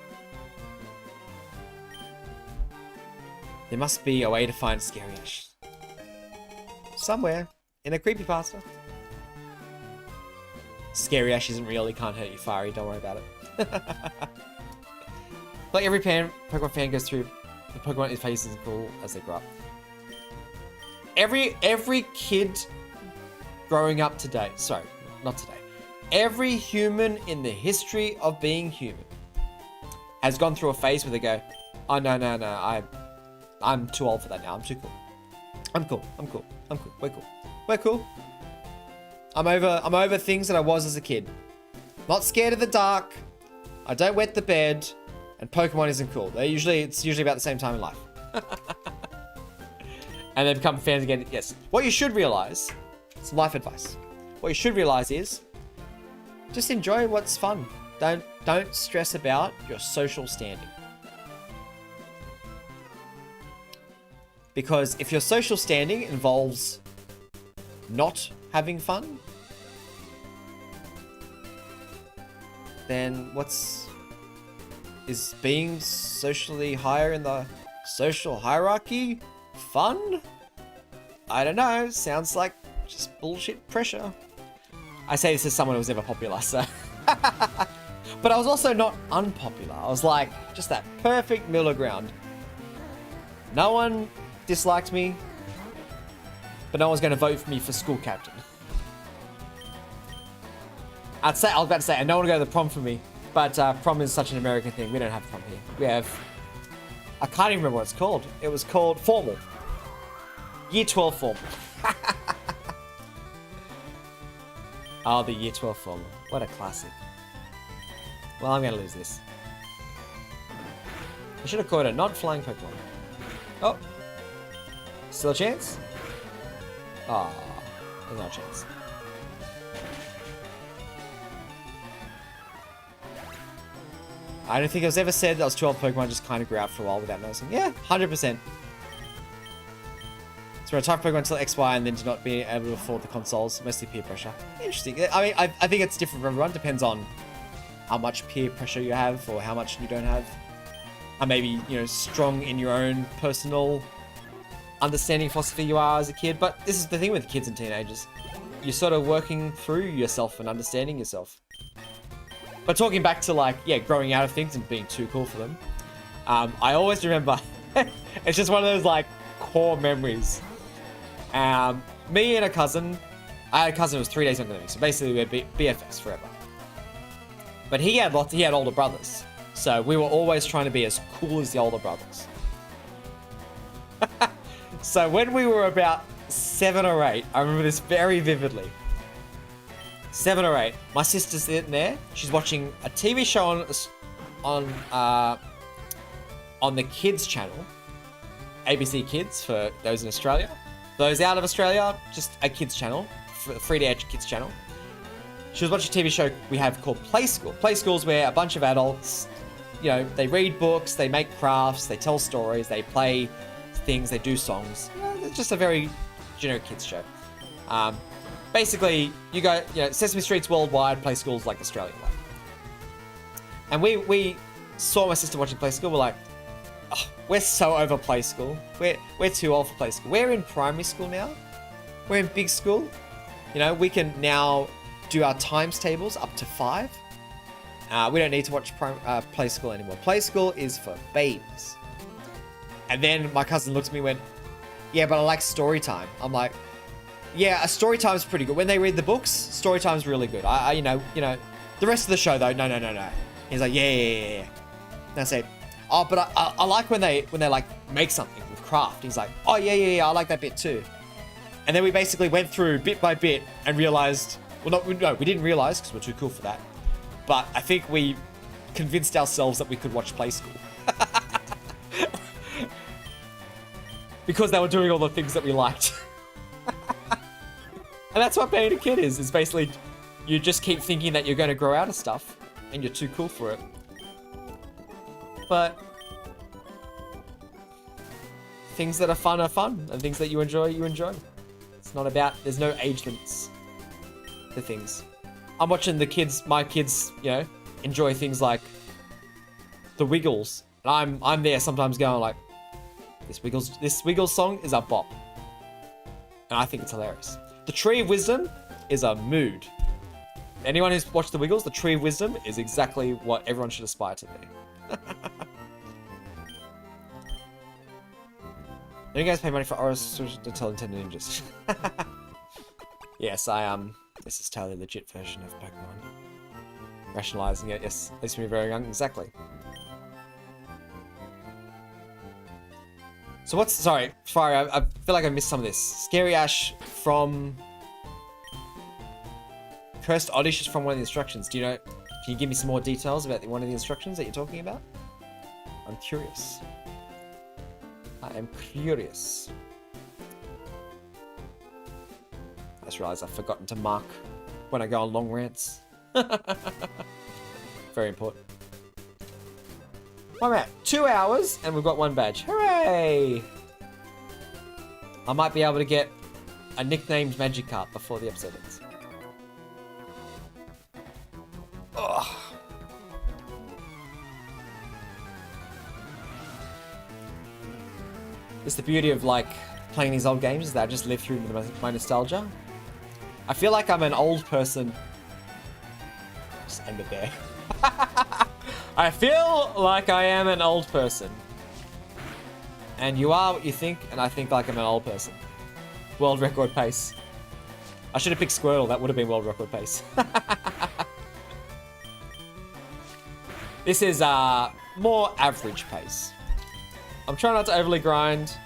Speaker 1: There must be a way to find Scary Ash. Somewhere in a creepypasta. Scary Ash isn't real. He can't hurt you, Fiery. Don't worry about it. Like every Pokemon fan goes through, the Pokemon faces is cool as they grow up. Every kid growing up today, sorry, not today. Every human in the history of being human has gone through a phase where they go, oh no, I'm too old for that now. I'm too cool. I'm cool. We're cool. I'm over things that I was as a kid. Not scared of the dark. I don't wet the bed. And Pokemon isn't cool. It's usually about the same time in life. And they become fans again. Yes. What you should realize, some life advice. What you should realize is, just enjoy what's fun. Don't stress about your social standing. Because if your social standing involves not having fun, then is being socially higher in the social hierarchy fun? I don't know. Sounds like just bullshit pressure. I say this as someone who was never popular, so. But I was also not unpopular. I was like just that perfect middle ground. No one disliked me, but no one's going to vote for me for school captain. I was about to say, and no one will go to the prom for me, but prom is such an American thing. We don't have prom here. We have, I can't even remember what it's called. It was called formal. Year 12 formal. Oh, the Year 12 formal. What a classic. Well, I'm going to lose this. I should have called it a non-flying Pokemon. Oh. Still a chance? Oh, there's no chance. I don't think it was ever said that was 12 Pokemon just kind of grew out for a while without noticing. Yeah, 100%. So we're a type Pokemon until XY and then to not be able to afford the consoles, mostly peer pressure. Interesting. I mean, I think it's different for everyone. Depends on how much peer pressure you have or how much you don't have. Or maybe, you know, strong in your own personal understanding philosophy you are as a kid. But this is the thing with kids and teenagers. You're sort of working through yourself and understanding yourself. But talking back to like, yeah, growing out of things and being too cool for them. I always remember, it's just one of those like core memories. Me and a cousin, I had a cousin who was 3 days younger than me. So basically we're BFFs forever. But he had older brothers. So we were always trying to be as cool as the older brothers. So when we were about 7 or 8, I remember this very vividly. 7 or 8, my sister's sitting there. She's watching a TV show on the kids channel, ABC Kids for those in Australia. Those out of Australia, just a kids channel, free to air kids channel. She was watching a TV show we have called Play School. Play School's where a bunch of adults, you know, they read books, they make crafts, they tell stories, they play things, they do songs. It's just a very generic kids show. Basically, you go, you know, Sesame Street's worldwide, Play School's like Australia-wide. And we saw my sister watching Play School, we're like, oh, we're so over Play School. We're too old for Play School. We're in primary school now. We're in big school. You know, we can now do our times tables up to 5. We don't need to watch Play School anymore. Play School is for babies. And then my cousin looked at me and went, yeah, but I like story time. I'm like, yeah, a story time is pretty good. When they read the books, story time's really good. You know, the rest of the show though, no. He's like, yeah. And I said, oh, but I like when they like make something with craft. He's like, oh yeah, I like that bit too. And then we basically went through bit by bit and realized, well, no, we didn't realize because we're too cool for that. But I think we convinced ourselves that we could watch Play School. Because they were doing all the things that we liked. And that's what being a kid is basically you just keep thinking that you're going to grow out of stuff and you're too cool for it. But things that are fun, and things that you enjoy. It's not about, there's no age limits to things. I'm watching my kids, you know, enjoy things like the Wiggles. And I'm there sometimes going like, this Wiggles song is a bop. And I think it's hilarious. The Tree of Wisdom is a mood. Anyone who's watched the Wiggles, the Tree of Wisdom is exactly what everyone should aspire to be. Don't you guys pay money for Oris to tell Nintendo Ninjas? Yes, this is totally legit version of Pokemon. Rationalizing it, yes. At least when you're very young, exactly. So sorry, I feel like I missed some of this. Scary Ash from Cursed Oddish is from one of the instructions. Do you know, can you give me some more details about one of the instructions that you're talking about? I'm curious. I am curious. I just realized I've forgotten to mark when I go on long rants. Very important. I'm at 2 hours and we've got 1 badge. Hooray! I might be able to get a nicknamed Magikarp before the episode ends. Ugh. It's the beauty of like playing these old games is that I just live through my nostalgia. I feel like I'm an old person. Just end it there. I feel like I am an old person. And you are what you think, and I think like I'm an old person. World record pace. I should have picked Squirtle, that would have been world record pace. This is more average pace. I'm trying not to overly grind.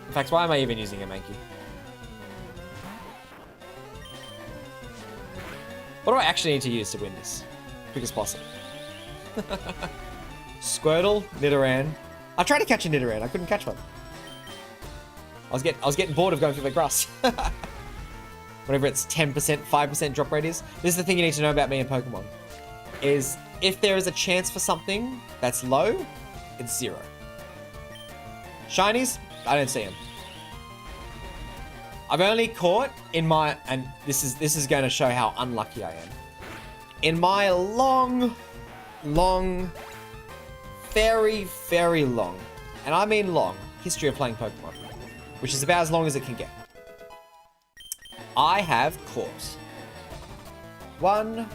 Speaker 1: In fact, why am I even using a Mankey? What do I actually need to use to win this? Quick as possible. Squirtle, Nidoran. I tried to catch a Nidoran, I couldn't catch one. I was getting bored of going through the grass. Whatever its 10%, 5% drop rate is. This is the thing you need to know about me and Pokemon. Is if there is a chance for something that's low, it's 0. Shinies, I don't see them. I've only caught in my, and this is going to show how unlucky I am. In my long, very, very long, and I mean long, history of playing Pokemon, which is about as long as it can get, I have caught 1,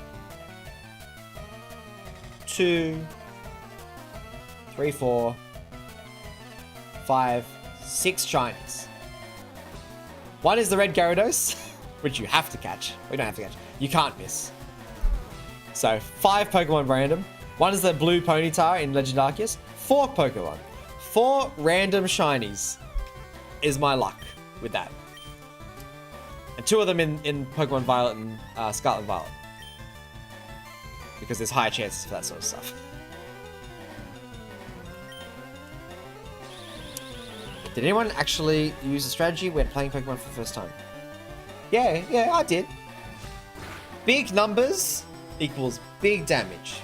Speaker 1: 2, 3, 4, 5, 6 shinies. One is the red Gyarados, which you have to catch. We don't have to catch. You can't miss. So 5 Pokemon random. One is the blue Ponyta in Legend Arceus. 4 Pokemon. 4 random shinies is my luck with that. And 2 of them in Pokemon Violet and Scarlet and Violet. Because there's higher chances for that sort of stuff. Did anyone actually use a strategy when playing Pokemon for the first time? Yeah, I did. Big numbers equals big damage.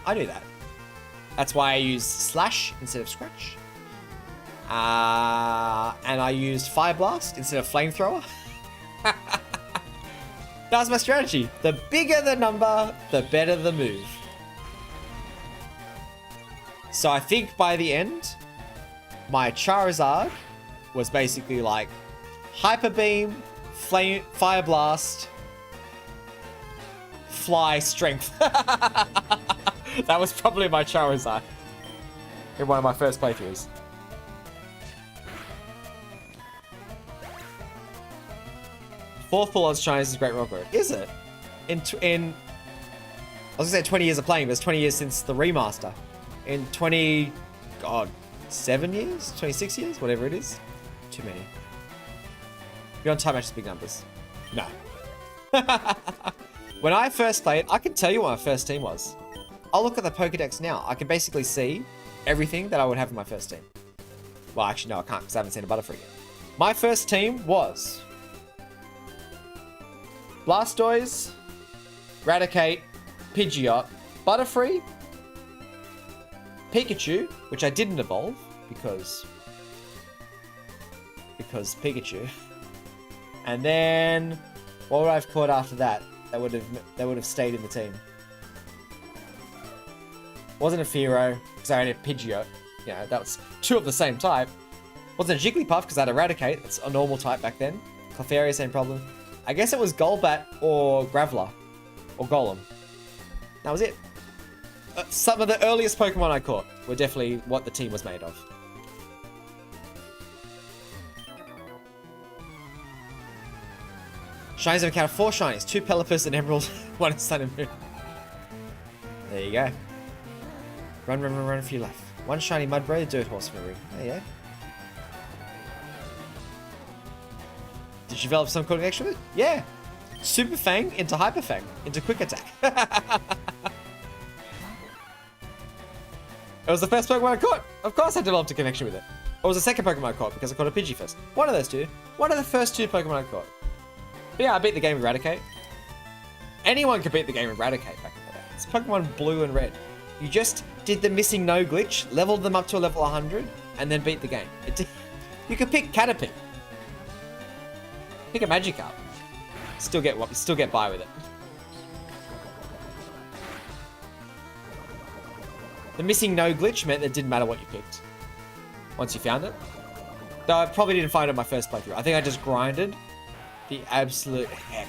Speaker 1: I knew that. That's why I used Slash instead of Scratch. And I used Fire Blast instead of Flamethrower. That was my strategy. The bigger the number, the better the move. So I think by the end, my Charizard was basically like Hyper Beam, Fire Blast, Fly, Strength. That was probably my Charizard in one of my first playthroughs. Fourth pull on Shinies is Great Rock Road. Is it? I was gonna say 20 years of playing, but it's 20 years since the remaster. In 7 years? 26 years? Whatever it is. Too many. Beyond time matches big numbers. No. When I first played, I can tell you what my first team was. I'll look at the Pokedex now. I can basically see everything that I would have in my first team. Well, actually, no, I can't because I haven't seen a Butterfree yet. My first team was Blastoise, Raticate, Pidgeot, Butterfree, Pikachu, which I didn't evolve because Pikachu. And then what would I have caught after that? That would have stayed in the team. Wasn't a Fearow because I had a Pidgeot. You know, that was 2 of the same type. Wasn't a Jigglypuff because I had a Raticate. It's a normal type back then. Clefairy, same problem. I guess it was Golbat or Graveler or Golem. That was it. Some of the earliest Pokemon I caught were definitely what the team was made of. Shinies have encountered 4 shinies, 2 Pelipper and Emerald, 1 Sun and Moon. There you go. Run for your life. 1 shiny Mudbray, Dirt Horse Marie. There you go. Did you develop some connection with it? Yeah. Super Fang into Hyper Fang into Quick Attack. It was the first Pokemon I caught. Of course I developed a connection with it. Or it was the second Pokemon I caught because I caught a Pidgey first. One of those 2. One of the first 2 Pokemon I caught. But yeah, I beat the game with Raticate. Anyone could beat the game with Raticate back in the day. It's Pokemon Blue and Red. You just did the missing no glitch, leveled them up to a level 100, and then beat the game. You could pick Caterpie. Pick a Magikarp. Still get by with it. The missing no glitch meant it didn't matter what you picked once you found it. Though I probably didn't find it in my first playthrough. I think I just grinded the absolute heck.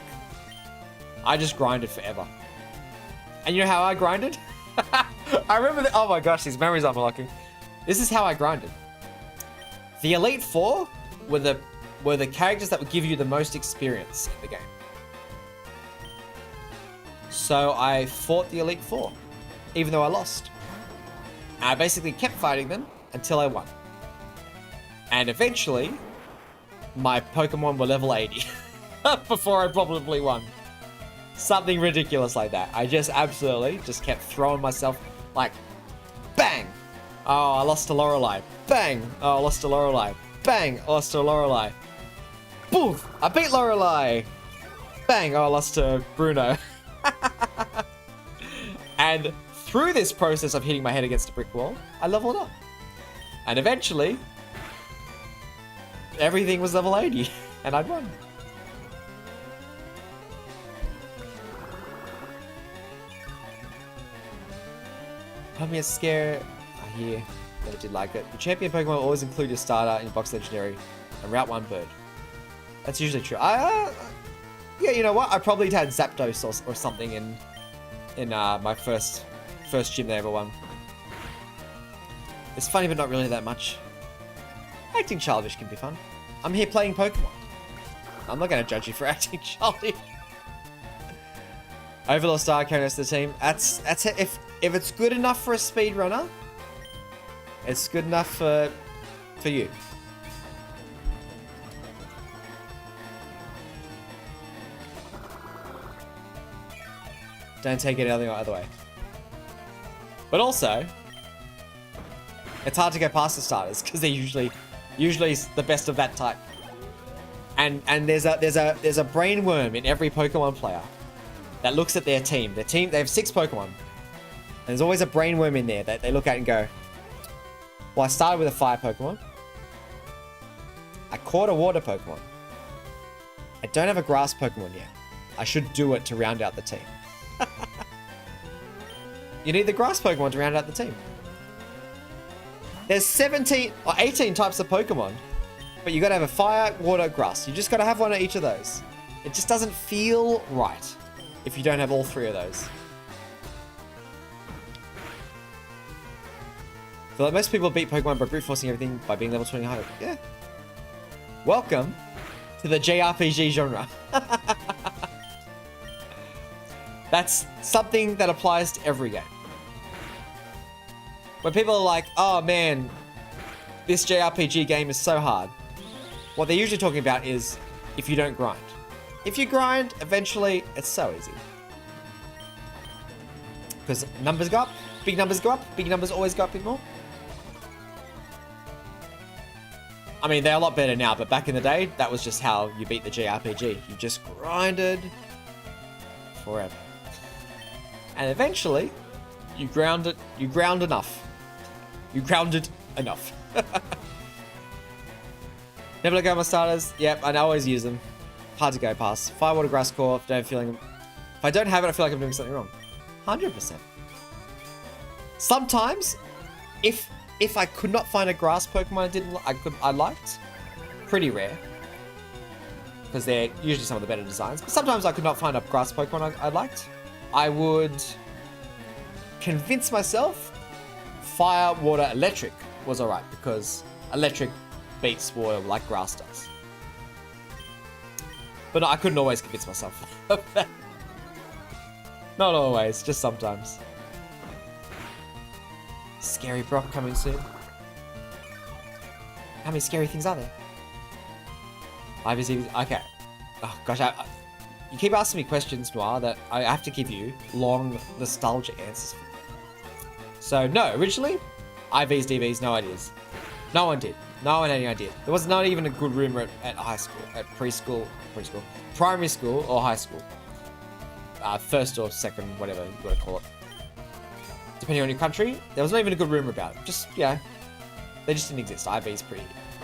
Speaker 1: I just grinded forever. And you know how I grinded? I remember oh my gosh, these memories I'm unlocking. This is how I grinded. The Elite Four were the characters that would give you the most experience in the game. So I fought the Elite Four, even though I lost. And I basically kept fighting them until I won. And eventually, my Pokemon were level 80 before I probably won. Something ridiculous like that. I just absolutely just kept throwing myself like, bang! Oh, I lost to Lorelei. Bang! Oh, I lost to Lorelei. Bang! I lost to Lorelei. Boof! I beat Lorelei! Bang! Oh, I lost to Bruno. And through this process of hitting my head against a brick wall, I leveled up. And eventually, everything was level 80, and I'd won. Help me a scare. I hear. Never did like it. The champion Pokemon will always include your starter in box legendary and route 1 bird. That's usually true. Yeah, you know what? I probably had Zapdos or something in my first gym they ever won. It's funny, but not really that much. Acting childish can be fun. I'm here playing Pokemon. I'm not going to judge you for acting childish. Overlord Star carrying us the team. That's it. If it's good enough for a speedrunner, it's good enough for you. Don't take it the other way. But also, it's hard to go past the starters because they're usually the best of that type. And there's a brain worm in every Pokemon player that looks at their team. They have 6 Pokemon. And there's always a brain worm in there that they look at and go, well, I started with a fire Pokemon. I caught a water Pokemon. I don't have a grass Pokemon yet. I should do it to round out the team. You need the grass Pokemon to round out the team. There's 17 or 18 types of Pokemon, but you gotta have a fire, water, grass. You just gotta have one of each of those. It just doesn't feel right if you don't have all 3 of those. I feel like most people beat Pokemon by brute forcing everything by being level 20 higher. Yeah. Welcome to the JRPG genre. That's something that applies to every game. When people are like, oh man, this JRPG game is so hard, what they're usually talking about is if you don't grind. If you grind, eventually, it's so easy. Because numbers go up, big numbers go up, big numbers always go up a bit more. I mean, they're a lot better now, but back in the day, that was just how you beat the JRPG. You just grinded forever. And eventually, you ground enough. You grounded enough. Never let go of my starters. Yep, I always use them. Hard to go past. Fire, water, grass, core. If I don't have it, I feel like I'm doing something wrong. 100%. Sometimes, if I could not find a grass Pokemon I liked, pretty rare, because they're usually some of the better designs. But sometimes I could not find a grass Pokemon I liked. I would convince myself fire, water, electric was alright, because electric beats water like grass does. But no, I couldn't always convince myself of that. Not always, just sometimes. Scary Brock coming soon. How many scary things are there? Okay. Oh gosh, you keep asking me questions, Noir, that I have to give you long, nostalgic answers for. So, no, originally, IVs, DVs, no ideas. No one did. No one had any idea. There was not even a good rumor at high school, at preschool, primary school or high school. First or second, whatever you want to call it. Depending on your country, there was not even a good rumor about it. Just, yeah, they just didn't exist. IVs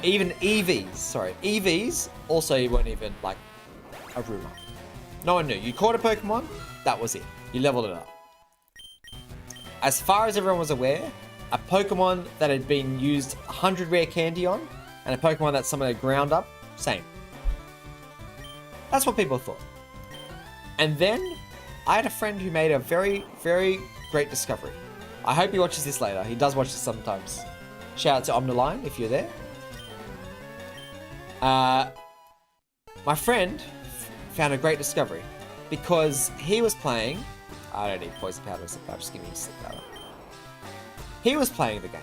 Speaker 1: even EVs also weren't even, like, a rumor. No one knew. You caught a Pokemon, that was it. You leveled it up. As far as everyone was aware, a Pokemon that had been used 100 rare candy on, and a Pokemon that someone had ground up, same. That's what people thought. And then, I had a friend who made a very, very great discovery. I hope he watches this later. He does watch this sometimes. Shout out to Omniline if you're there. My friend found a great discovery because he was playing. I don't need poison powder, just give me a sleep powder. He was playing the game,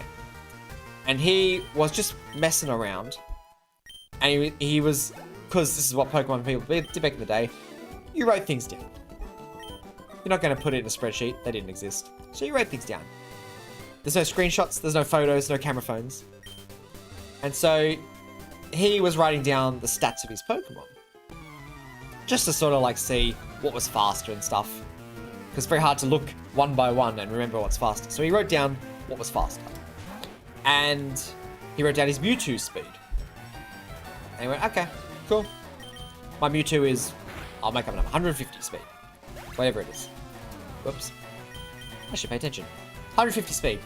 Speaker 1: and he was just messing around, and he was, because this is what Pokemon people did back in the day. You wrote things down. You're not going to put it in a spreadsheet. They didn't exist. So you wrote things down. There's no screenshots. There's no photos. No camera phones. And so he was writing down the stats of his Pokemon. Just to sort of like see what was faster and stuff. Because it's very hard to look one by one and remember what's faster. So he wrote down what was faster. And he wrote down his Mewtwo speed. And he went, okay, cool. My Mewtwo is, I'll make up a number, 150 speed. Whatever it is. Whoops. I should pay attention. 150 speed.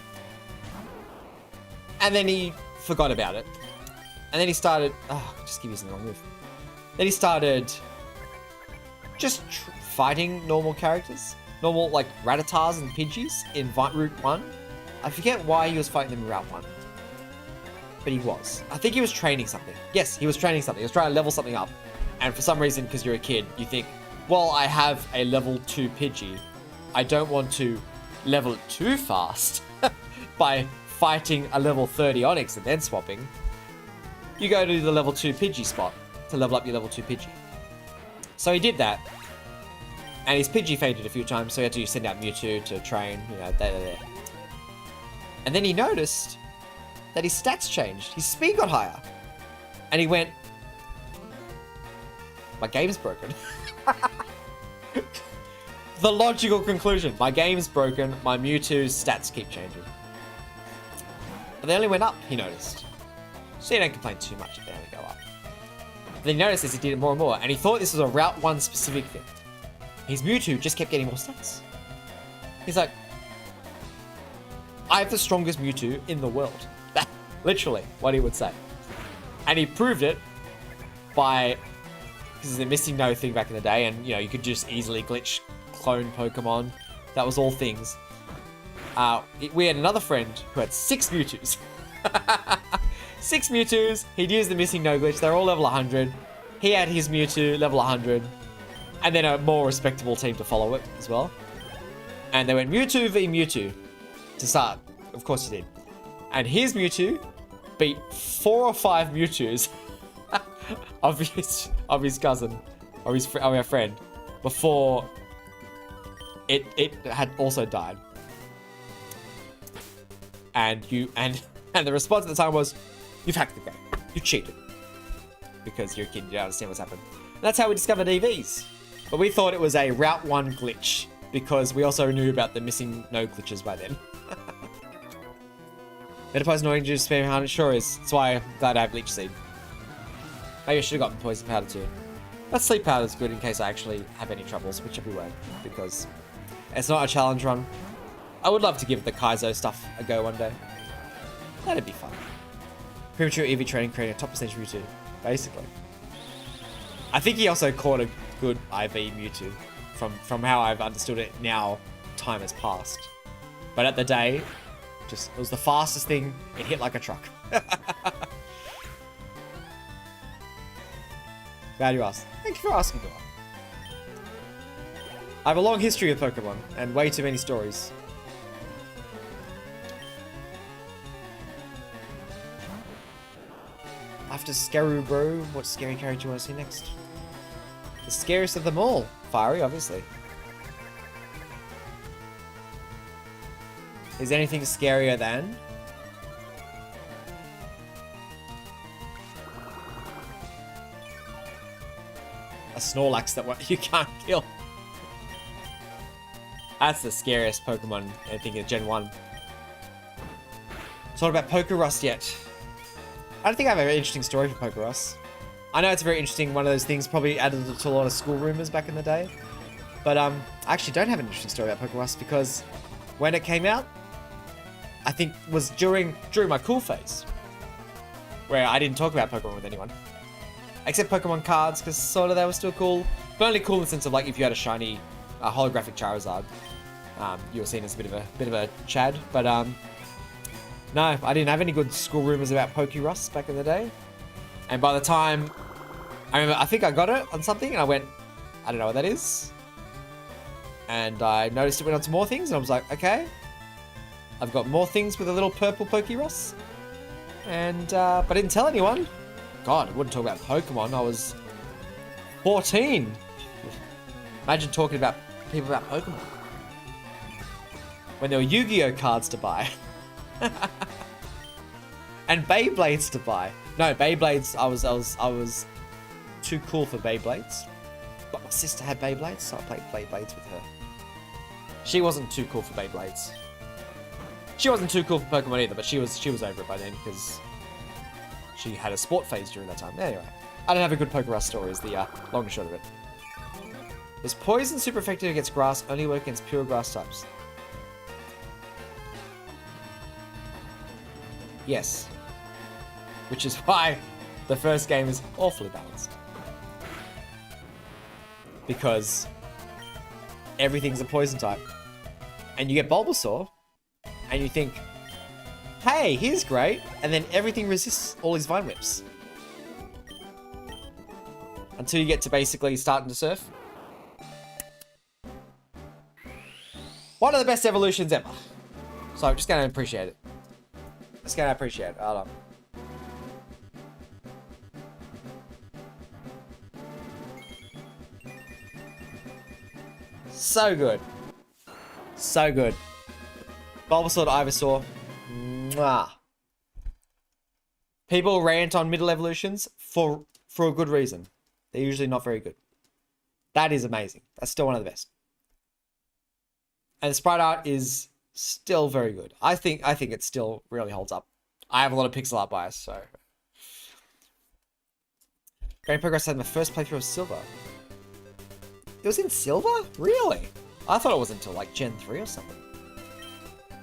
Speaker 1: And then he forgot about it. And then he started... Oh, just keep using the wrong move. Then he started just fighting normal characters. Normal, like, Rattatas and Pidgeys in Route 1. I forget why he was fighting them in Route 1. But he was. I think he was training something. Yes, he was training something. He was trying to level something up. And for some reason, because you're a kid, you think, well, I have a level 2 Pidgey. I don't want to level it too fast by fighting a level 30 Onix and then swapping. You go to the level 2 Pidgey spot to level up your level 2 Pidgey. So he did that. And his Pidgey fainted a few times, so he had to send out Mewtwo to train, you know, there. And then he noticed that his stats changed. His speed got higher. And he went, my game's broken. The logical conclusion. My game's broken. My Mewtwo's stats keep changing. But they only went up, he noticed. So you don't complain too much if they only go up. But then he noticed as he did it more and more, and he thought this was a Route 1 specific thing. His Mewtwo just kept getting more stats. He's like, I have the strongest Mewtwo in the world. Literally, what he would say. And he proved it by... Because there's a missing no thing back in the day, and, you know, you could just easily glitch clone Pokemon. That was all things. We had another friend who had 6 Mewtwo's. 6 Mewtwo's. He'd use the missing no glitch. They're all level 100. He had his Mewtwo level 100. And then a more respectable team to follow it as well. And they went Mewtwo v Mewtwo to start. Of course he did. And his Mewtwo beat 4 or 5 Mewtwo's of his cousin, or our friend, before it had also died. And the response at the time was, "You've hacked the game. You cheated because you're a kid. You don't understand what's happened." And that's how we discovered EVs. But we thought it was a Route 1 glitch because we also knew about the missing no glitches by then. Metapose annoying due to spam behind it? Sure is. That's why I'm glad I have Leech Seed. Maybe I should have gotten Poison Powder too. But Sleep Powder is good in case I actually have any troubles, which I won't, because it's not a challenge run. I would love to give the Kaizo stuff a go one day. That'd be fun. Premature EV training creating a top percentage Mewtwo, basically. I think he also caught a good IV Mewtwo from how I've understood it now. Time has passed. But at the day, it was the fastest thing. It hit like a truck. Glad you asked. Thank you for asking, Dora. I have a long history of Pokemon and way too many stories. After Scarubro, what scary character do you want to see next? The scariest of them all. Fiery, obviously. Is anything scarier than? A Snorlax that you can't kill. That's the scariest Pokemon, I think, in Gen 1. It's not about Poké Rust yet. I don't think I have a very interesting story for Poké Rust. I know it's a very interesting one of those things, probably added to a lot of school rumors back in the day. But I actually don't have an interesting story about Poké Rust because when it came out, I think was during my cool phase, where I didn't talk about Pokemon with anyone, except Pokemon cards, because sort of they were still cool, but only cool in the sense of like if you had a shiny, holographic Charizard, you were seen as a bit of a Chad. But no, I didn't have any good school rumors about Poké Rust back in the day. And by the time I think I got it on something, and I went, I don't know what that is. And I noticed it went on to more things, and I was like, okay, I've got more things with a little purple Poké Rust. And but I didn't tell anyone. God, I wouldn't talk about Pokemon. I was 14. Imagine talking about people about Pokemon when there were Yu-Gi-Oh cards to buy. And Beyblades to buy. No, Beyblades, I was too cool for Beyblades. But my sister had Beyblades, so I played Beyblades with her. She wasn't too cool for Beyblades. She wasn't too cool for Pokemon either, but she was over it by then because she had a sport phase during that time. Anyway, I don't have a good Poké Rust story is the long and short of it. Is poison super effective against grass, only work against pure grass types? Yes. Which is why the first game is awfully balanced. Because everything's a poison type. And you get Bulbasaur, and you think, hey, he's great. And then everything resists all his Vine Whips. Until you get to basically starting to surf. One of the best evolutions ever. So I'm just going to appreciate it. Just going to appreciate it. Hold on. So good. So good. Bulbasaur to Ivysaur. Mwah. People rant on middle evolutions for a good reason. They're usually not very good. That is amazing. That's still one of the best. And the sprite art is still very good. I think it still really holds up. I have a lot of pixel art bias, so. Great progress had my first playthrough of Silver. It was in Silver? Really? I thought it was until like Gen 3 or something.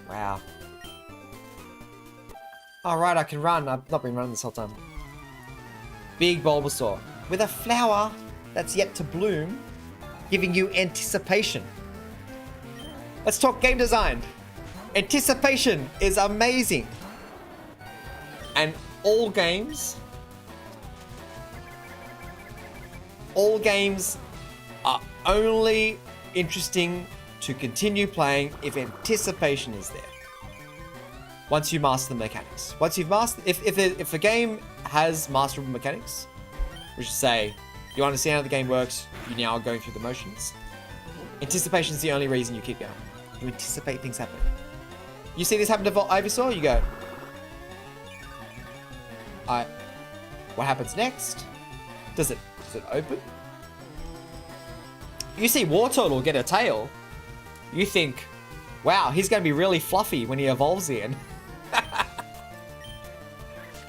Speaker 1: Wow. Alright, I can run. I've not been running this whole time. Big Bulbasaur. With a flower that's yet to bloom, giving you anticipation. Let's talk game design. Anticipation is amazing. And all games are only interesting to continue playing if anticipation is there. Once you master the mechanics. Once you've mastered, if a game has masterable mechanics, which is say, you understand how the game works, you now are going through the motions. Anticipation is the only reason you keep going. You anticipate things happening. You see this happen to Ivysaur, you go, what happens next? Does it open? You see Wartortle get a tail, you think, wow, he's going to be really fluffy when he evolves in. And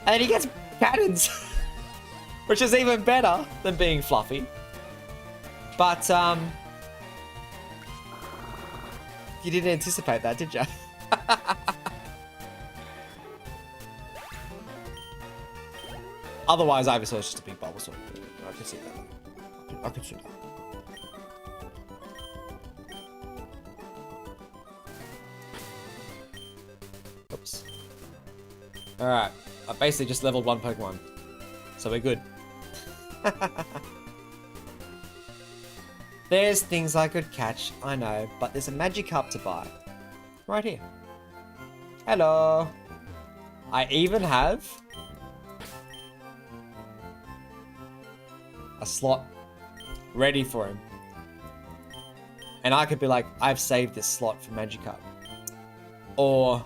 Speaker 1: then he gets cannons, which is even better than being fluffy. But, you didn't anticipate that, did you? Otherwise, Ivysaur is just a big Bulbasaur. I can see that. I can see that. Oops. Alright. I basically just leveled one Pokemon. So we're good. There's things I could catch, I know, but there's a Magikarp to buy. Right here. Hello. I even have a slot ready for him. And I could be like, I've saved this slot for Magikarp. Or,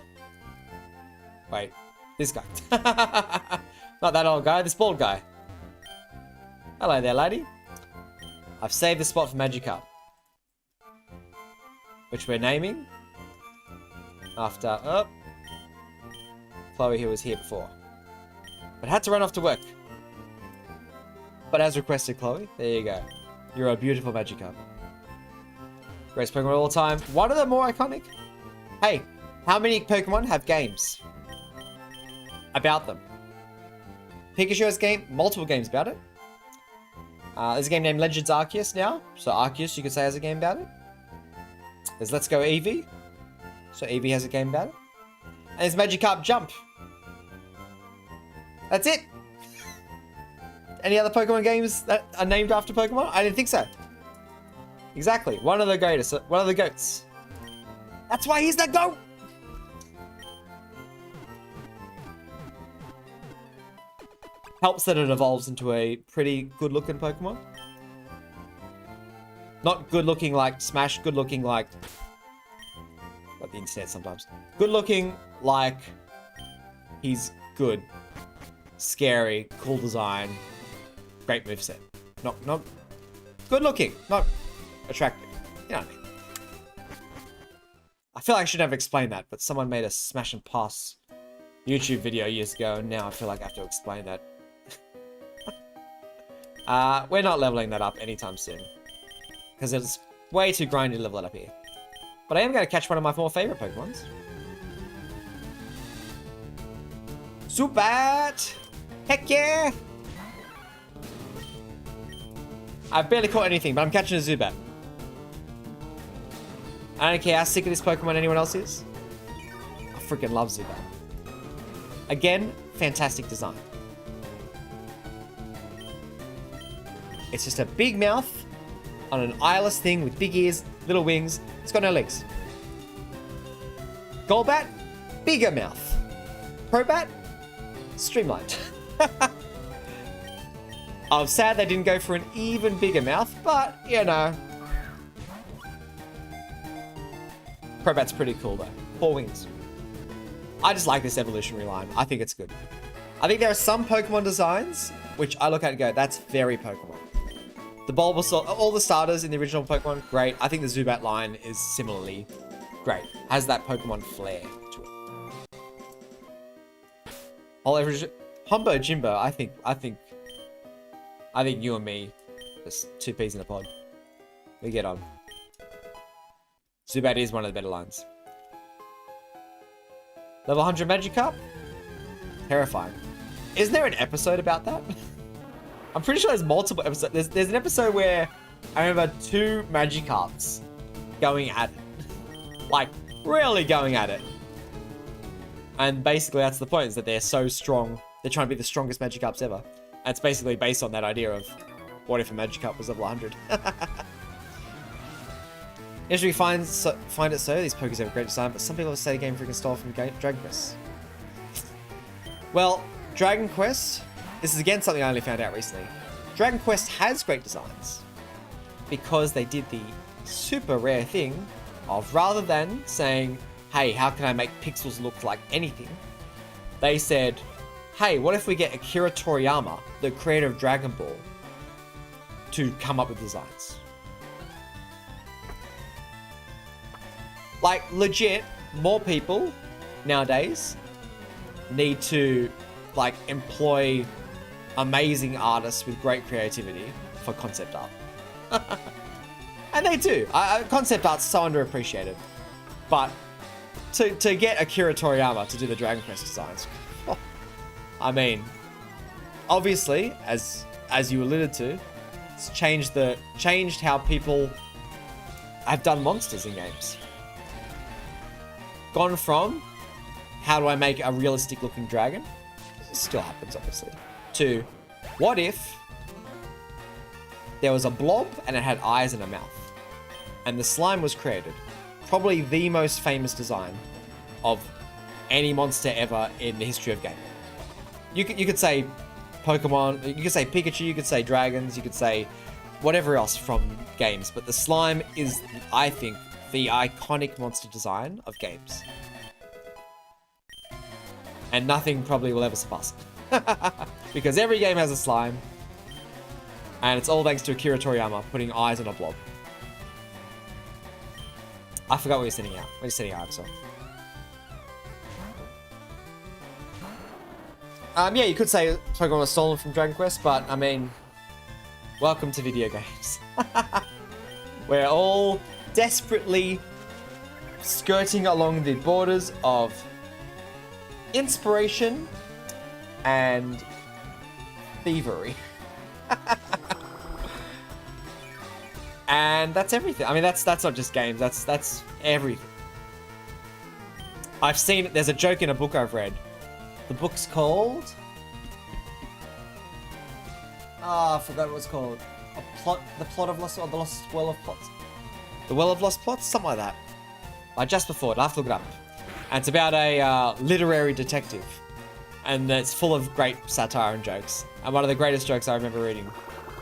Speaker 1: wait, this guy. Not that old guy, this bald guy. Hello there, lady. I've saved the spot for Magikarp, which we're naming after Chloe, who was here before, but had to run off to work. But as requested, Chloe, there you go. You're a beautiful Magikarp. Greatest Pokemon of all time. One of the more iconic. Hey, how many Pokemon have games about them? Pikachu has multiple games about it. There's a game named Legends Arceus now. So Arceus, you could say, has a game about it. There's Let's Go Eevee. So Eevee has a game about it. And there's Magikarp Jump. That's it. Any other Pokemon games that are named after Pokemon? I didn't think so. Exactly. One of the greatest. One of the GOATs. That's why he's the GOAT. Helps that it evolves into a pretty good-looking Pokemon. Not good-looking like Smash, good-looking like... Like the internet sometimes. Good-looking like... He's good. Scary, cool design. Great moveset. Not... Good-looking, not attractive. You know what I mean? I feel like I should have explained that, but someone made a Smash and Pass YouTube video years ago, and now I feel like I have to explain that. We're not leveling that up anytime soon. Because it's way too grindy to level it up here. But I am going to catch one of my more favorite Pokemons. Zubat! Heck yeah! I've barely caught anything, but I'm catching a Zubat. I don't care how sick of this Pokemon anyone else is. I freaking love Zubat. Again, fantastic design. It's just a big mouth on an eyeless thing with big ears, little wings. It's got no legs. Golbat, bigger mouth. Crobat, streamlined. I'm sad they didn't go for an even bigger mouth, but, you know. Crobat's pretty cool, though. 4 wings. I just like this evolutionary line. I think it's good. I think there are some Pokemon designs which I look at and go, that's very Pokemon. The Bulbasaur, all the starters in the original Pokemon, great. I think the Zubat line is similarly great. Has that Pokemon flair to it. Humbo Jimbo, I think you and me, just 2 peas in a pod. We get on. Zubat is one of the better lines. Level 100 Magikarp? Terrifying. Isn't there an episode about that? I'm pretty sure there's multiple episodes. There's an episode where I remember 2 Magikarps going at it. Like, really going at it. And basically that's the point, is that they're so strong. They're trying to be the strongest Magikarps ever. And it's basically based on that idea of, what if a Magikarp was level 100? Usually we find it so, these Pokés have a great design, but some people say the game freaking stole from Dragon Quest. Well, Dragon Quest, this is again something I only found out recently. Dragon Quest has great designs because they did the super rare thing of, rather than saying, hey, how can I make pixels look like anything? They said, hey, what if we get Akira Toriyama, the creator of Dragon Ball, to come up with designs? Like, legit, more people nowadays need to, like, employ amazing artists with great creativity for concept art. And they do. Concept art's so underappreciated. But to get Akira Toriyama to do the Dragon Quest designs, I mean, obviously, as you alluded to, it's changed how people have done monsters in games. Gone from, how do I make a realistic looking dragon? It still happens, obviously. To, what if there was a blob and it had eyes and a mouth? And the slime was created. Probably the most famous design of any monster ever in the history of gaming. You could say Pokemon, you could say Pikachu, you could say dragons, you could say whatever else from games. But the slime is, I think, the iconic monster design of games. And nothing probably will ever surpass it. Because every game has a slime. And it's all thanks to Akira Toriyama putting eyes on a blob. I forgot what you're sending out. What are you sending out, so. Yeah, you could say Pokemon was stolen from Dragon Quest, but I mean, welcome to video games. We're all desperately skirting along the borders of inspiration and thievery. And that's everything. I mean, that's not just games. That's everything. I've seen, there's a joke in a book I've read. The book's called... I forgot what it's called. The Plot of Lost, or The Lost Well of Plots. The Well of Lost Plots? Something like that. By Jasper Ford. I'll have to look it up. And it's about a literary detective. And it's full of great satire and jokes. And one of the greatest jokes I remember reading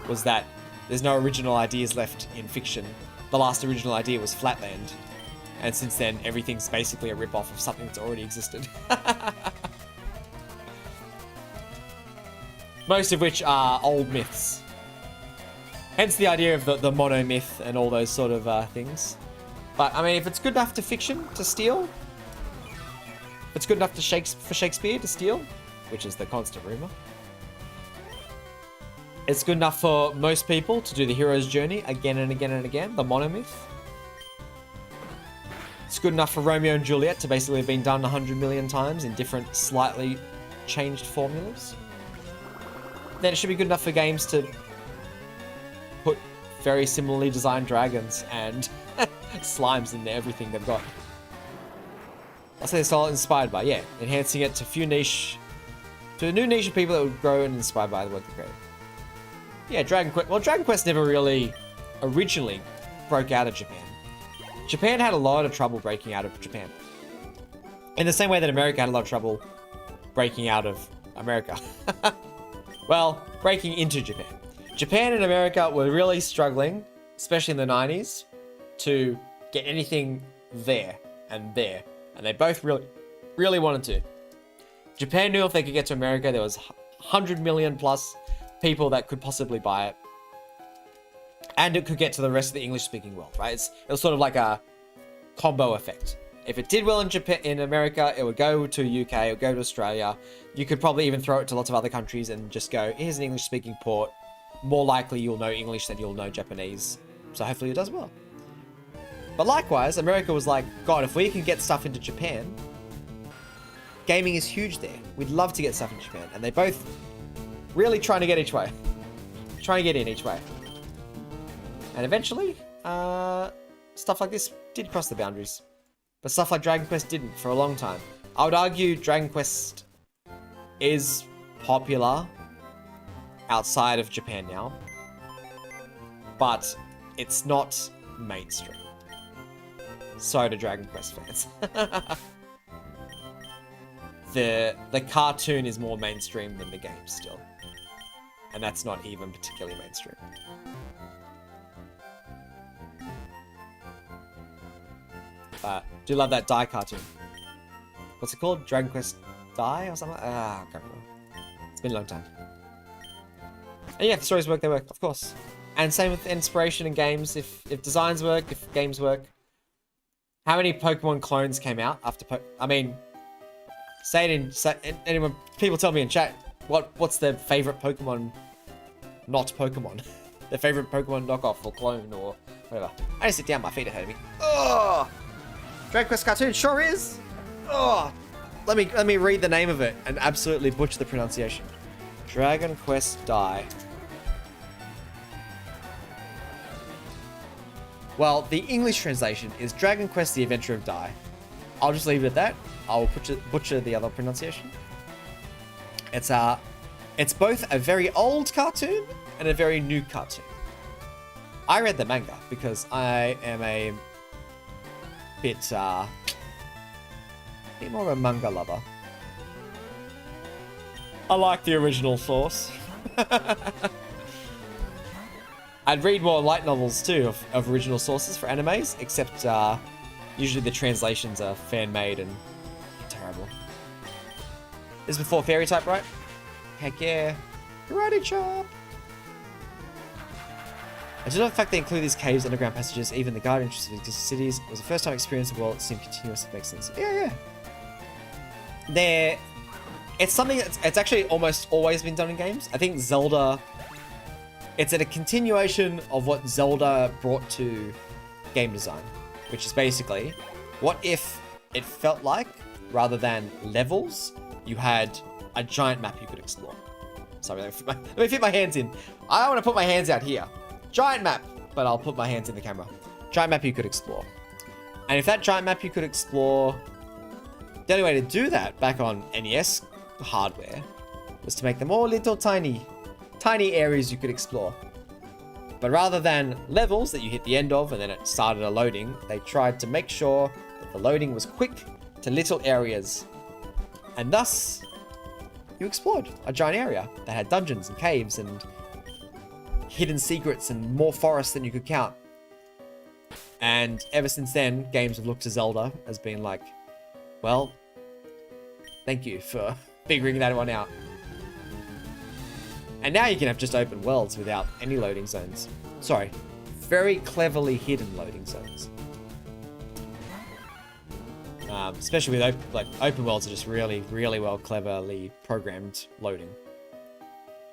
Speaker 1: was that there's no original ideas left in fiction. The last original idea was Flatland. And since then, everything's basically a rip-off of something that's already existed. Most of which are old myths. Hence the idea of the monomyth and all those sort of things. But, I mean, if it's good enough to fiction to steal, if it's good enough to for Shakespeare to steal, which is the constant rumor, it's good enough for most people to do the hero's journey again and again and again, the monomyth. It's good enough for Romeo and Juliet to basically have been done 100 million times in different, slightly changed formulas, then it should be good enough for games to put very similarly designed dragons and slimes in everything they've got. That's what it's all inspired by, yeah. Enhancing it to a new niche of people that would grow and inspired by the work they create. Yeah, Dragon Quest. Well, Dragon Quest never really originally broke out of Japan. Japan had a lot of trouble breaking out of Japan. In the same way that America had a lot of trouble breaking out of America. Well, breaking into Japan. Japan and America were really struggling, especially in the 90s, to get anything there and there. And they both really wanted to. Japan knew if they could get to America, there was 100 million plus people that could possibly buy it. And it could get to the rest of the English-speaking world, right? It was sort of like a combo effect. If it did well in Japan, in America, it would go to UK, it would go to Australia. You could probably even throw it to lots of other countries and just go, here's an English-speaking port. More likely you'll know English than you'll know Japanese. So hopefully it does well. But likewise, America was like, God, if we can get stuff into Japan, gaming is huge there. We'd love to get stuff into Japan. And they both really trying to get each way. Trying to get in each way. And eventually, stuff like this did cross the boundaries. But stuff like Dragon Quest didn't for a long time. I would argue Dragon Quest is popular outside of Japan now. But it's not mainstream. Sorry to Dragon Quest fans. The cartoon is more mainstream than the game still. And that's not even particularly mainstream. Do love that Die cartoon. What's it called? Dragon Quest Die or something? I can't remember. It's been a long time. And yeah, if the stories work, they work, of course. And same with inspiration in games. If designs work, if games work. How many Pokemon clones came out after I mean, anyone, people tell me in chat, what's their favorite Pokemon, not Pokemon? Their favorite Pokemon knockoff or clone or whatever. I need to sit down, my feet are hurting me. Oh! Dragon Quest cartoon sure is. Oh, let me read the name of it and absolutely butcher the pronunciation. Dragon Quest Die. Well, the English translation is Dragon Quest: The Adventure of Dai. I'll just leave it at that. I'll butcher the other pronunciation. It's both a very old cartoon and a very new cartoon. I read the manga because I am a bit more of a manga lover. I like the original source. I'd read more light novels too of original sources for animes, except usually the translations are fan-made and terrible. This is before fairy type, right? Heck yeah. Karate chop! I do love the fact they include these caves, underground passages, even the guard entrances of existing cities. It was the first time I experienced a world that seemed continuous. It makes sense. Yeah. It's something it's actually almost always been done in games. I think Zelda, it's a continuation of what Zelda brought to game design, which is basically, what if it felt like, rather than levels, you had a giant map you could explore. Sorry, let me fit my hands in. I want to put my hands out here. Giant map, but I'll put my hands in the camera. Giant map you could explore. And if that giant map you could explore, the only way to do that back on NES hardware was to make them all little tiny areas you could explore. But rather than levels that you hit the end of and then it started a loading, they tried to make sure that the loading was quick to little areas. And thus, you explored a giant area that had dungeons and caves and hidden secrets and more forests than you could count. And ever since then, games have looked to Zelda as being like, well, thank you for figuring that one out. And now you can have just open worlds without any loading zones. Sorry, very cleverly hidden loading zones. Especially with open worlds are just really, really well cleverly programmed loading.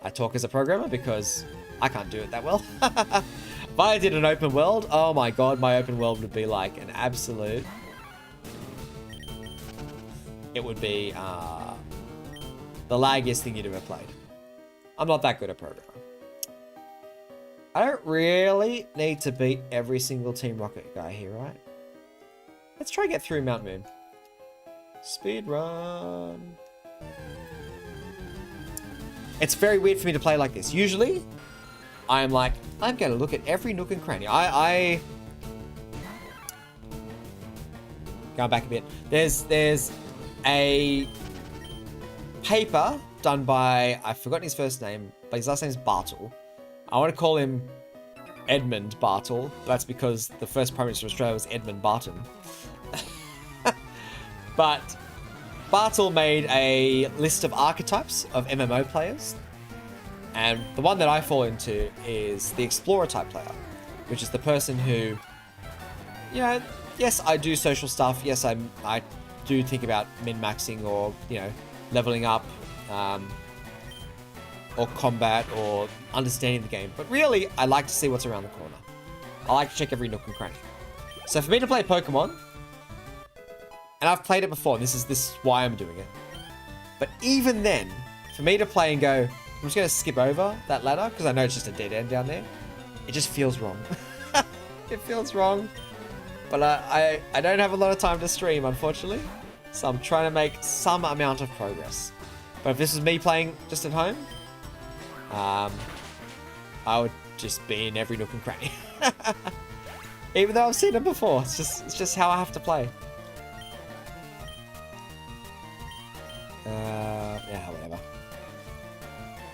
Speaker 1: I talk as a programmer because I can't do it that well. If I did an open world, oh my god, my open world would be like an absolute... It would be the laggiest thing you'd ever played. I'm not that good at programming. I don't really need to beat every single Team Rocket guy here, right? Let's try and get through Mount Moon. Speed run. It's very weird for me to play like this. Usually, I'm like, I'm going to look at every nook and cranny. Going back a bit. There's a paper done by, I've forgotten his first name, but his last name's Bartle. I want to call him Edmund Bartle. That's because the first Prime Minister of Australia was Edmund Barton. But Bartle made a list of archetypes of MMO players. And the one that I fall into is the Explorer type player, which is the person who, you know, yes, I do social stuff. Yes, I do think about min-maxing or, you know, leveling up, or combat or understanding the game. But really, I like to see what's around the corner. I like to check every nook and cranny. So for me to play Pokemon, and I've played it before, and this is why I'm doing it. But even then, for me to play and go, I'm just going to skip over that ladder, because I know it's just a dead end down there. It just feels wrong. It feels wrong. But I don't have a lot of time to stream, unfortunately. So I'm trying to make some amount of progress. But if this is me playing just at home, I would just be in every nook and cranny. Even though I've seen it before, it's just how I have to play. Yeah, whatever.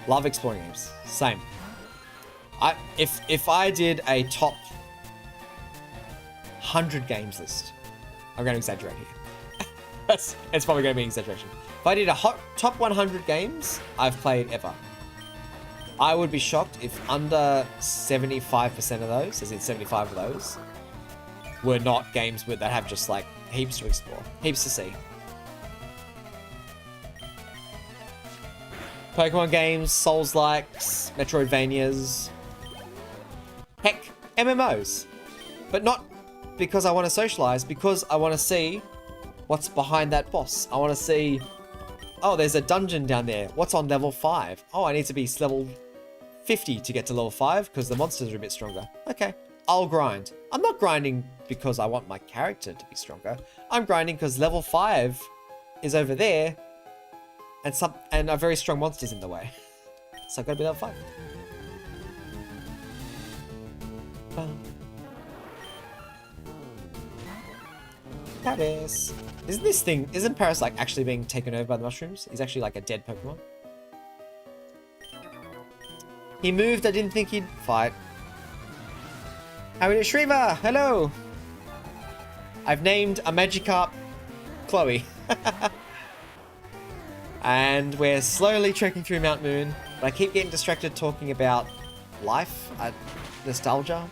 Speaker 1: Love exploring games. Same. If I did a top 100 games list, I'm going to exaggerate here. It's probably going to be an exaggeration. If I did a top 100 games I've played ever, I would be shocked if under 75% of those, as in 75 of those, were not games that have just like heaps to explore, heaps to see. Pokemon games, Souls-likes, Metroidvanias, heck, MMOs. But not because I want to socialize, because I want to see what's behind that boss. I want to see, oh, there's a dungeon down there. What's on level 5? Oh, I need to be level 50 to get to level 5 because the monsters are a bit stronger. Okay, I'll grind. I'm not grinding because I want my character to be stronger. I'm grinding because level 5 is over there and a very strong monster's in the way. So I've got to be level 5. Paris. Isn't Paris like actually being taken over by the mushrooms? He's actually like a dead Pokemon. He moved, I didn't think he'd fight. How are you, Shriva? Hello! I've named a Magikarp Chloe. And we're slowly trekking through Mount Moon, but I keep getting distracted talking about life, nostalgia.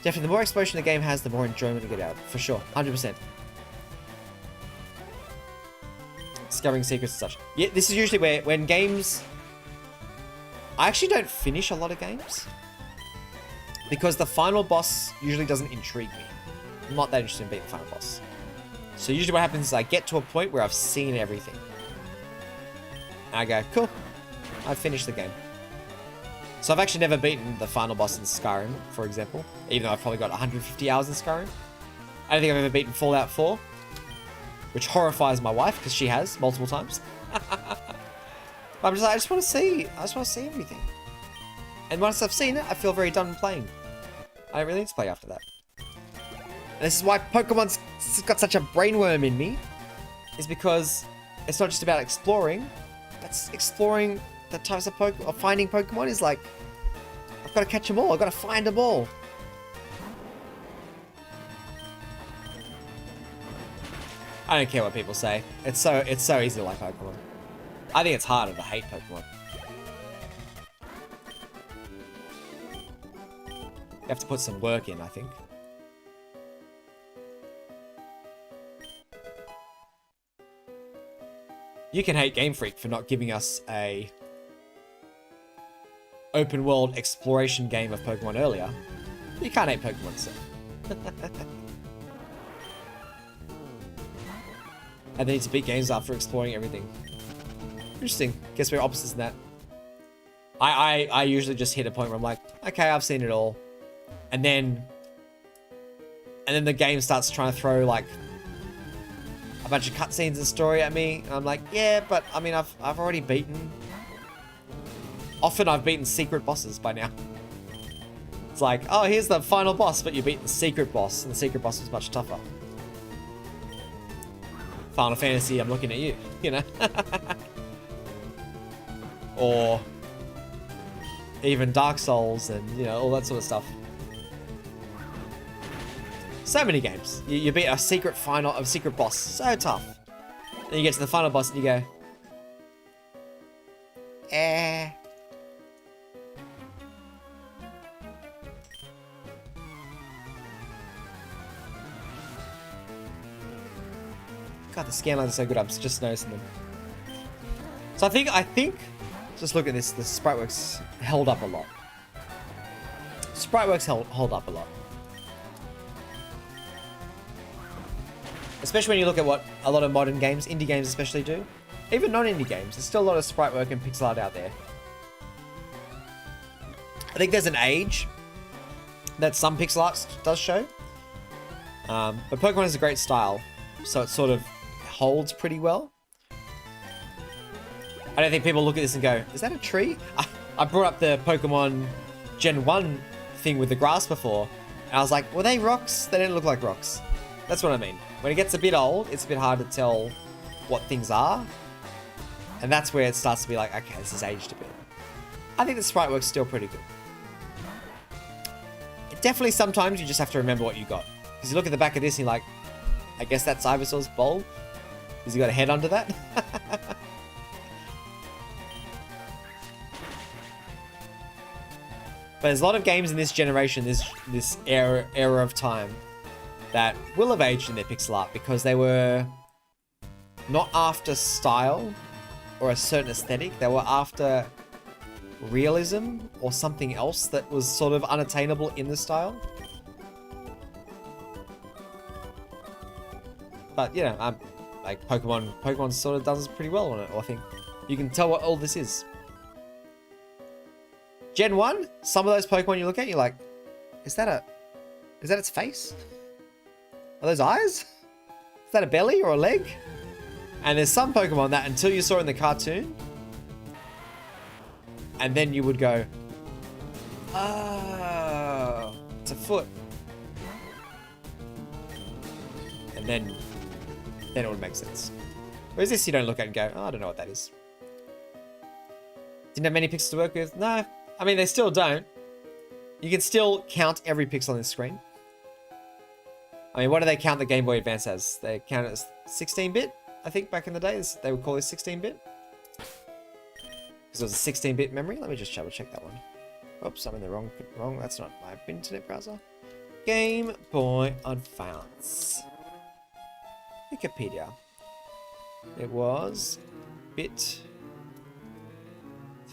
Speaker 1: Definitely, the more exploration the game has, the more enjoyment we get out. For sure, 100%. Discovering secrets and such. Yeah, this is usually where, when games... I actually don't finish a lot of games, because the final boss usually doesn't intrigue me. I'm not that interested in beating the final boss. So usually what happens is I get to a point where I've seen everything. And I go, cool, I've finished the game. So I've actually never beaten the final boss in Skyrim, for example, even though I've probably got 150 hours in Skyrim. I don't think I've ever beaten Fallout 4, which horrifies my wife because she has multiple times. But I'm just like, I just want to see everything. And once I've seen it, I feel very done playing. I don't really need to play after that. And this is why Pokemon's got such a brainworm in me, is because it's not just about exploring, but exploring the types of Pokemon, or finding Pokemon is like, I've got to catch them all, I've got to find them all. I don't care what people say. It's so easy to like Pokemon. I think it's harder to hate Pokemon. You have to put some work in, I think. You can hate Game Freak for not giving us a open world exploration game of Pokemon earlier. You can't hate Pokemon, so. and they need to beat games after exploring everything. Interesting. Guess we're opposites in that. I usually just hit a point where I'm like, okay, I've seen it all. And then the game starts trying to throw like a bunch of cutscenes and story at me. And I'm like, yeah, but I mean, I've already beaten. Often I've beaten secret bosses by now. It's like, oh, here's the final boss, but you beat the secret boss, and the secret boss is much tougher. Final Fantasy, I'm looking at you, you know? Or even Dark Souls and, you know, all that sort of stuff. So many games. You beat a secret boss. So tough. Then you get to the final boss and you go, eh. God, the scan lines are so good. I'm just noticing them. So I think, just look at this. The Spriteworks held up a lot. Spriteworks hold up a lot. Especially when you look at what a lot of modern games, indie games especially, do. Even non-indie games, there's still a lot of sprite work and pixel art out there. I think there's an age that some pixel art does show. But Pokemon is a great style, so it sort of holds pretty well. I don't think people look at this and go, is that a tree? I brought up the Pokemon Gen 1 thing with the grass before, and I was like, were they rocks? They didn't look like rocks. That's what I mean. When it gets a bit old, it's a bit hard to tell what things are. And that's where it starts to be like, okay, this has aged a bit. I think the sprite work's still pretty good. Definitely sometimes you just have to remember what you got. Because you look at the back of this and you're like, I guess that's Ivysaur's bulb. Has he got a head under that? But there's a lot of games in this generation, this era of time, that will have aged in their pixel art because they were not after style or a certain aesthetic. They were after realism or something else that was sort of unattainable in the style. But, you know, like Pokemon sort of does pretty well on it. I think you can tell what all this is. Gen 1, some of those Pokemon you look at, you're like, is that its face? Are those eyes? Is that a belly or a leg? And there's some Pokemon that until you saw it in the cartoon, and then you would go, oh, it's a foot. And then it would make sense. Whereas this, you don't look at it and go, oh, I don't know what that is. Didn't have many pixels to work with? No. I mean, they still don't. You can still count every pixel on this screen. I mean, what do they count the Game Boy Advance as? They count it as 16-bit, I think, back in the days. They would call it 16-bit. Because it was a 16-bit memory. Let me just double check that one. Oops, I'm in the wrong. That's not my internet browser. Game Boy Advance. Wikipedia. It was bit.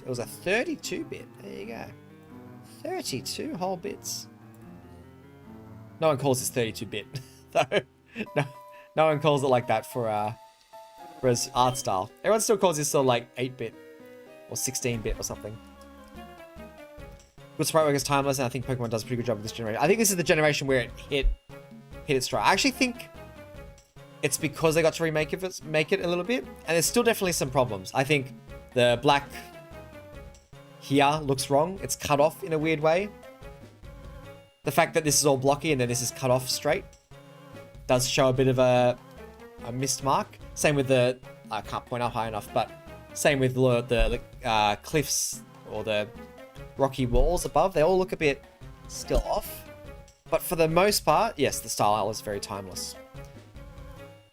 Speaker 1: It was a 32-bit. There you go. 32 whole bits. No one calls this 32-bit, though. No one calls it like that for its art style. Everyone still calls this sort of like 8-bit or 16-bit or something. Good sprite work is timeless, and I think Pokemon does a pretty good job with this generation. I think this is the generation where it hit its stride. I actually think it's because they got to make it a little bit, and there's still definitely some problems. I think the black here looks wrong. It's cut off in a weird way. The fact that this is all blocky and then this is cut off straight does show a bit of a missed mark. Same with the, I can't point out high enough, but same with the cliffs or the rocky walls above. They all look a bit still off. But for the most part, yes, the style is very timeless.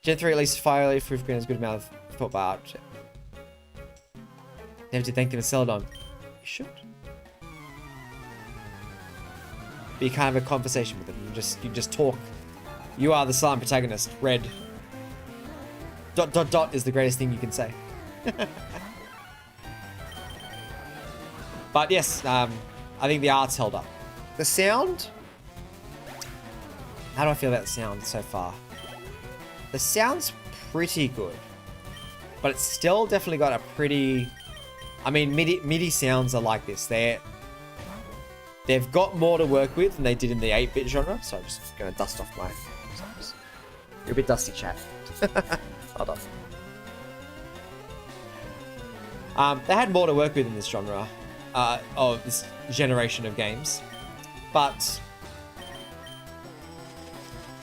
Speaker 1: Gen 3 at least FireRed, LeafGreen has a good amount of thought by art. Never to thank them and sell it on. You should. Be kind of a conversation with them. You just talk. You are the silent protagonist. Red. ... is the greatest thing you can say. But yes, I think the art's held up. The sound? How do I feel about the sound so far? The sound's pretty good. But it's still definitely got a pretty... I mean, MIDI sounds are like this. They've got more to work with than they did in the 8-bit genre. So I'm just going to dust off my... You're a bit dusty, chat. Hold on. They had more to work with in this genre. Of this generation of games. But...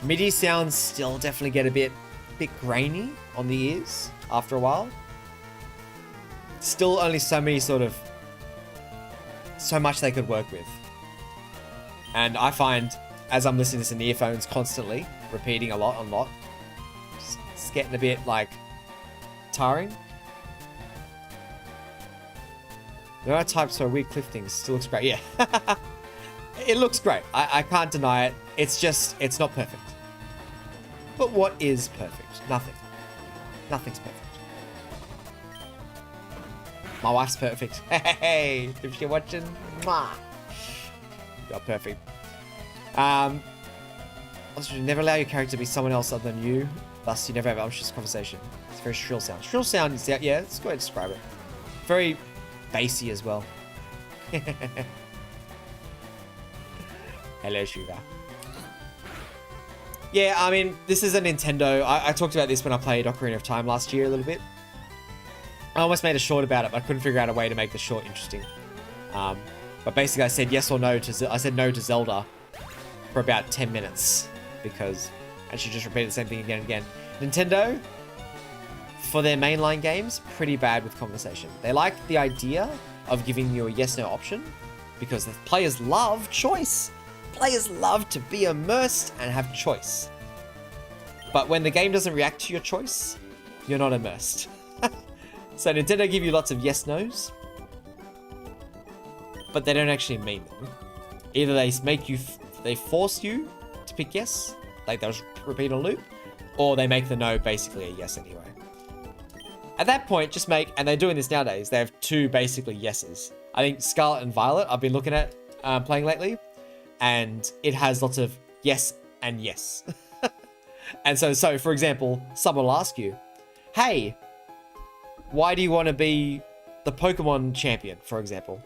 Speaker 1: MIDI sounds still definitely get a bit grainy on the ears after a while. Still only so much they could work with. And I find, as I'm listening to this in the earphones constantly, repeating a lot, it's getting a bit, like, tiring. There are types for weird cliff things. Still looks great. Yeah. It looks great. I can't deny it. It's just, it's not perfect. But what is perfect? Nothing. Nothing's perfect. My wife's perfect. Hey, if you're watching, mwah. You're perfect. Also, you never allow your character to be someone else other than you. Thus, you never have anxious conversation. It's a very shrill sound. Shrill sound is, yeah, let's go ahead and describe it. Very bassy as well. Hello, Sugar. Yeah, I mean, this is a Nintendo. I talked about this when I played Ocarina of Time last year a little bit. I almost made a short about it, but I couldn't figure out a way to make the short interesting. But basically, I said yes or no to... I said no to Zelda for about 10 minutes. Because... And she just repeated the same thing again and again. Nintendo, for their mainline games, pretty bad with conversation. They like the idea of giving you a yes-no option. Because the players love choice. Players love to be immersed and have choice. But when the game doesn't react to your choice, you're not immersed. So Nintendo give you lots of yes-nos, but they don't actually mean them. Either they make you, they force you to pick yes, like they'll repeat on loop, or they make the no basically a yes anyway. At that point, just make, and they're doing this nowadays, they have two basically yeses. I think Scarlet and Violet I've been looking at playing lately, and it has lots of yes and yes. And so for example, someone will ask you, hey, why do you want to be the Pokemon champion, for example?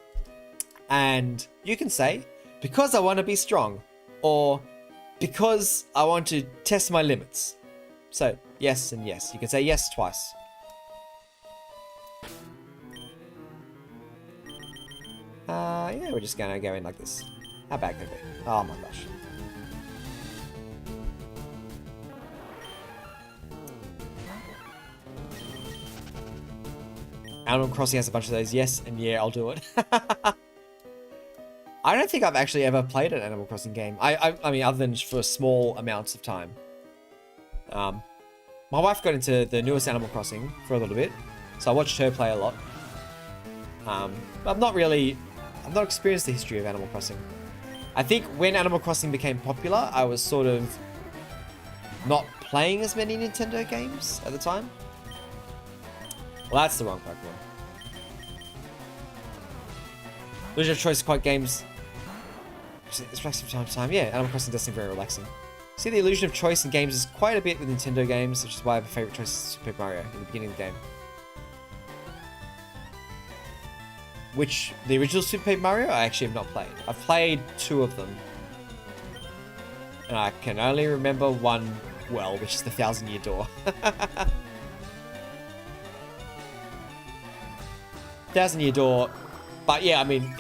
Speaker 1: And you can say, because I want to be strong, or because I want to test my limits. So, yes and yes. You can say yes twice. Yeah, we're just gonna go in like this. How bad could it be? Oh my gosh. Animal Crossing has a bunch of those. Yes, and yeah, I'll do it. I don't think I've actually ever played an Animal Crossing game. I mean, other than for small amounts of time. My wife got into the newest Animal Crossing for a little bit, so I watched her play a lot. I've not experienced the history of Animal Crossing. I think when Animal Crossing became popular, I was sort of not playing as many Nintendo games at the time. Well, that's the wrong Pokemon. Illusion of Choice quite games. It's relaxing from time to time. Yeah, Animal Crossing does seem very relaxing. See, the illusion of choice in games is quite a bit with Nintendo games, which is why my favorite choice is Super Mario in the beginning of the game. Which, the original Super Paper Mario, I actually have not played. I've played 2 of them. And I can only remember one well, which is the 1,000-Year Door. 1,000-Year Door. But yeah, I mean,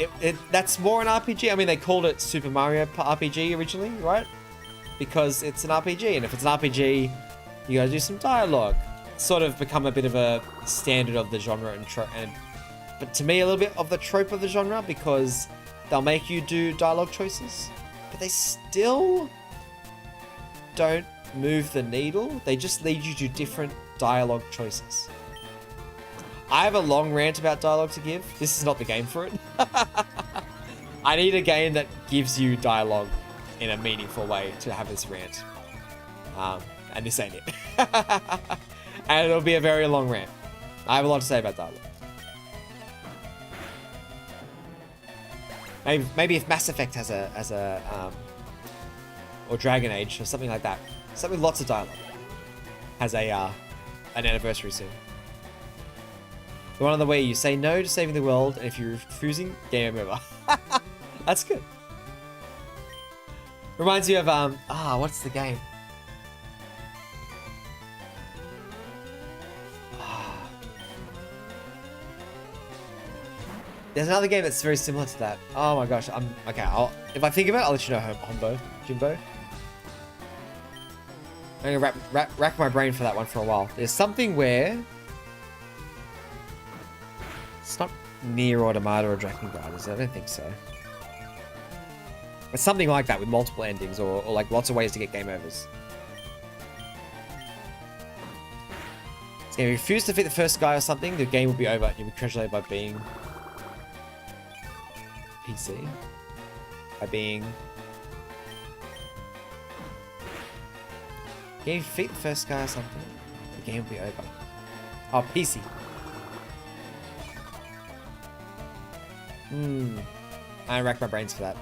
Speaker 1: that's more an RPG. I mean, they called it Super Mario RPG originally, right? Because it's an RPG, and if it's an RPG, you gotta do some dialogue. It's sort of become a bit of a standard of the genre, but to me, a little bit of the trope of the genre, because they'll make you do dialogue choices, but they still don't move the needle. They just lead you to different dialogue choices. I have a long rant about dialogue to give. This is not the game for it. I need a game that gives you dialogue in a meaningful way to have this rant. And this ain't it. And it'll be a very long rant. I have a lot to say about dialogue. Maybe if Mass Effect has a or Dragon Age or something like that, something with lots of dialogue, has a an anniversary soon. The one on the Wii, you say no to saving the world, and if you're refusing, game over. That's good. Reminds me of, what's the game? There's another game that's very similar to that. Oh my gosh, okay. If I think of it, I'll let you know, Jimbo. I'm gonna rack my brain for that one for a while. There's something where it's not Nier Automata or Drakengard, is it? I don't think so. It's something like that with multiple endings or like lots of ways to get game overs. It's gonna refuse to defeat the first guy or something. The game will be over. You'll be congratulated by being PC. By being... Can you defeat the first guy or something? The game will be over. Oh, PC. I rack my brains for that.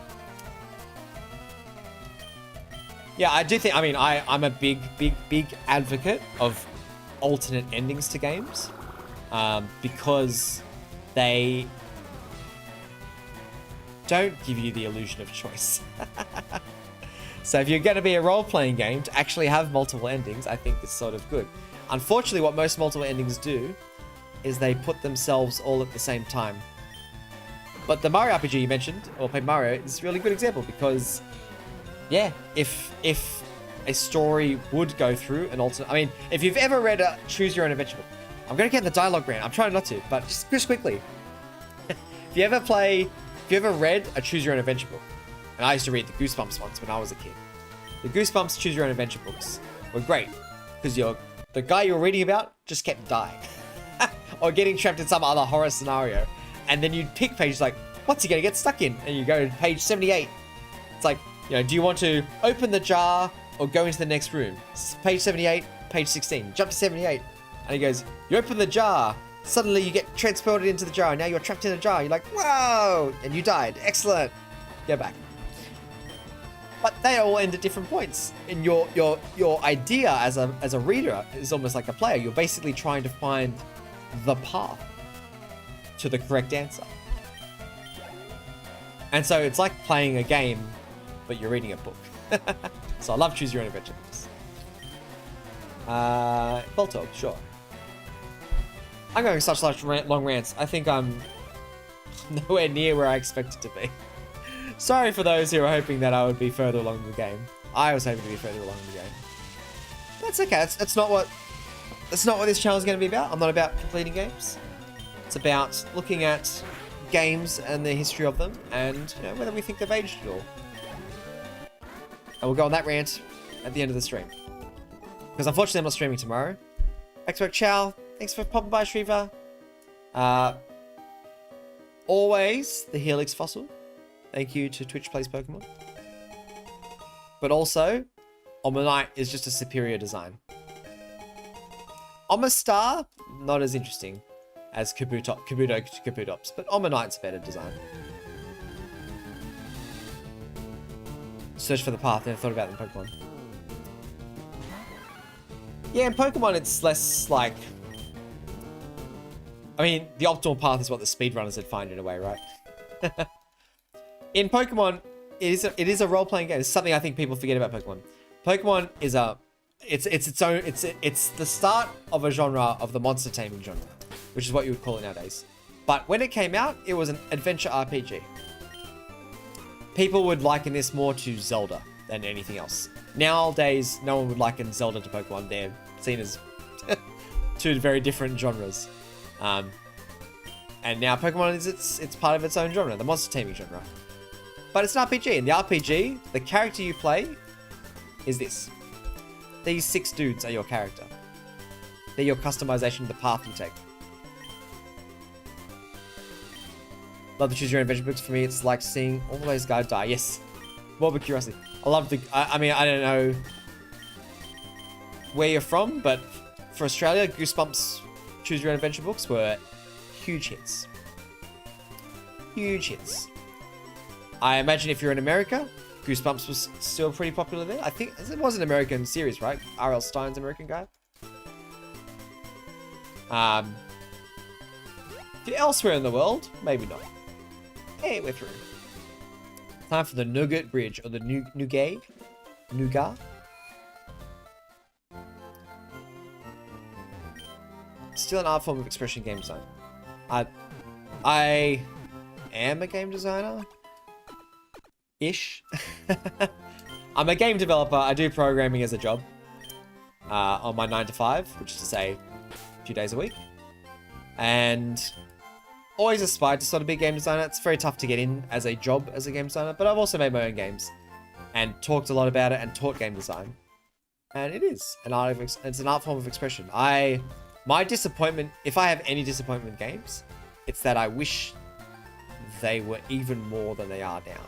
Speaker 1: Yeah, I do think, I mean, I'm a big advocate of alternate endings to games. Because they don't give you the illusion of choice. So if you're going to be a role-playing game, to actually have multiple endings, I think is sort of good. Unfortunately, what most multiple endings do is they put themselves all at the same time. But the Mario RPG you mentioned, or Paper Mario, is a really good example because, yeah, if a story would go through an alternate... I mean, if you've ever read a Choose Your Own Adventure book, I'm going to get the dialogue brand. I'm trying not to, but just quickly. If you ever read a Choose Your Own Adventure book, and I used to read the Goosebumps ones when I was a kid. The Goosebumps Choose Your Own Adventure books were great because the guy you're reading about just kept dying or getting trapped in some other horror scenario. And then you'd pick pages like, what's he going to get stuck in? And you go to page 78. It's like, you know, do you want to open the jar or go into the next room? Page 78, page 16. Jump to 78. And he goes, you open the jar. Suddenly you get transported into the jar. And now you're trapped in a jar. You're like, whoa! And you died. Excellent. Go back. But they all end at different points. And your idea as a reader is almost like a player. You're basically trying to find the path to the correct answer. And so it's like playing a game, but you're reading a book. So I love Choose Your Own Adventure books. Voltog, sure. I'm going such long rants. I think I'm nowhere near where I expected to be. Sorry for those who are hoping that I would be further along in the game. I was hoping to be further along in the game. That's okay. That's not what this channel is going to be about. I'm not about completing games. It's about looking at games and the history of them, and you know, whether we think they've aged at all. And we'll go on that rant at the end of the stream. Because unfortunately I'm not streaming tomorrow. Expert Chow, thanks for popping by, Shriva. Always the Helix Fossil. Thank you to Twitch Plays Pokemon. But also, Omanite is just a superior design. Omastar, not as interesting as Kabutops, but Omanite's a better design. Search for the path, never thought about it in Pokemon. Yeah, in Pokemon it's less like... I mean, the optimal path is what the speedrunners would find in a way, right? In Pokemon, it is a role-playing game. It's something I think people forget about Pokemon. Pokemon is it's the start of a genre of the monster taming genre, which is what you would call it nowadays. But when it came out, it was an adventure RPG. People would liken this more to Zelda than anything else. Nowadays, no one would liken Zelda to Pokemon. They're seen as two very different genres. And now Pokemon is it's part of its own genre, the monster taming genre. But it's an RPG. In the RPG, the character you play is this. These 6 dudes are your character. They're your customization of the path you take. Love the Choose Your Own Adventure books. For me, it's like seeing all those guys die. Yes. Morbid curiosity. I love the... I mean, I don't know where you're from, but for Australia, Goosebumps Choose Your Own Adventure books were huge hits. Huge hits. I imagine if you're in America, Goosebumps was still pretty popular there. I think it was an American series, right? R.L. Stine's American guy. Um, if you're elsewhere in the world, maybe not. Hey, we're through. Time for the Nougat Bridge, or the Nougat? Still an art form of expression game design. I am a game designer. Ish. I'm a game developer. I do programming as a job. On my 9 to 5, which is to say, a few days a week. And always aspired to sort of be a game designer. It's very tough to get in as a job as a game designer, but I've also made my own games and talked a lot about it and taught game design. And it is an art it's an art form of expression. My disappointment, if I have any disappointment with games, it's that I wish they were even more than they are now.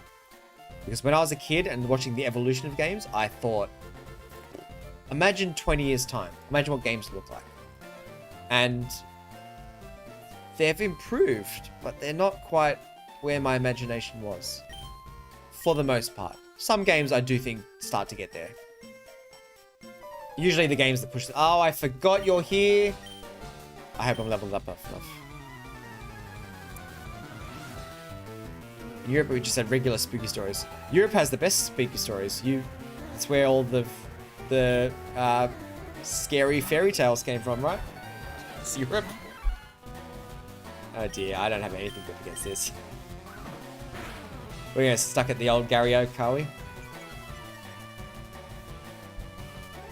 Speaker 1: Because when I was a kid and watching the evolution of games, I thought, imagine 20 years time. Imagine what games look like. And they've improved, but they're not quite where my imagination was. For the most part. Some games I do think start to get there. Usually the games that push... Oh, I forgot you're here. I hope I'm leveled up enough. In Europe, we just had regular spooky stories. Europe has the best spooky stories. It's where all the scary fairy tales came from, right? It's Europe. Oh dear, I don't have anything good against this. We're gonna stuck at the old Gary Oak, are we?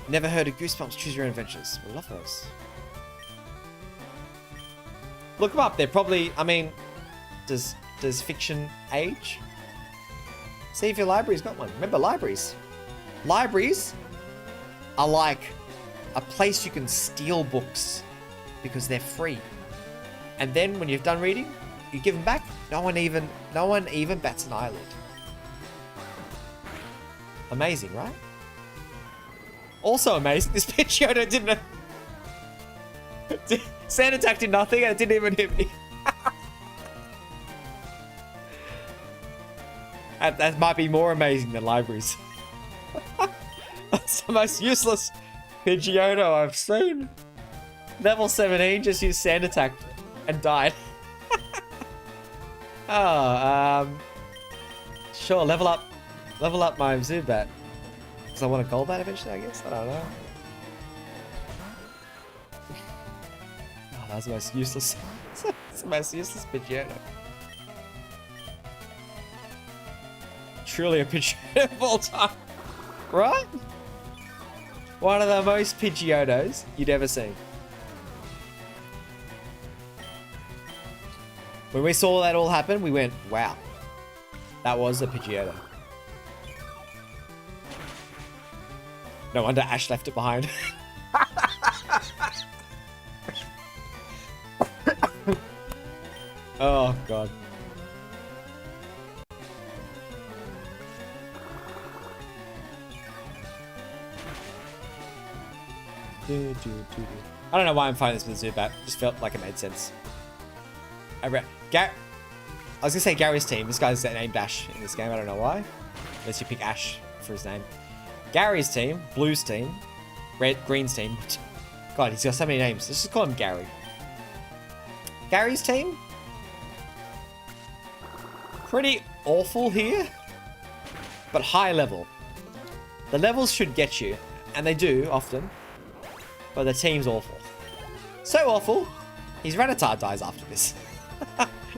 Speaker 1: Never heard of Goosebumps Choose Your Own Adventures. We love those. Look them up. They're probably, I mean, does fiction age? See if your library's got one. Remember libraries. Libraries are like a place you can steal books because they're free. And then when you've done reading, you give them back. No one even bats an eyelid. Amazing, right? Also amazing, this Pidgeotto didn't... Sand attack did nothing and it didn't even hit me. That might be more amazing than libraries. That's the most useless Pidgeotto I've seen. Level 17 just used sand attack and died. Sure, level up my Zubat. Because I want a Golbat eventually, I guess? I don't know. Oh, that was the most useless. It's the most useless Pidgeotto. Truly a Pidgeotto of all time. Right? One of the most Pidgeottos you'd ever seen. When we saw that all happen, we went, wow. That was a Pidgeotto. No wonder Ash left it behind. Oh, God. I don't know why I'm fighting this with Zubat. Just felt like it made sense. I was gonna say Gary's team. This guy's named Ash in this game. I don't know why. Unless you pick Ash for his name. Gary's team, Blue's team, Green's team. God, he's got so many names. Let's just call him Gary. Gary's team? Pretty awful here, but high level. The levels should get you, and they do often, but the team's awful. So awful, his Rattata dies after this,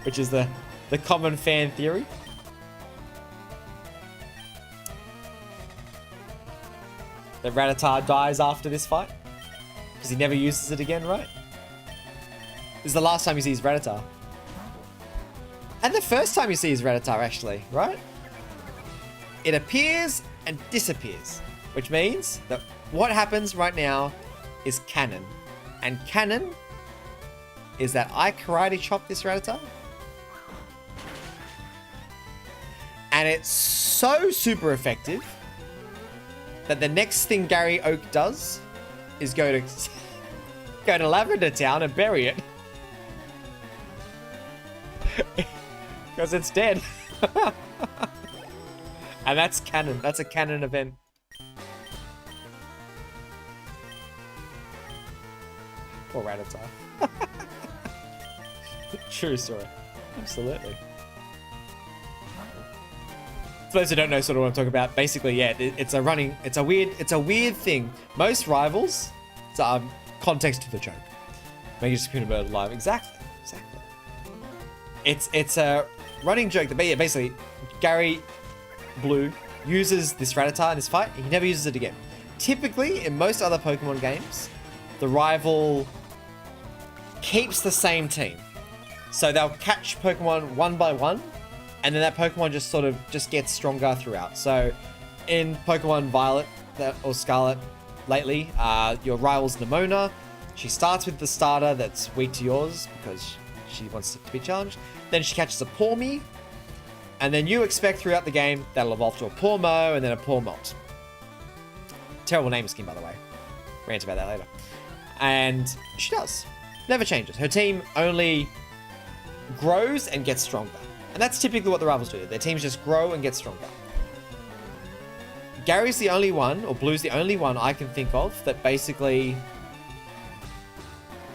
Speaker 1: which is the common fan theory. That Rattata dies after this fight. Because he never uses it again, right? This is the last time you see his Rattata. And the first time you see his Rattata, actually, right? It appears and disappears. Which means that what happens right now is canon. And canon is that I karate chop this Rattata. And it's so super effective that the next thing Gary Oak does is go to Lavender Town and bury it. Because it's dead. And that's canon. That's a canon event. Poor Rattata. True story. Absolutely. For those who don't know sort of what I'm talking about, basically, yeah, it's a weird thing. Most rivals, context to the joke. Make it just peanut butter live. Exactly. It's a running joke that basically Gary Blue uses this Rattata in this fight. He never uses it again. Typically, in most other Pokemon games, the rival keeps the same team. So they'll catch Pokemon one by one, and then that Pokemon just gets stronger throughout. So in Pokemon Violet or Scarlet lately, your rival's Nimona. She starts with the starter that's weak to yours because she wants to be challenged. Then she catches a Pawmi, and then you expect throughout the game that'll evolve to a Pawmo and then a Pawmot. Terrible name scheme, by the way. Rant about that later. And she does. Never changes. Her team only grows and gets stronger. And that's typically what the rivals do. Their teams just grow and get stronger. Gary's the only one, or Blue's the only one I can think of that basically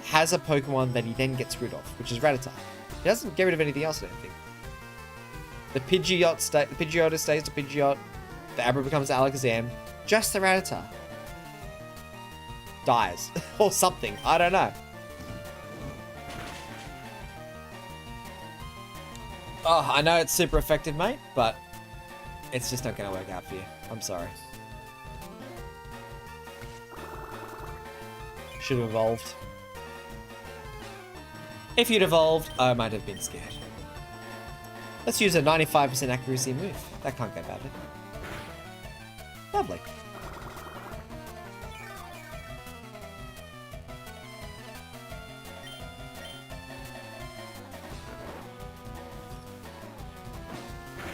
Speaker 1: has a Pokemon that he then gets rid of, which is Rattata. He doesn't get rid of anything else, I don't think. The Pidgeotto stays to Pidgeot. The Abra becomes Alakazam. Just the Rattata dies. Or something. I don't know. Oh, I know it's super effective, mate, but it's just not going to work out for you. I'm sorry. Should have evolved. If you'd evolved, I might have been scared. Let's use a 95% accuracy move. That can't go badly. Lovely.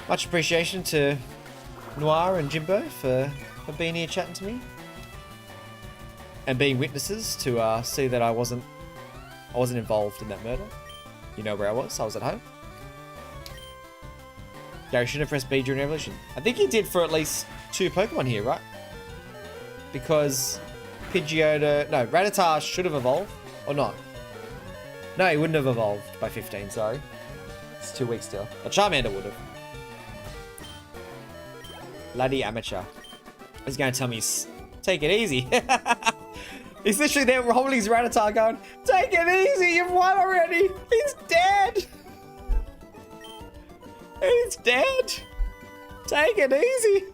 Speaker 1: Much appreciation to Noir and Jimbo for being here chatting to me. And being witnesses to see that I wasn't involved in that murder. You know where I was. I was at home. Gary shouldn't have pressed B during Evolution. I think he did for at least 2 Pokemon here, right? Because Rattata should have evolved. Or not. No, he wouldn't have evolved by 15, sorry. It's 2 weeks still. A Charmander would have. Bloody amateur. He's going to tell me, take it easy. He's literally there holding his Rattata going, take it easy, you've won already. He's dead. He's dead. Take it easy.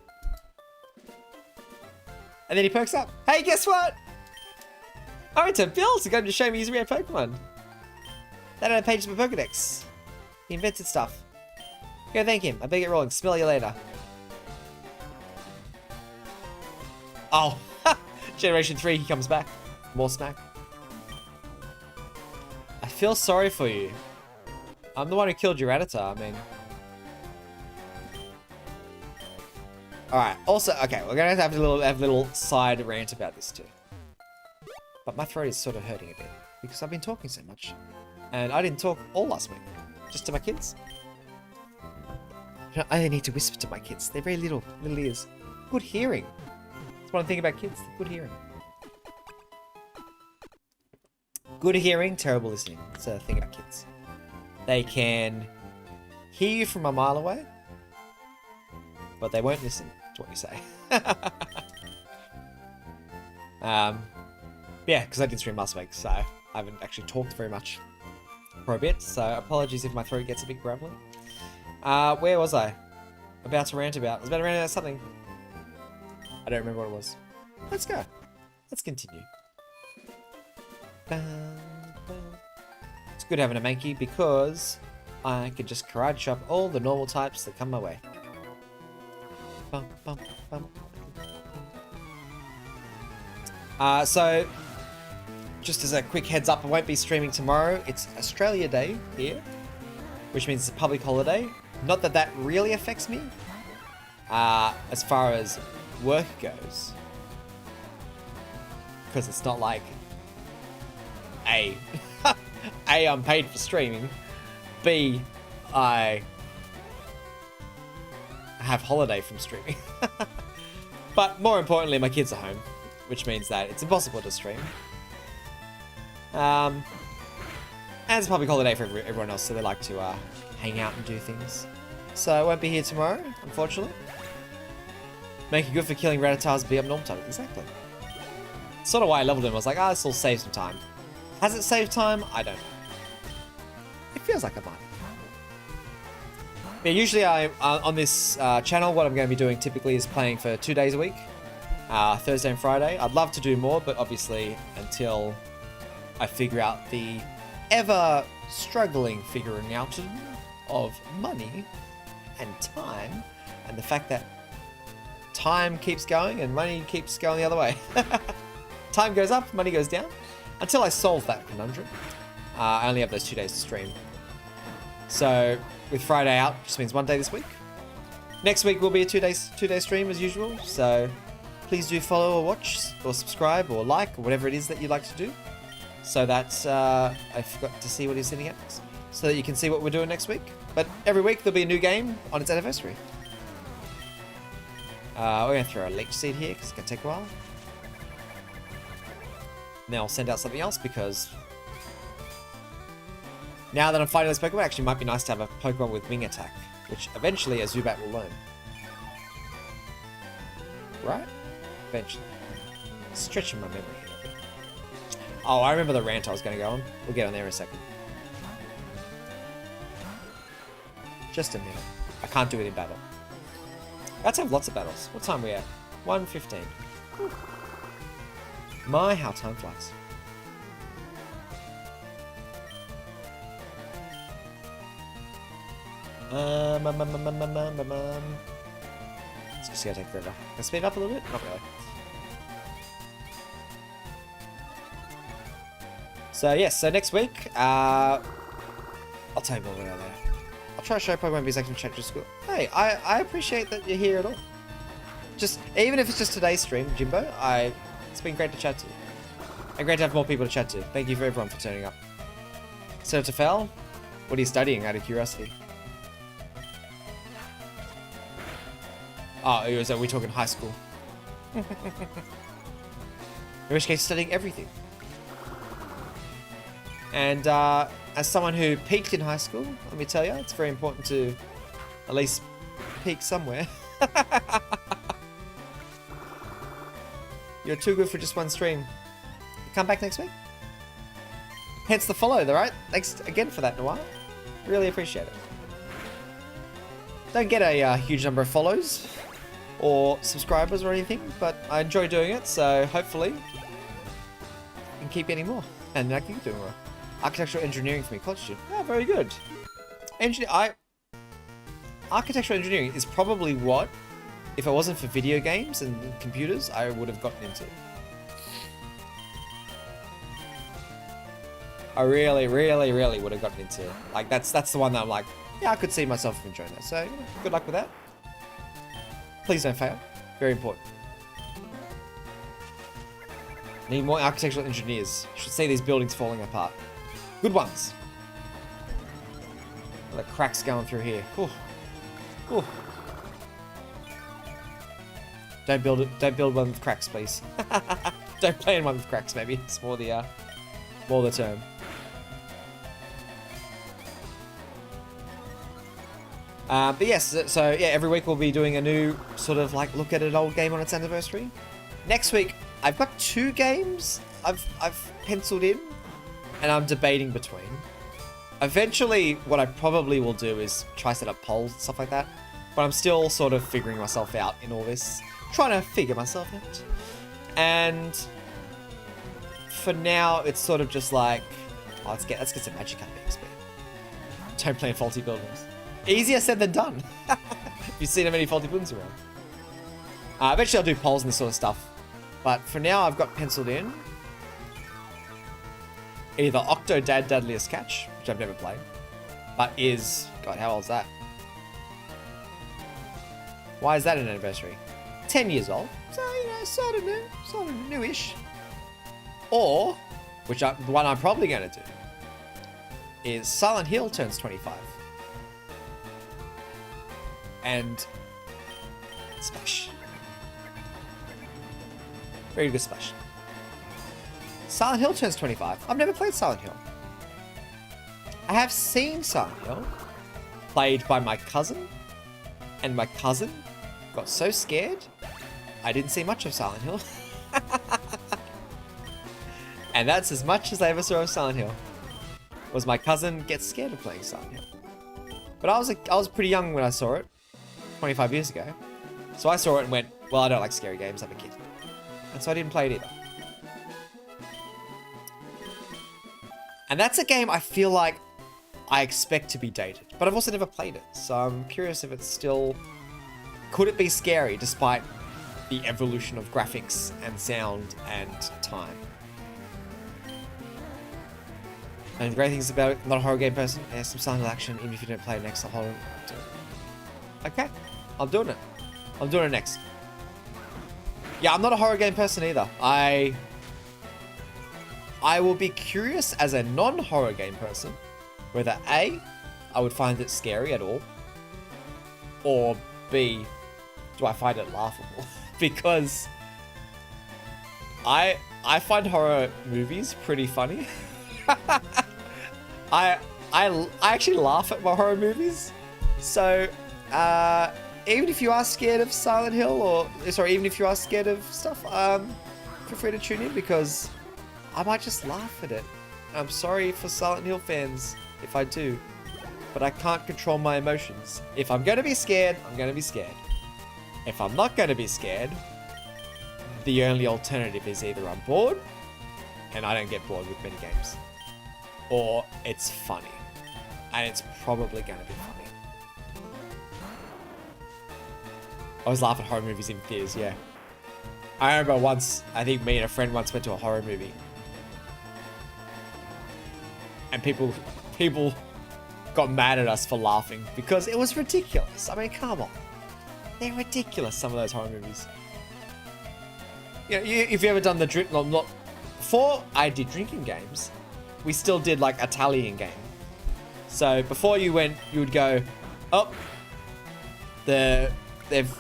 Speaker 1: And then he perks up. Hey, guess what? I went to Bill to go to show me his rare Pokemon. That had pages of my Pokedex. He invented stuff. Go thank him. I better get rolling. Smell you later. Oh, Generation 3, he comes back. More smack. I feel sorry for you. I'm the one who killed your Rattata, I mean. Alright, also, okay, we're gonna have a little side rant about this too. But my throat is sort of hurting a bit, because I've been talking so much. And I didn't talk all last week, just to my kids. You know, I only need to whisper to my kids. They're very little ears. Good hearing. That's one thing about kids, good hearing. Good hearing, terrible listening. That's a thing about kids. They can hear you from a mile away, but they won't listen to what you say. Yeah, because I did stream last week, so I haven't actually talked very much for a bit, so apologies if my throat gets a bit gravelly. Where was I? About to rant about. I was about to rant about something. I don't remember what it was. Let's go. Let's continue. It's good having a Mankey because I can just karate chop all the normal types that come my way. Bum, bum, bum. So, just as a quick heads up, I won't be streaming tomorrow. It's Australia Day here, which means it's a public holiday. Not that that really affects me, as far as work goes, because it's not like A, I'm paid for streaming, B, I have holiday from streaming. But more importantly, my kids are home, which means that it's impossible to stream. And And it's a public holiday for everyone else, so they like to hang out and do things. So I won't be here tomorrow, unfortunately. Make it good for killing Rattatas, be up normal time. Exactly. Sort of why I leveled him. I was like, this will save some time. Has it saved time? I don't know. It feels like it might. Yeah, usually on this channel, what I'm going to be doing typically is playing for 2 days a week. Thursday and Friday. I'd love to do more, but obviously until I figure out the ever struggling figuring out of money and time, and the fact that time keeps going and money keeps going the other way. Time goes up, money goes down. Until I solve that conundrum, I only have those 2 days to stream. So with Friday out, just means 1 day this week. Next week will be a 2 day stream as usual. So please do follow or watch or subscribe or like or whatever it is that you like to do, so that I forgot to see what he's sitting at, so that you can see what we're doing next week. But every week there'll be a new game on its anniversary. We're going to throw a leech seed here because it's going to take a while. Then I'll send out something else, because now that I'm fighting this Pokemon, it actually might be nice to have a Pokemon with wing attack, which eventually a Zubat will learn. Right? Eventually. Stretching my memory here. Oh, I remember the rant I was going to go on. We'll get on there in a second. Just a minute. I can't do it in battle. Let's have lots of battles. What time are we at? 1:15. My, how time flies. It's just gonna take forever. Can I speed up a little bit? Not really. So yes, so next week, I'll tell you more about that. I'll try to show Pokemon V's action chat to school. Hey, I appreciate that you're here at all. Just, even if it's just today's stream, Jimbo, it's been great to chat to you. And great to have more people to chat to. Thank you for everyone for turning up. So to Fel, what are you studying out of curiosity? Oh, are we talking high school? In which case, studying everything. And as someone who peaked in high school, let me tell you, it's very important to at least peak somewhere. You're too good for just one stream. Come back next week. Hence the follow, though, right? Thanks again for that, Noir. Really appreciate it. Don't get a huge number of follows or subscribers or anything, but I enjoy doing it, so hopefully I can keep getting more. And I can keep doing more. Architectural engineering for me, college student. Oh, very good. Architectural engineering is probably what, if it wasn't for video games and computers, I would have gotten into. I really, really, really would have gotten into. Like, that's the one that I'm like, yeah, I could see myself enjoying that. So, good luck with that. Please don't fail. Very important. Need more architectural engineers. Should see these buildings falling apart. Good ones. The cracks going through here. Ooh. Ooh. Don't build one with cracks, please. Don't play in one with cracks, maybe. It's more the term. But yes, so yeah, every week we'll be doing a new sort of like look at an old game on its anniversary. Next week, I've got 2 games I've penciled in, and I'm debating between. Eventually, what I probably will do is try set up polls and stuff like that. But I'm still sort of figuring myself out in all this, trying to figure myself out. And for now, it's sort of just like, oh, let's get some magic up XP. Don't play in faulty buildings. Easier said than done. You've seen how many faulty buildings around. Eventually, I'll do polls and this sort of stuff. But for now, I've got penciled in either Octodad Dudley's Catch, which I've never played, but is, God, how old is that? Why is that an anniversary? 10 years old. So, you know, sort of newish. Or, the one I'm probably going to do, is Silent Hill turns 25. And Splash. Very good Splash. Silent Hill turns 25. I've never played Silent Hill. I have seen Silent Hill played by my cousin, and my cousin got so scared, I didn't see much of Silent Hill. And that's as much as I ever saw of Silent Hill. Was my cousin gets scared of playing Silent Hill. But I was pretty young when I saw it, 25 years ago. So I saw it and went, well, I don't like scary games, I'm a kid. And so I didn't play it either. And that's a game I feel like I expect to be dated. But I've also never played it. So I'm curious if it's still... Could it be scary despite the evolution of graphics and sound and time? And the great things about it, not a horror game person, there's some Silent Hill action, even if you don't play it next, I'll hold it. Okay, I'm doing it. I'm doing it next. Yeah, I'm not a horror game person either. I will be curious as a non-horror game person, whether A, I would find it scary at all, or B, do I find it laughable? Because I find horror movies pretty funny. I actually laugh at my horror movies. So even if you are scared of Silent Hill, or sorry, even if you are scared of stuff, feel free to tune in because I might just laugh at it. I'm sorry for Silent Hill fans if I do, but I can't control my emotions. If I'm going to be scared, I'm going to be scared. If I'm not going to be scared, the only alternative is either I'm bored, and I don't get bored with many games, or it's funny, and it's probably going to be funny. I always laugh at horror movies in theaters, yeah. I remember once, I think me and a friend once went to a horror movie, and people got mad at us for laughing because it was ridiculous. I mean, come on. They're ridiculous, some of those horror movies. You know, if you ever done the drink... Well, not... Before I did drinking games, we still did, like, a tallying game. So, before you went, you would go, oh, they've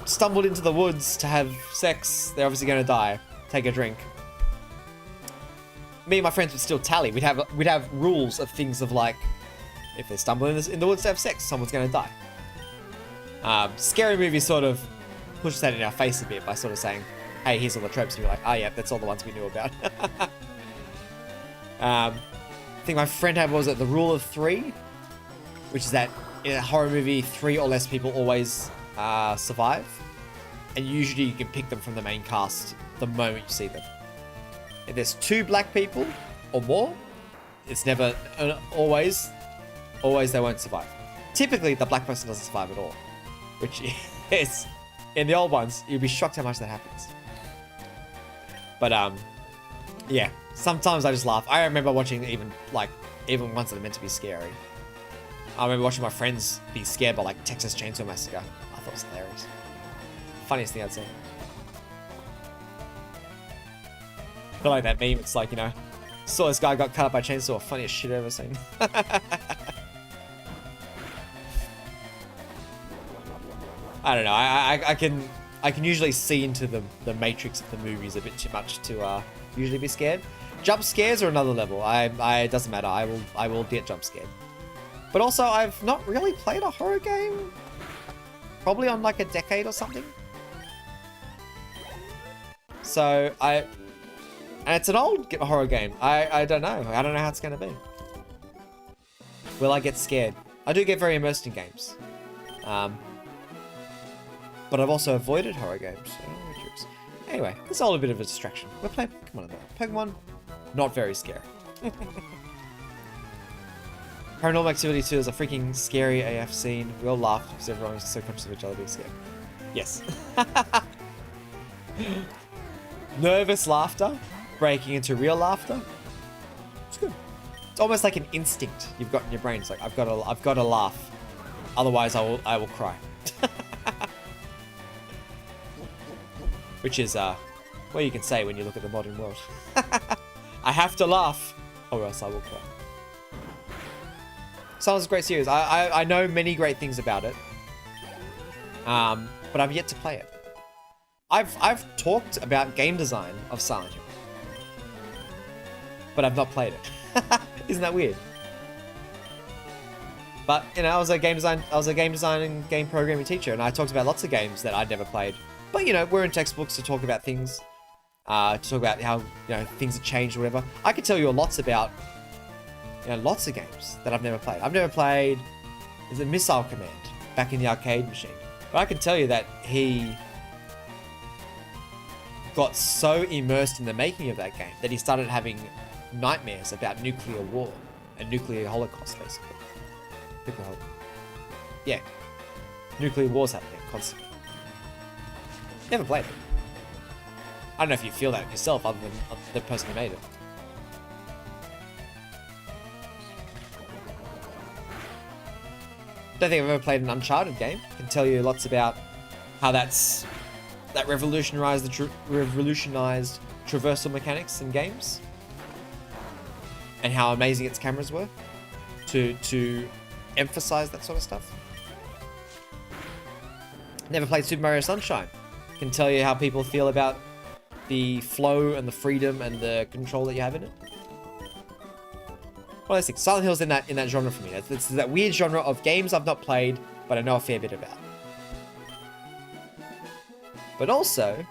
Speaker 1: stumbled into the woods to have sex. They're obviously going to die. Take a drink. Me and my friends would still tally. We'd have rules of things of, like, if they stumble in the woods to have sex, someone's going to die. Scary movies sort of push that in our face a bit by sort of saying, hey, here's all the tropes. And you're like, oh yeah, that's all the ones we knew about. I think my friend had, what was it, the rule of 3? Which is that in a horror movie, 3 or less people always survive. And usually you can pick them from the main cast the moment you see them. If there's 2 black people or more, it's never, always they won't survive. Typically, the black person doesn't survive at all. Which is, in the old ones, you'd be shocked how much that happens. But, yeah, sometimes I just laugh. I remember watching even ones that are meant to be scary. I remember watching my friends be scared by, like, Texas Chainsaw Massacre. I thought it was hilarious. Funniest thing I'd seen. I feel like that meme, it's like, you know, saw this guy got cut up by a chainsaw. Funniest shit I've ever seen. I don't know. I can usually see into the matrix of the movies a bit too much to usually be scared. Jump scares are another level. It doesn't matter. I will get jump scared. But also, I've not really played a horror game. Probably on like a decade or something. So and it's an old horror game. I don't know. I don't know how it's gonna be. Will I get scared? I do get very immersed in games. But I've also avoided horror games. So anyway, it's all a bit of a distraction. We're playing Pokemon at the moment. Pokemon, not very scary. Paranormal Activity 2 is a freaking scary AF scene. We all laughed because everyone was so conscious of each other being scared. Yes. Nervous laughter, breaking into real laughter. It's good. It's almost like an instinct you've got in your brain. It's like I've got to laugh, otherwise I will cry. Which is what you can say when you look at the modern world. I have to laugh, or else I will cry. Silent Hill's a great series. I know many great things about it, but I've yet to play it. I've talked about game design of Silent Hill, but I've not played it. Isn't that weird? But you know, I was a game design and game programming teacher, and I talked about lots of games that I'd never played. But you know, we're in textbooks to talk about things, to talk about how things have changed or whatever. I could tell you lots about lots of games that I've never played. I've never played the Missile Command back in the arcade machine, but I can tell you that he got so immersed in the making of that game that he started having nightmares about nuclear war and nuclear holocaust, basically. Nuclear wars happening constantly. Never played it. I don't know if you feel that yourself, other than the person who made it. Don't think I've ever played an Uncharted game. I can tell you lots about how that revolutionized traversal mechanics in games, and how amazing its cameras were to emphasize that sort of stuff. Never played Super Mario Sunshine. Can tell you how people feel about the flow and the freedom and the control that you have in it. Well, I think Silent Hill's in that genre for me. It's that weird genre of games I've not played, but I know a fair bit about. But also,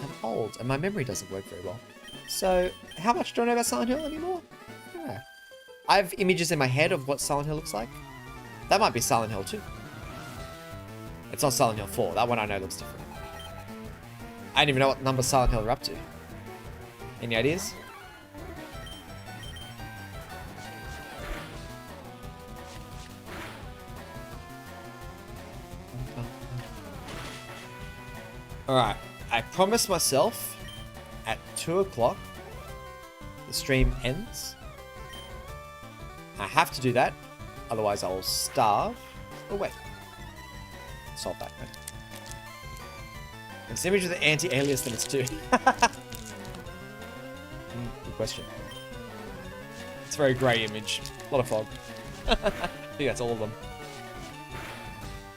Speaker 1: I'm old and my memory doesn't work very well. So, how much do I know about Silent Hill anymore? I don't know. I have images in my head of what Silent Hill looks like. That might be Silent Hill 2. It's not Silent Hill 4. That one I know looks different. I don't even know what number Silent Hill are up to. Any ideas? Alright, I promised myself at 2 o'clock the stream ends. I have to do that, otherwise I will starve. Oh wait, solve that. Right? It's an image with the anti-alias that it's 2. Good question. It's a very grey image, a lot of fog. I think that's all of them.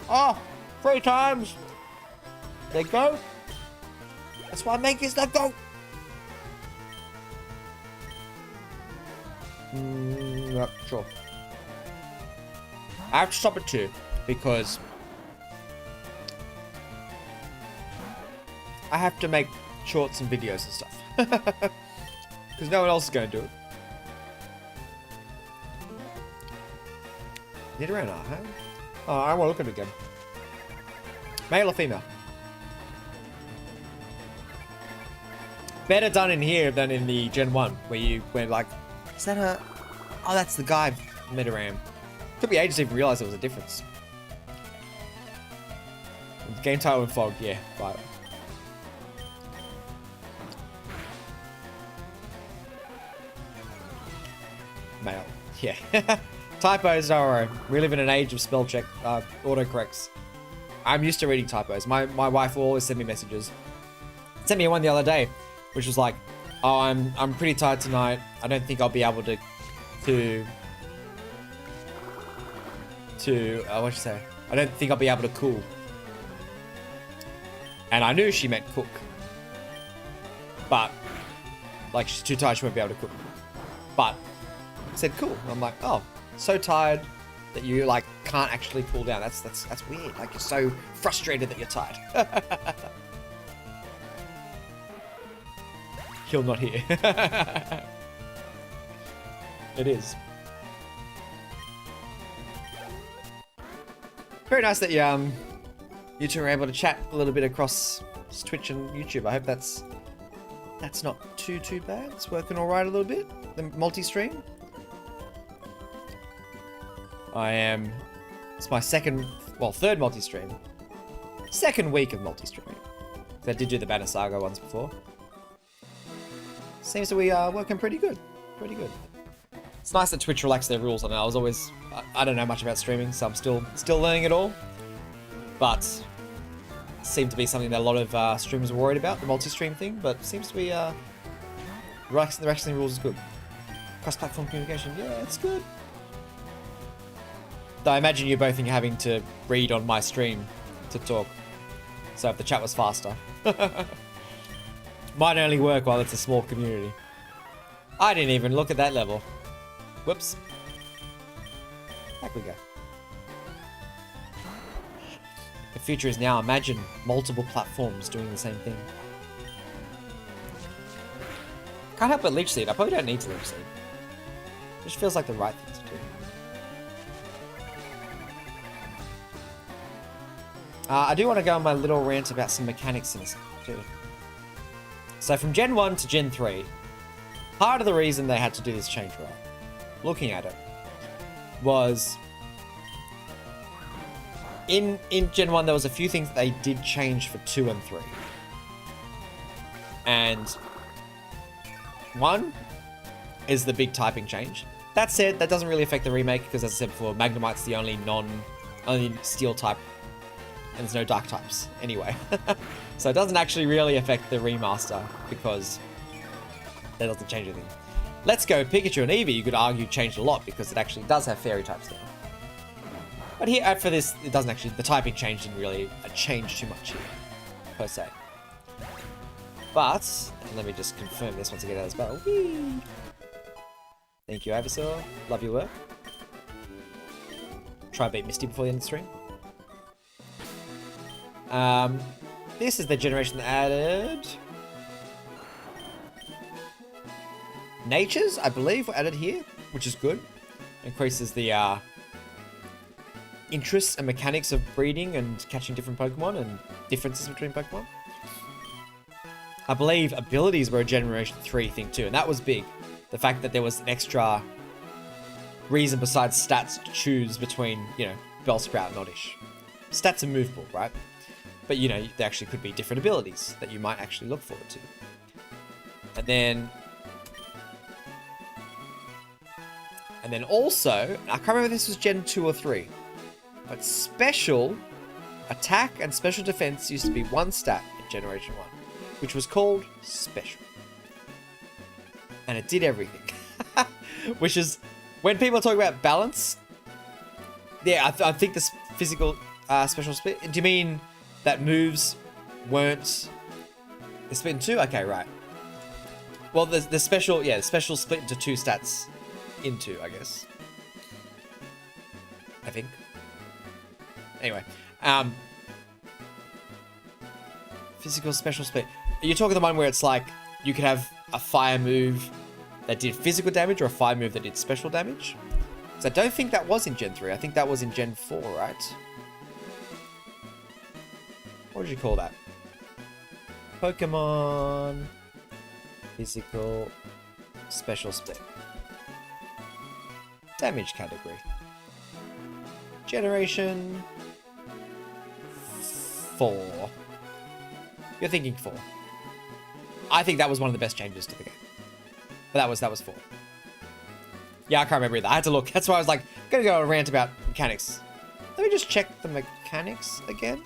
Speaker 1: Oh, 3 times! They go. That's why I make this let go. Yeah, sure. I have to stop at 2 because I have to make shorts and videos and stuff. Because no one else is going to do it. Need around, huh? Oh, I want to look at it again. Male or female? Better done in here than in the Gen 1, where you went like, is that a... Oh, that's the guy Metaram. Took me ages to even realize there was a difference. Game title and fog, yeah, right. Male, yeah. Typos, don't worry. We live in an age of spell check, autocorrects. I'm used to reading typos. My wife will always send me messages. Sent me one the other day, which was like, oh, I'm pretty tired tonight. I don't think I'll be able to what'd you say? I don't think I'll be able to cool. And I knew she meant cook. But, like, she's too tired, she won't be able to cook. But, I said cool. And I'm like, oh, so tired that you, like, can't actually cool down. That's weird. Like, you're so frustrated that you're tired. He'll not hear. It is. Very nice that you two are able to chat a little bit across Twitch and YouTube. I hope that's not too bad. It's working all right a little bit. The multi-stream. It's my third multi-stream. Second week of multi-streaming. I did do the Banner Saga ones before. Seems to be working pretty good. Pretty good. It's nice that Twitch relaxed their rules on it. I don't know much about streaming, so I'm still learning it all. But it seemed to be something that a lot of streamers were worried about, the multi-stream thing, but it seems to be relaxing the rules is good. Cross-platform communication, yeah, it's good. Though I imagine you're both having to read on my stream to talk. So if the chat was faster. Might only work while it's a small community. I didn't even look at that level. Whoops. Back we go. future is now. Imagine multiple platforms doing the same thing. Can't help but leech seed. I probably don't need to leech seed. It just feels like the right thing to do. I do want to go on my little rant about some mechanics in this too. So from Gen 1 to Gen 3, part of the reason they had to do this change, right, looking at it, was in Gen 1 there was a few things that they did change for 2 and 3. And one is the big typing change. That said, that doesn't really affect the remake because, as I said before, Magnemite's the only steel type, and there's no dark types anyway. So it doesn't actually really affect the remaster because that doesn't change anything. Let's Go, Pikachu and Eevee, you could argue, changed a lot because it actually does have fairy types now. But here, for this, it doesn't actually, the typing change didn't really change too much here, per se. But, and let me just confirm this once I get out of this battle. Whee! Thank you, Abyssal. Love your work. Try and beat Misty before the end of the stream. This is the generation that added Natures, I believe, were added here, which is good. Increases the interests and mechanics of breeding and catching different Pokemon and differences between Pokemon. I believe abilities were a Generation 3 thing too, and that was big. The fact that there was an extra reason besides stats to choose between, you know, Bellsprout and Oddish. Stats are movable, right? But, you know, there actually could be different abilities that you might actually look forward to. And then also, I can't remember if this was Gen 2 or 3, but special attack and special defense used to be one stat in Generation 1, which was called Special. And it did everything. Which is, when people talk about balance, yeah, I think this physical special split, do you mean that moves weren't split in 2? Okay, right. Well, the special, yeah, the special split into 2 stats into, I guess. I think. Anyway, physical special split. You're talking the one where it's like you could have a fire move that did physical damage or a fire move that did special damage. So I don't think that was in Gen 3. I think that was in Gen 4, right? What would you call that? Pokemon physical special split. Damage category. Generation 4. You're thinking 4. I think that was one of the best changes to the game. But that was 4. Yeah, I can't remember either. I had to look. That's why I was like, gonna go on a rant about mechanics. Let me just check the mechanics again.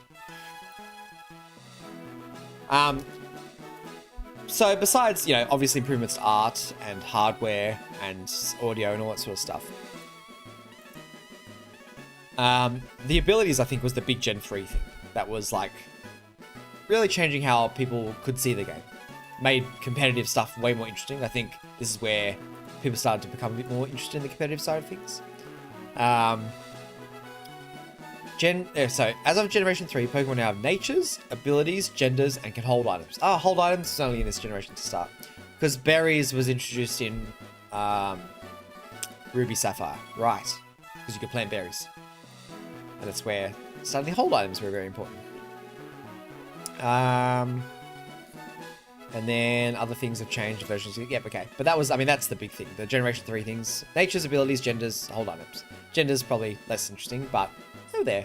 Speaker 1: So besides, you know, obviously improvements to art and hardware and audio and all that sort of stuff. The abilities, I think, was the big Gen 3 thing. That was like really changing how people could see the game. Made competitive stuff way more interesting. I think this is where people started to become a bit more interested in the competitive side of things. So, as of Generation 3, Pokemon now have natures, abilities, genders, and can hold items. Hold items is only in this generation to start. Because berries was introduced in Ruby Sapphire. Right. Because you could plant berries. And that's where suddenly hold items were very important. And then other things have changed. Versions. Yep, okay. But that was, I mean, that's the big thing. The Generation 3 things. Natures, abilities, genders, hold items. Genders probably less interesting, but they were there.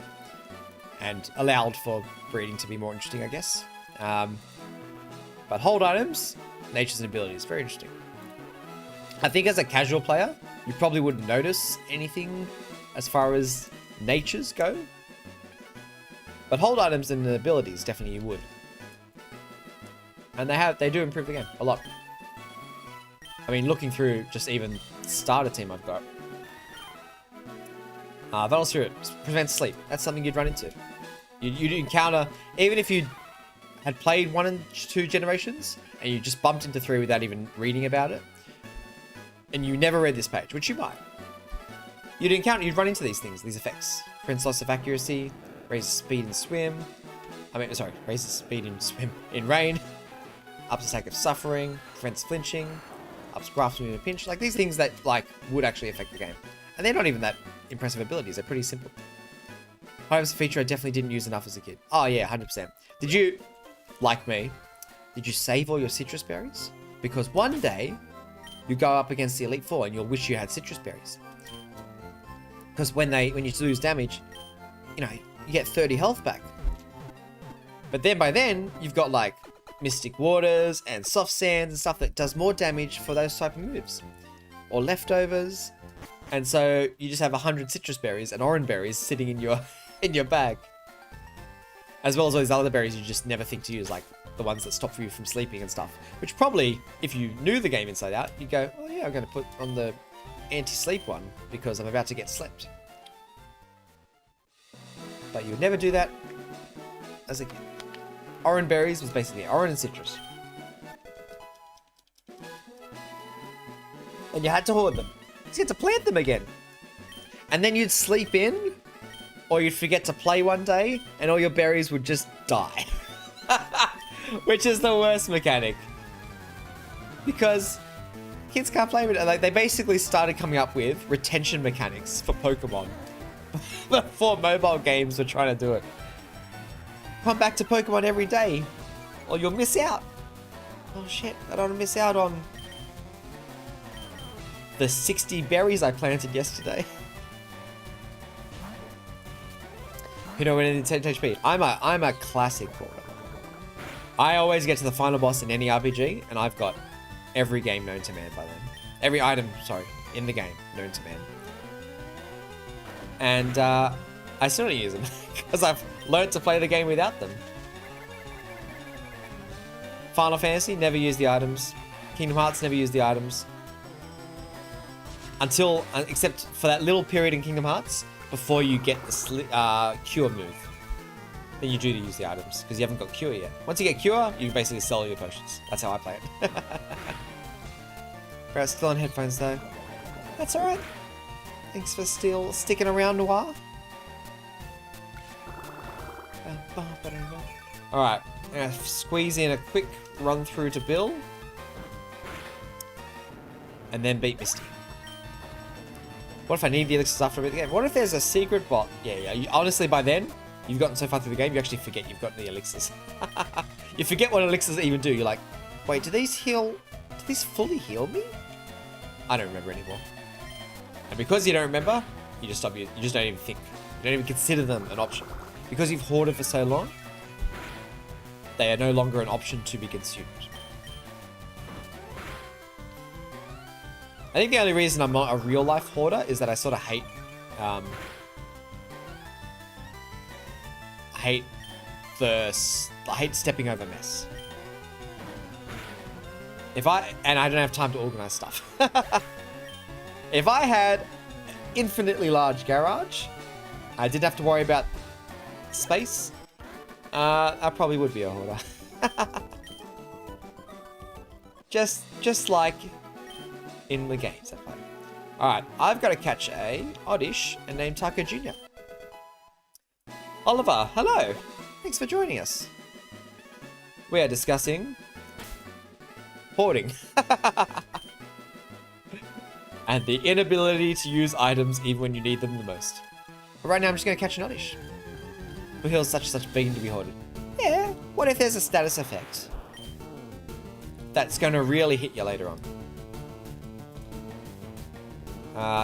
Speaker 1: And allowed for breeding to be more interesting, I guess. But hold items, natures and abilities. Very interesting. I think as a casual player, you probably wouldn't notice anything as far as natures go. But hold items and abilities, definitely you would. And they do improve the game a lot. I mean, looking through just even starter team I've got. Vital Spirit prevents sleep. That's something you'd run into. You'd encounter, even if you had played 1 and 2 generations, and you just bumped into 3 without even reading about it, and you never read this page, which you might. You'd run into these things, these effects. Prince loss of accuracy, Raises speed in swim. Raises speed in swim in rain. Ups attack of suffering. Prevents flinching. Ups grasp in a pinch. Like, these things that, like, would actually affect the game. And they're not even that impressive abilities. They're pretty simple. However, feature I definitely didn't use enough as a kid. Oh, yeah, 100%. Did you, like me, did you save all your citrus berries? Because one day, you go up against the Elite Four and you'll wish you had citrus berries. Because when you lose damage, you know, you get 30 health back. But then by then, you've got like Mystic Waters and Soft Sands and stuff that does more damage for those type of moves. Or leftovers. And so you just have 100 citrus berries and orange berries sitting in your bag. As well as all these other berries you just never think to use, like the ones that stop you from sleeping and stuff. Which probably, if you knew the game inside out, you'd go, oh yeah, I'm going to put on the anti-sleep one because I'm about to get slept. But you would never do that as a kid. Orange berries was basically orange and citrus. And you had to hoard them. So you had to plant them again. And then you'd sleep in, or you'd forget to play one day, and all your berries would just die. Which is the worst mechanic. Because kids can't play with it. Like, they basically started coming up with retention mechanics for Pokemon. Before mobile games were trying to do it. Come back to Pokemon every day, or you'll miss out. Oh shit, I don't want to miss out on the 60 berries I planted yesterday. You know, when it's 10 HP, I'm a classic hoarder. I always get to the final boss in any RPG, and I've got every game known to man by then. Every item, sorry, in the game known to man. And I still don't use them because I've learned to play the game without them. Final Fantasy, never use the items. Kingdom Hearts, never use the items. Until, except for that little period in Kingdom Hearts, before you get the Cure move. Then you do to use the items, because you haven't got Cure yet. Once you get Cure, you basically sell your potions. That's how I play it. Right, still on headphones though. That's alright. Thanks for still sticking around a while. Alright, I'm gonna squeeze in a quick run through to Bill. And then beat Misty. What if I need the elixirs after a bit of the game? What if there's a secret bot? Yeah. Honestly, by then, you've gotten so far through the game, you actually forget you've got the elixirs. You forget what elixirs even do. You're like, wait, do these fully heal me? I don't remember anymore. And because you don't remember, you just stop. You just don't even think. You don't even consider them an option. Because you've hoarded for so long, they are no longer an option to be consumed. I think the only reason I'm not a real life hoarder is that I sort of hate, I hate stepping over mess. And I don't have time to organize stuff. If I had an infinitely large garage, I didn't have to worry about space, I probably would be a hoarder. just like in the games I play. Alright, I've got to catch a oddish and named Taco Jr. Oliver, hello! Thanks for joining us. We are discussing hoarding. And the inability to use items even when you need them the most. But right now I'm just going to catch an oddish. Who heals such being to be hoarded? Yeah, what if there's a status effect? That's going to really hit you later on.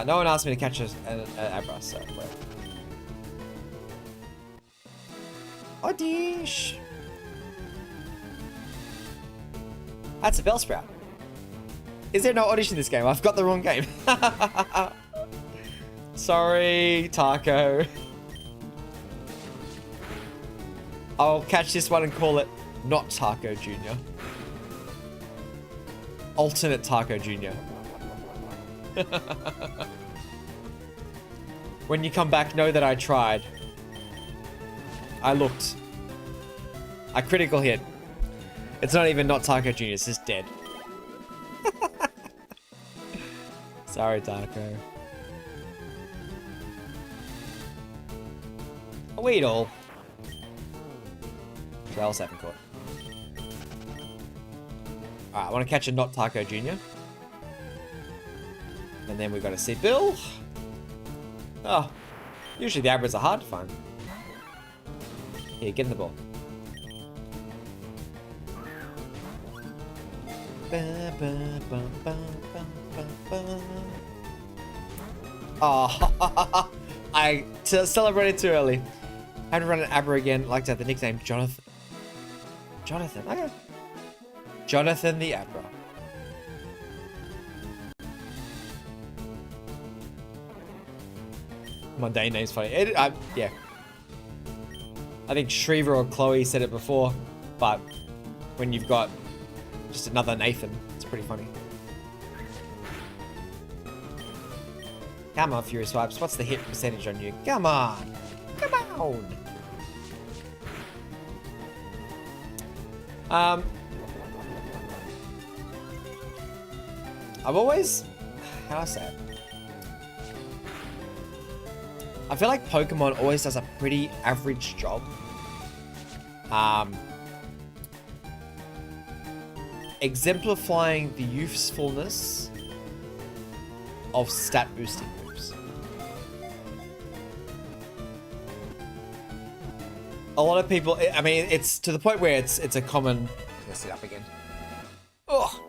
Speaker 1: No one asked me to catch an Abra, so well. Oddish! That's a Bellsprout. Is there no Oddish in this game? I've got the wrong game. Sorry, Taco. I'll catch this one and call it not Taco Jr. Alternate Taco Jr. When you come back, know that I tried. I looked. I critical hit. It's not even not Taco Jr., it's just dead. Sorry, Taco. Oh Weedle. Charles haven't caught. Alright, I want to catch a not Taco Jr. And then we've got a Seed Bill. Oh, usually the Abras are hard to find. Here, get in the ball. Oh, I celebrated too early. Had to run an Abra again. Like to have the nickname Jonathan. Jonathan, okay. Jonathan the Abra. Mundane name's funny. Yeah. I think Shriver or Chloe said it before, but when you've got just another Nathan, it's pretty funny. Come on, Fury Swipes. What's the hit percentage on you? Come on. Come on. I've always... How do I say it? I feel like Pokemon always does a pretty average job. Exemplifying the usefulness of stat boosting moves. A lot of people, I mean, it's to the point where it's a common... Let's sit up again. Oh.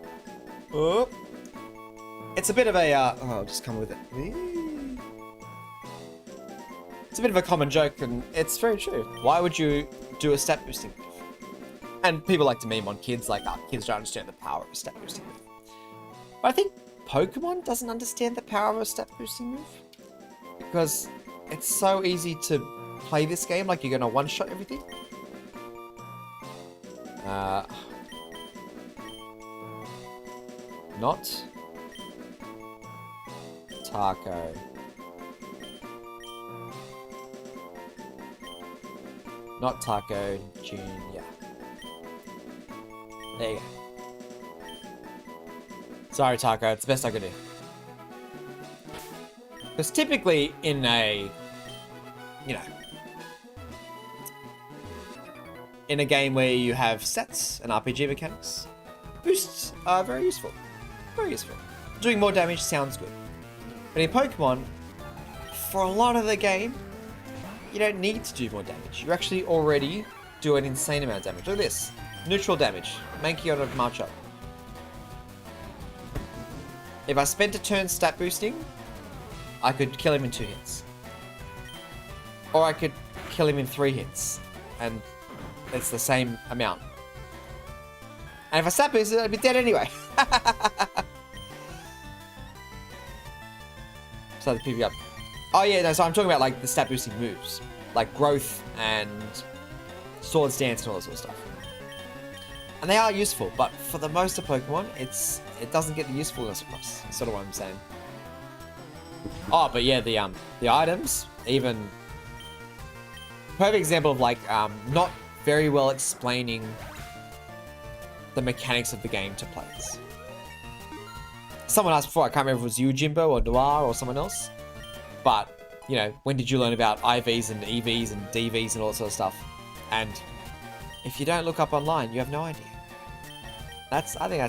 Speaker 1: Oh. It's a bit of a... I'll just come with it. It's a bit of a common joke, and it's very true. Why would you do a stat boosting move? And people like to meme on kids, like, kids don't understand the power of a stat boosting move. But I think Pokemon doesn't understand the power of a stat boosting move. Because it's so easy to play this game like you're gonna one-shot everything. Not Taco. Not Taco Jr. There you go. Sorry, Taco. It's the best I could do. Because typically in a, you know, in a game where you have sets and RPG mechanics, boosts are very useful. Very useful. Doing more damage sounds good. But in Pokemon, for a lot of the game, you don't need to do more damage. You actually already do an insane amount of damage. Look at this. Neutral damage. Mankey on a march up. If I spent a turn stat boosting, I could kill him in 2 hits. Or I could kill him in 3 hits. And it's the same amount. And if I stat boosted, I'd be dead anyway. So the PV up. Oh yeah, no, so I'm talking about like the stat boosting moves. Like growth and swords dance and all that sort of stuff. And they are useful, but for the most of Pokemon, it doesn't get the usefulness across. That's sort of what I'm saying. Oh, but yeah, the items, even perfect example of like not very well explaining the mechanics of the game to players. Someone asked before, I can't remember if it was you, Jimbo, or Noir, or someone else. But, you know, when did you learn about IVs and EVs and DVs and all that sort of stuff? And if you don't look up online, you have no idea. I think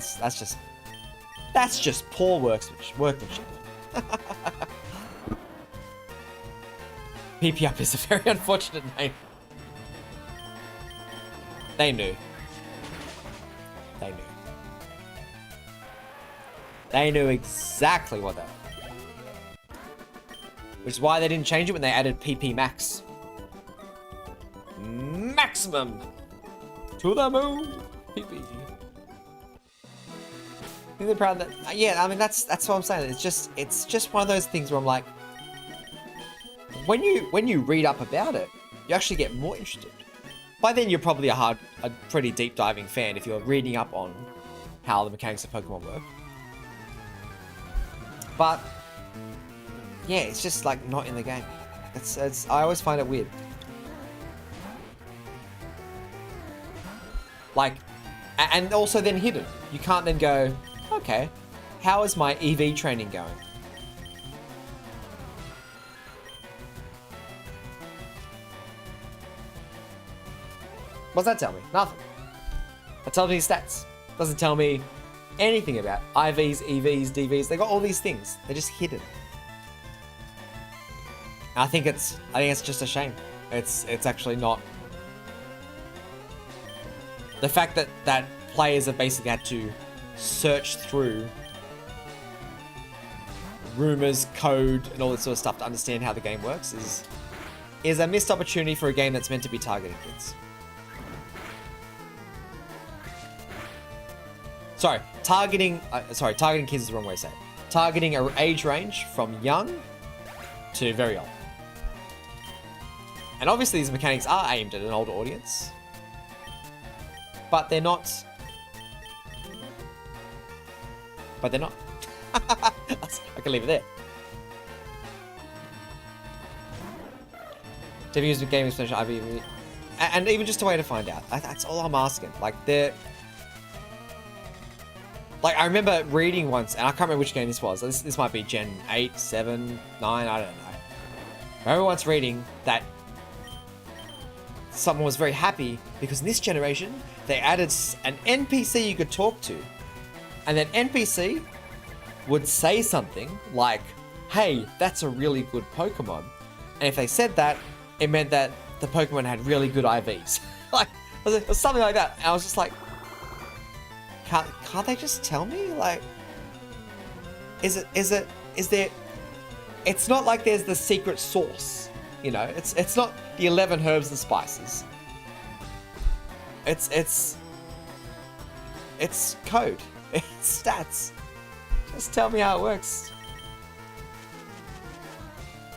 Speaker 1: that's just poor workmanship. PP Up is a very unfortunate name. They knew. They knew. They knew exactly what that was. Which is why they didn't change it when they added PP Max. Maximum! To the moon! PP. I think they're proud of that. Yeah, I mean, that's what I'm saying. It's just one of those things where I'm like, when you read up about it, you actually get more interested. By then, you're probably a pretty deep diving fan if you're reading up on how the mechanics of Pokemon work. But yeah, it's just like not in the game. I always find it weird. Like, and also then hidden. You can't then go, okay, how is my EV training going? What's that tell me? Nothing. That tells me stats. Doesn't tell me anything about IVs, EVs, DVs. They got all these things. They're just hidden. I think it's just a shame. It's actually not. The fact that players have basically had to search through rumors, code, and all this sort of stuff to understand how the game works is a missed opportunity for a game that's meant to be targeting kids. Sorry, targeting kids is the wrong way to say it. Targeting an age range from young to very old. And obviously these mechanics are aimed at an older audience, but they're not. I can leave it there. Have you used a gaming special IV? And even just a way to find out. That's all I'm asking. Like I remember reading once, and I can't remember which game this was. This might be Gen 8, 7, 9, I don't know. I remember once reading that someone was very happy because in this generation, they added an NPC you could talk to. And that NPC would say something like, hey, that's a really good Pokemon. And if they said that, it meant that the Pokemon had really good IVs. Like, it was something like that. And I was just like, can't they just tell me? Like, is there, it's not like there's the secret sauce, you know? It's not the 11 herbs and spices. It's code. It's stats. Just tell me how it works.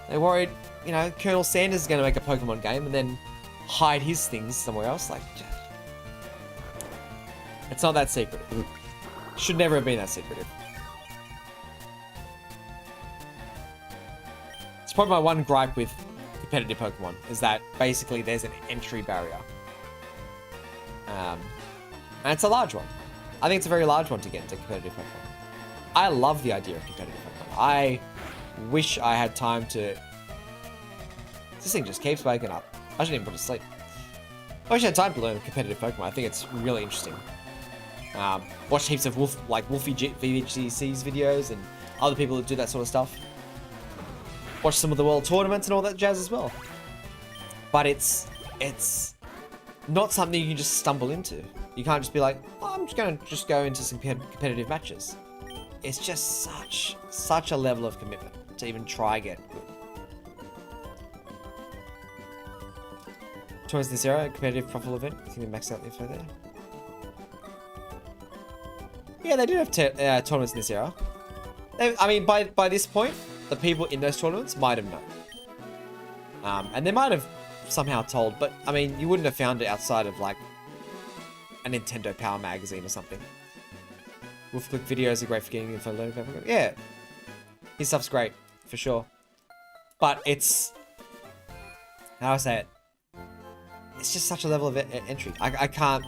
Speaker 1: They're worried, you know, Colonel Sanders is going to make a Pokemon game and then hide his things somewhere else. Like, it's not that secretive. Should never have been that secretive. It's probably my one gripe with competitive Pokemon is that basically there's an entry barrier. And it's a large one. I think it's a very large one to get into competitive Pokemon. I love the idea of competitive Pokemon. I wish I had time to... This thing just keeps waking up. I shouldn't even put it to sleep. I wish I had time to learn competitive Pokemon. I think it's really interesting. Watch heaps of Wolfie VGC's videos and other people that do that sort of stuff. Watch some of the world tournaments and all that jazz as well. But it's not something you can just stumble into. You can't just be like, oh, I'm just going to go into some competitive matches. It's just such a level of commitment to even try get good. Towards this era, a competitive profitable event. I think they maxed out the info there. Yeah, they do have tournaments in this era. I mean, by this point, the people in those tournaments might have known. And they might have somehow told, but I mean, you wouldn't have found it outside of like a Nintendo Power magazine or something. Wolfclick videos are great for getting info. Yeah, his stuff's great for sure. But it's, how do I say it? It's just such a level of entry. I can't.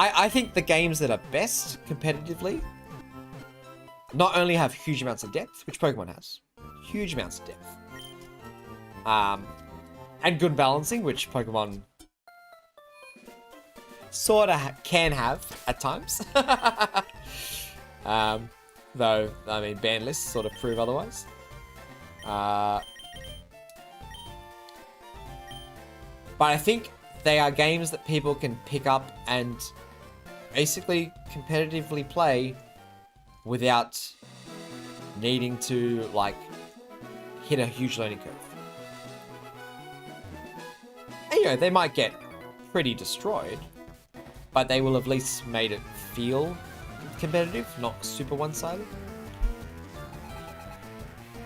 Speaker 1: I think the games that are best competitively not only have huge amounts of depth, which Pokemon has, huge amounts of depth, and good balancing, which Pokemon sort of can have at times. Though, I mean, ban lists sort of prove otherwise. But I think they are games that people can pick up and basically competitively play without needing to, like, hit a huge learning curve. And, you know, they might get pretty destroyed, but they will have at least made it feel competitive, not super one-sided.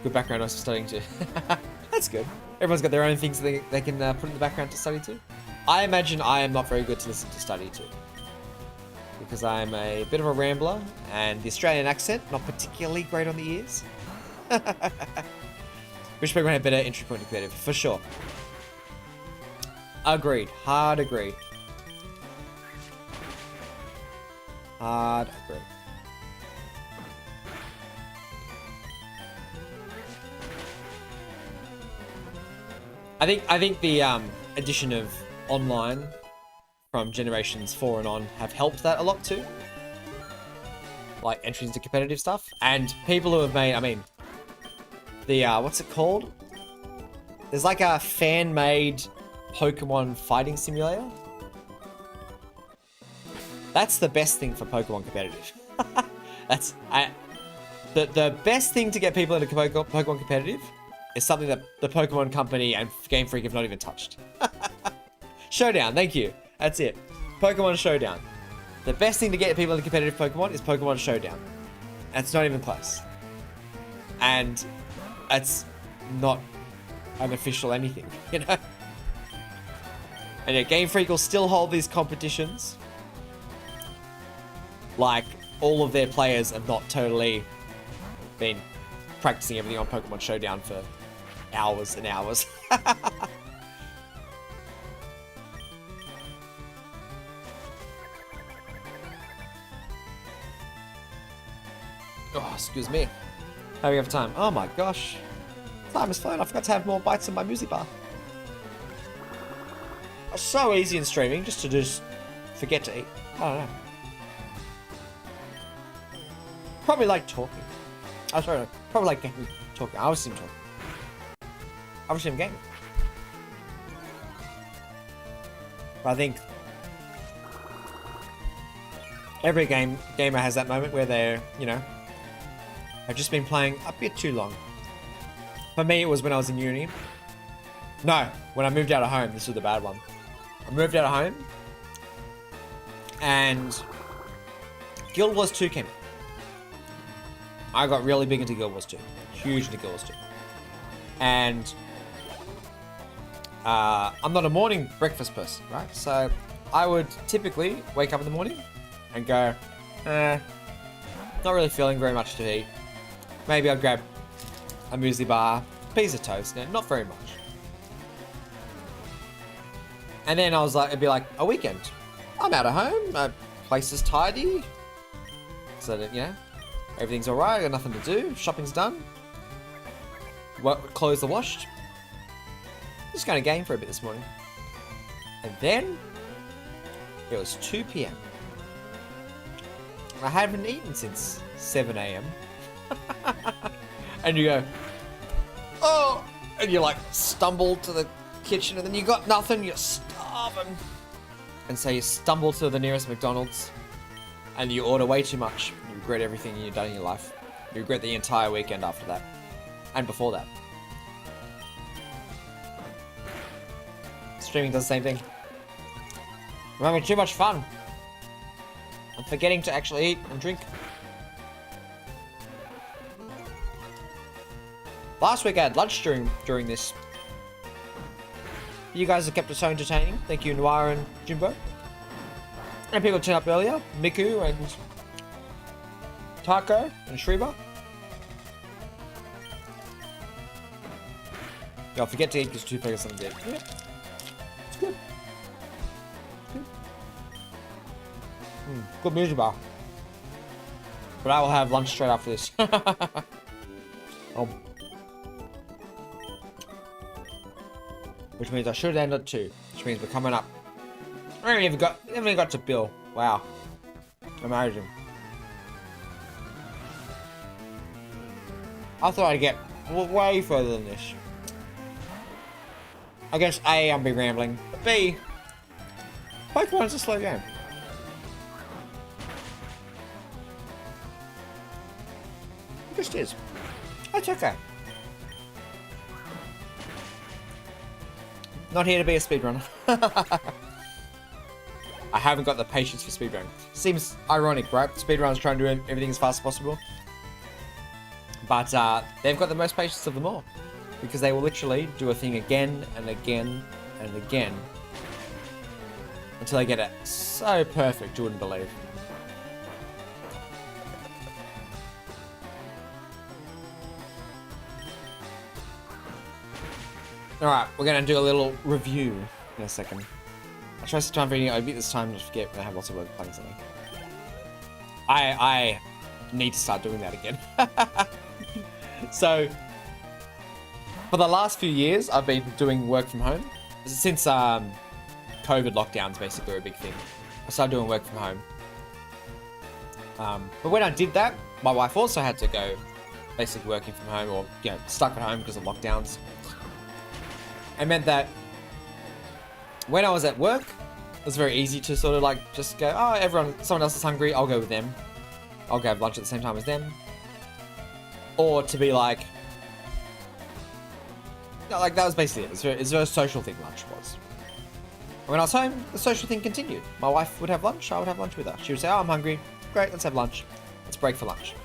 Speaker 1: Good background noise for studying too. That's good. Everyone's got their own things they can put in the background to study to. I imagine I am not very good to listen to study to, because I'm a bit of a rambler, and the Australian accent, not particularly great on the ears. Wish Pokemon had better entry point to competitive, for sure. Agreed. Hard agreed. Hard agreed. I think the addition of online from generations 4 and on have helped that a lot too. Like entries into competitive stuff. And people who have made, I mean, the, what's it called? There's like a fan-made Pokemon fighting simulator. That's the best thing for Pokemon competitive. That's, the best thing to get people into Pokemon competitive is something that the Pokemon Company and Game Freak have not even touched. Showdown, thank you. That's it. Pokemon Showdown. The best thing to get people into competitive Pokemon is Pokemon Showdown. That's not even close. And it's not an official anything, you know? And yeah, Game Freak will still hold these competitions. Like, all of their players have not totally been practicing everything on Pokemon Showdown for hours and hours. Oh, excuse me. How do we have time? Oh my gosh. Time is flying. I forgot to have more bites in my music bar. It's so easy in streaming just to forget to eat. I don't know. Probably like talking. Oh, sorry, no. Probably like gaming. Talking. I was him talking. I was him gaming. But I think every gamer has that moment where they're, you know, have just been playing a bit too long. For me, it was when I was in uni. No, when I moved out of home. This was the bad one. I moved out of home, and Guild Wars 2 came. I got really big into Guild Wars 2. Huge into Guild Wars 2. And I'm not a morning breakfast person, right? So I would typically wake up in the morning and go, not really feeling very much to eat. Maybe I'd grab a muesli bar, piece of toast, not very much. And then I was like, it'd be like a weekend. I'm out of home, my place is tidy. So that, you know, everything's alright, I got nothing to do, shopping's done. Clothes are washed. Just going to game for a bit this morning. And then, it was 2 p.m. I haven't eaten since 7 a.m. And you go, oh! And you like stumble to the kitchen and then you got nothing, you're starving. And so you stumble to the nearest McDonald's and you order way too much. You regret everything you've done in your life. You regret the entire weekend after that. And before that. Streaming does the same thing. I'm having too much fun. I'm forgetting to actually eat and drink. Last week I had lunch during this. You guys have kept it so entertaining. Thank you, Noir and Jimbo. And people turned up earlier. Miku and Taco and Shriva. Y'all forget to eat because 2 players on dead. Yeah. It's good. Good music bar. But I will have lunch straight after this. Which means I should end at 2. Which means we're coming up. I haven't even got to Bill. Wow. Amazing. I thought I'd get way further than this. I guess A, I'll be rambling. But B, Pokemon's a slow game. It just is. That's okay. Not here to be a speedrunner. I haven't got the patience for speedrunning. Seems ironic, right? Speedrunners trying to do everything as fast as possible. But they've got the most patience of them all. Because they will literally do a thing again and again and again. Until they get it so perfect you wouldn't believe. Alright, we're going to do a little review in a second. I try to time for eating. I beat this time to forget when I have lots of work playing something. I need to start doing that again. So, for the last few years, I've been doing work from home. Since COVID lockdowns basically were a big thing. I started doing work from home. But when I did that, my wife also had to go basically working from home, or, you know, stuck at home because of lockdowns. It meant that when I was at work, it was very easy to sort of like just go, oh, someone else is hungry, I'll go with them. I'll go have lunch at the same time as them. Or to be like, no, like that was basically it. It's a very social thing, lunch was. When I was home, the social thing continued. My wife would have lunch, I would have lunch with her. She would say, oh, I'm hungry. Great, let's have lunch. Let's break for lunch.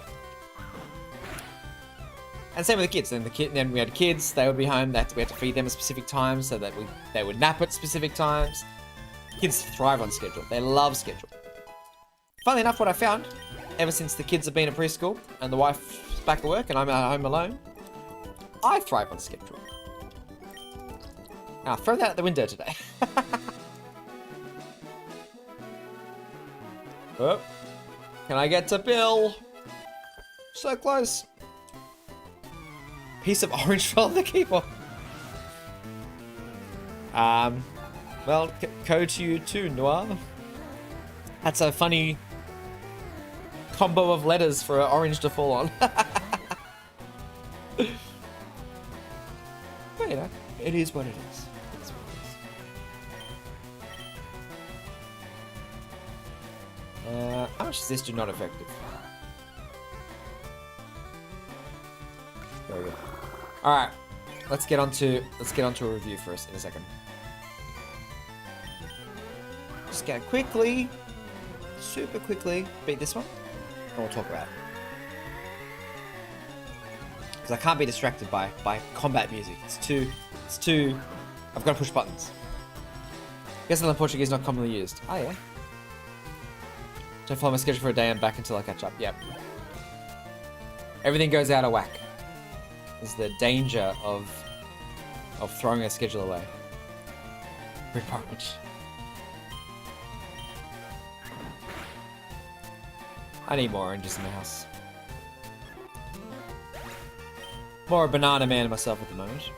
Speaker 1: And same with the kids. Then we had kids, they would be home, we had to feed them at specific times so that they would nap at specific times. Kids thrive on schedule. They love schedule. Funnily enough, what I found, ever since the kids have been at preschool and the wife's back at work and I'm at home alone, I thrive on schedule. Now, throw that out the window today. Oh, can I get to Bill? So close. Piece of orange fell on the keyboard. Well, code to you too, Noir. That's a funny combo of letters for an orange to fall on. But, you know, it is what it is. It is what it is. How much is this do not effective? Very good. Alright. Let's get onto a review for us in a second. Just gonna quickly, super quickly, beat this one, and we'll talk about it. Because I can't be distracted by combat music. It's too. I've got to push buttons. Guess in Portuguese not commonly used. Oh yeah. Don't follow my schedule for a day and back until I catch up. Yep. Everything goes out of whack. There's the danger of throwing a schedule away. Brick porridge. I need more oranges in the house. More a banana man myself at the moment.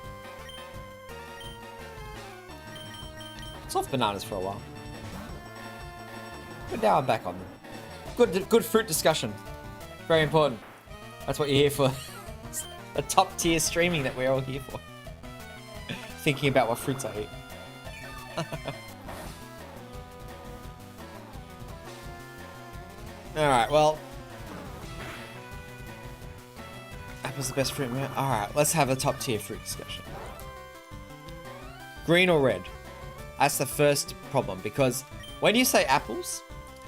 Speaker 1: It's off bananas for a while. But now I'm back on them. Good fruit discussion. Very important. That's what you're here for. It's the top tier streaming that we're all here for. Thinking about what fruits I eat. Alright, well. Apple's the best fruit. Alright, let's have a top tier fruit discussion. Green or red? That's the first problem, because when you say apples,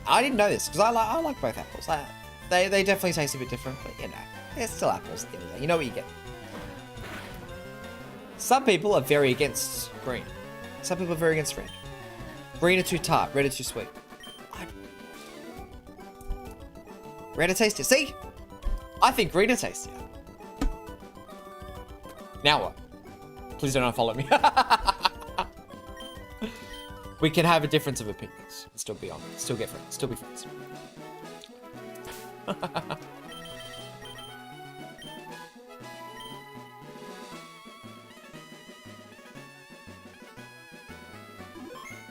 Speaker 1: I didn't know this, because I like both apples. They definitely taste a bit different, but you know, they're still apples at the end of the day. You know what you get. Some people are very against green. Some people are very against red. Green are too tart, red are too sweet. Red are tastier. See? I think green are tastier. Now what? Please don't unfollow me. We can have a difference of opinions and still be on. Still get friends. Still be friends.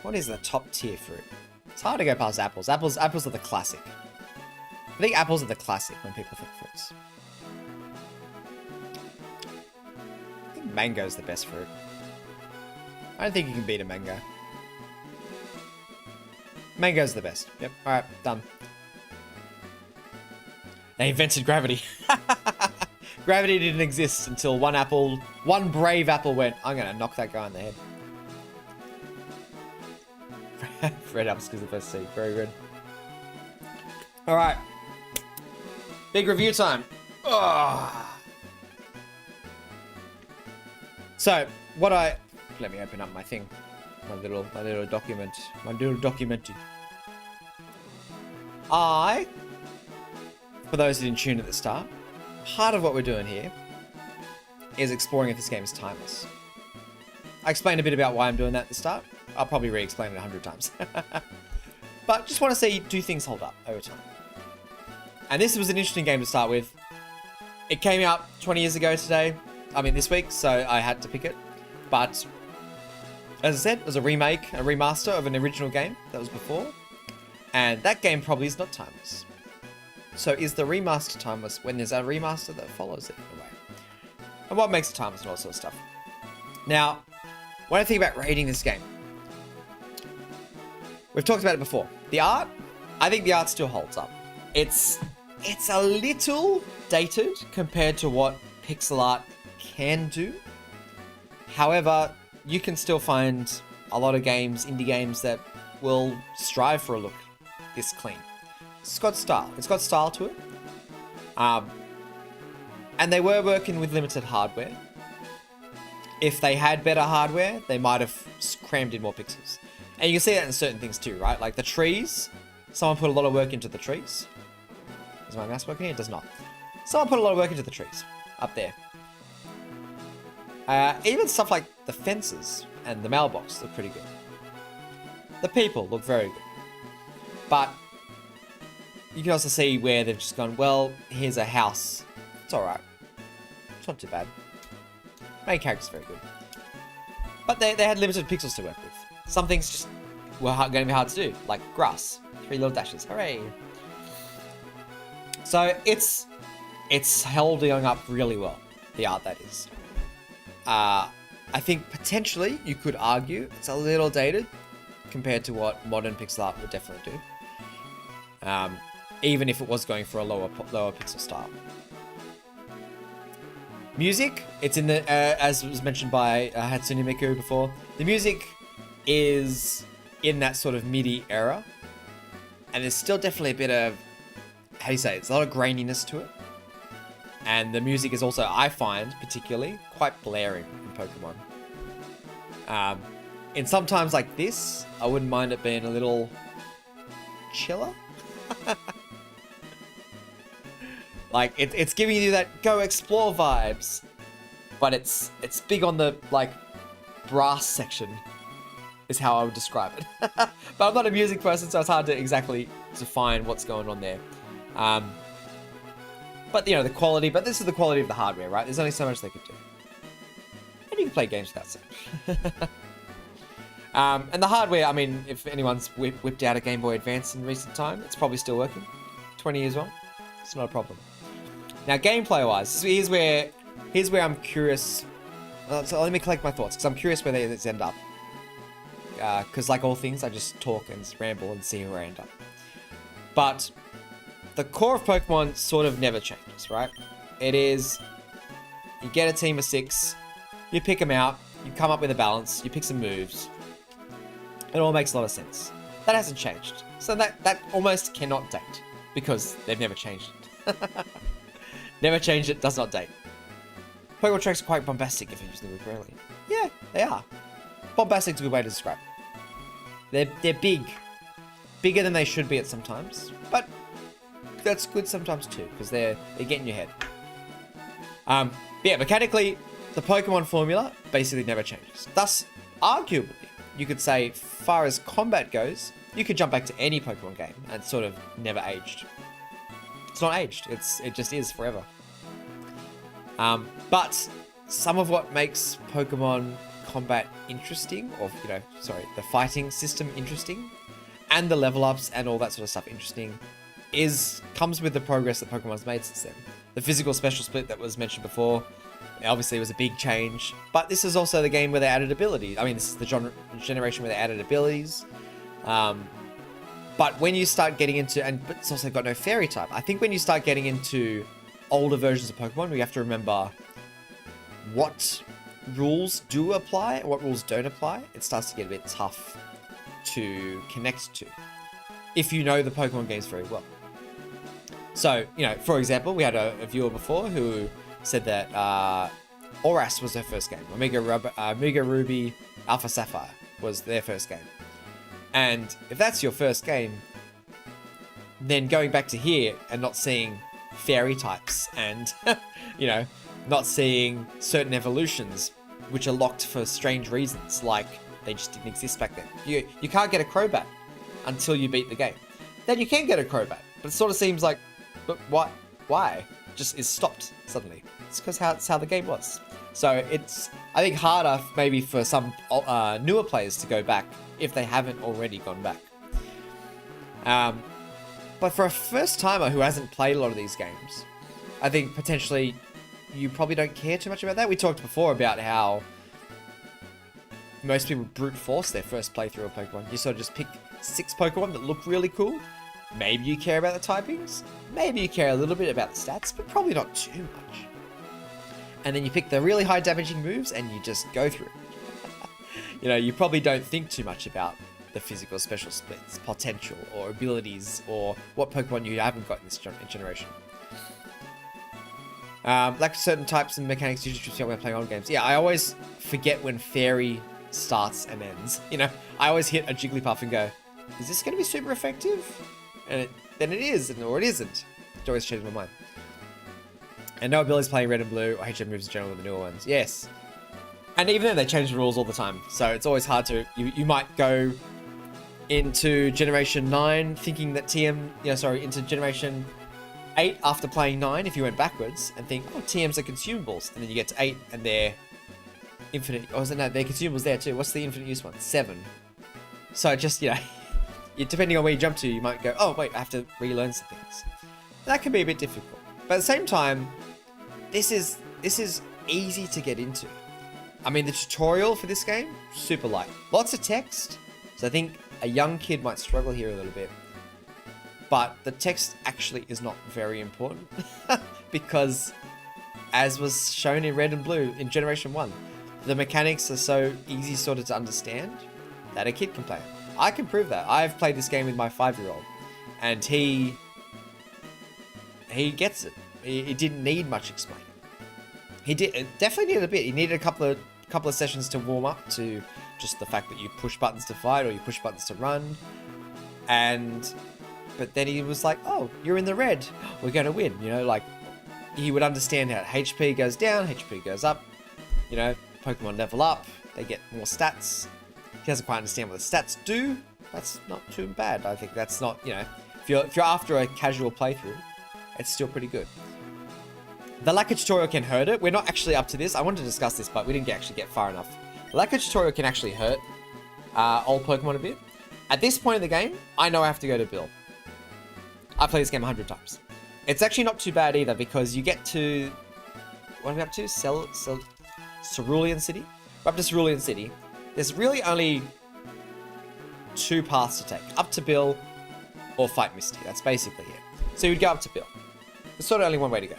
Speaker 1: What is the top tier fruit? It's hard to go past apples. Apples are the classic. I think apples are the classic when people think fruits. I think mango's the best fruit. I don't think you can beat a mango. Mango's the best. Yep. Alright, done. They invented gravity. Gravity didn't exist until one brave apple went, I'm gonna knock that guy in the head. Red apples because the first seed. Very good. Alright. Big review time. Oh. So, let me open up my thing. My little document. My little documentary. For those who didn't tune at the start, part of what we're doing here is exploring if this game is timeless. I explained a bit about why I'm doing that at the start. I'll probably re-explain it 100 times. But just want to see, do things hold up over time? And this was an interesting game to start with. It came out 20 years ago today. I mean, this week, so I had to pick it. But As I said, it was a remake, a remaster of an original game that was before. And that game probably is not timeless. So is the remaster timeless when there's a remaster that follows it in a way? And what makes it timeless and all sort of stuff. Now, when I think about rating this game, we've talked about it before. The art, I think the art still holds up. It's a little dated compared to what pixel art can do. However, you can still find a lot of games, indie games, that will strive for a look this clean. It's got style. It's got style to it. And they were working with limited hardware. If they had better hardware, they might have crammed in more pixels. And you can see that in certain things too, right? Like the trees. Someone put a lot of work into the trees. Is my mouse working here? It does not. Someone put a lot of work into the trees up there. Even stuff like the fences and the mailbox look pretty good. The people look very good. But you can also see where they've just gone, well, here's a house. It's alright. It's not too bad. Main character's very good. But they had limited pixels to work with. Some things just were going to be hard to do, like grass. 3 little dashes. Hooray! So it's holding up really well. The art, that is. I think potentially you could argue it's a little dated compared to what modern pixel art would definitely do. Even if it was going for a lower pixel style. Music, it's in the, as was mentioned by Hatsune Miku before, the music is in that sort of MIDI era. And there's still definitely a bit of, how do you say, it's a lot of graininess to it. And the music is also, I find, particularly, quite blaring in Pokemon. In some times like this, I wouldn't mind it being a little chiller. Like, it's giving you that go explore vibes. But it's big on the, like, brass section, is how I would describe it. But I'm not a music person, so it's hard to exactly define what's going on there. But, you know, the quality, but this is the quality of the hardware, right? There's only so much they could do. And you can play games without sound. And the hardware, I mean, if anyone's whipped out a Game Boy Advance in recent time, it's probably still working. 20 years on. It's not a problem. Now, gameplay-wise, here's where I'm curious. So let me collect my thoughts, because I'm curious where they end up. Because like all things, I just talk and ramble and see where I end up. But the core of Pokemon sort of never changes, right? It is, you get a team of 6, you pick them out, you come up with a balance, you pick some moves. It all makes a lot of sense. That hasn't changed. So that almost cannot date, because they've never changed it. Never changed it, does not date. Pokemon tracks are quite bombastic if you use them correctly. Yeah, they are. Bombastic's a good way to describe it. They're big. Bigger than they should be at some times, but that's good sometimes too, because they're getting your head. But yeah, mechanically, the Pokemon formula basically never changes. Thus, arguably, you could say, far as combat goes, you could jump back to any Pokemon game and sort of never aged. It's not aged. It just is forever. But some of what makes Pokemon combat interesting, or the fighting system interesting, and the level ups and all that sort of stuff interesting, comes with the progress that Pokemon's made since then. The physical special split that was mentioned before, obviously was a big change, but this is also the game where they added abilities. I mean, this is the generation where they added abilities. But when you start getting into, but it's also got no fairy type. I think when you start getting into older versions of Pokemon, we have to remember what rules do apply and what rules don't apply. It starts to get a bit tough to connect to if you know the Pokemon games very well. So, for example, we had a viewer before who said that Oras was their first game. Omega Ruby Alpha Sapphire was their first game. And if that's your first game, then going back to here and not seeing fairy types and, not seeing certain evolutions which are locked for strange reasons, like they just didn't exist back then. You can't get a Crobat until you beat the game. Then you can get a Crobat, but it sort of seems like, but what? Why? just is stopped suddenly. It's because it's how the game was. So it's, I think, harder maybe for some newer players to go back if they haven't already gone back. But for a first timer who hasn't played a lot of these games, I think potentially you probably don't care too much about that. We talked before about how most people brute force their first playthrough of Pokemon. You sort of just pick 6 Pokemon that look really cool. Maybe you care about the typings. Maybe you care a little bit about the stats, but probably not too much. And then you pick the really high damaging moves and you just go through. You know, you probably don't think too much about the physical special splits, potential, or abilities, or what Pokemon you haven't got in this generation. Like certain types and mechanics usually trips me up when playing old games. Yeah, I always forget when Fairy starts and ends. You know, I always hit a Jigglypuff and go, is this going to be super effective? And then it is, or it isn't. It always changes my mind. And no abilities playing red and blue, or HM moves in general with the newer ones. Yes. And even then, they change the rules all the time. So it's always hard to... You might go into Generation 9 thinking that into Generation 8 after playing 9, if you went backwards, and think, oh, TMs are consumables. And then you get to 8 and they're infinite... Oh, no, they're consumables there too. What's the infinite use one? 7. So just, depending on where you jump to, you might go, oh, wait, I have to relearn some things. That can be a bit difficult. But at the same time, this is easy to get into. I mean, the tutorial for this game, super light. Lots of text, so I think a young kid might struggle here a little bit. But the text actually is not very important because, as was shown in Red and Blue in Generation 1, the mechanics are so easy sort of to understand that a kid can play it. I can prove that. I've played this game with my 5-year-old, and he gets it. He didn't need much explaining. He definitely needed a bit. He needed a couple of sessions to warm up to just the fact that you push buttons to fight or you push buttons to run. But then he was like, oh, you're in the red. We're going to win. Like he would understand how HP goes down, HP goes up. Pokemon level up. They get more stats. He doesn't quite understand what the stats do. That's not too bad. I think that's not, if you're after a casual playthrough, it's still pretty good. The lack of tutorial can hurt it. We're not actually up to this. I wanted to discuss this, but we didn't actually get far enough. The lack of tutorial can actually hurt old Pokemon a bit. At this point in the game, I know I have to go to Bill. I've played this game 100 times. It's actually not too bad either because you get to... What are we up to? Cerulean City? We're up to Cerulean City. There's really only 2 paths to take. Up to Bill or fight Misty. That's basically it. So you'd go up to Bill. There's sort of only one way to go.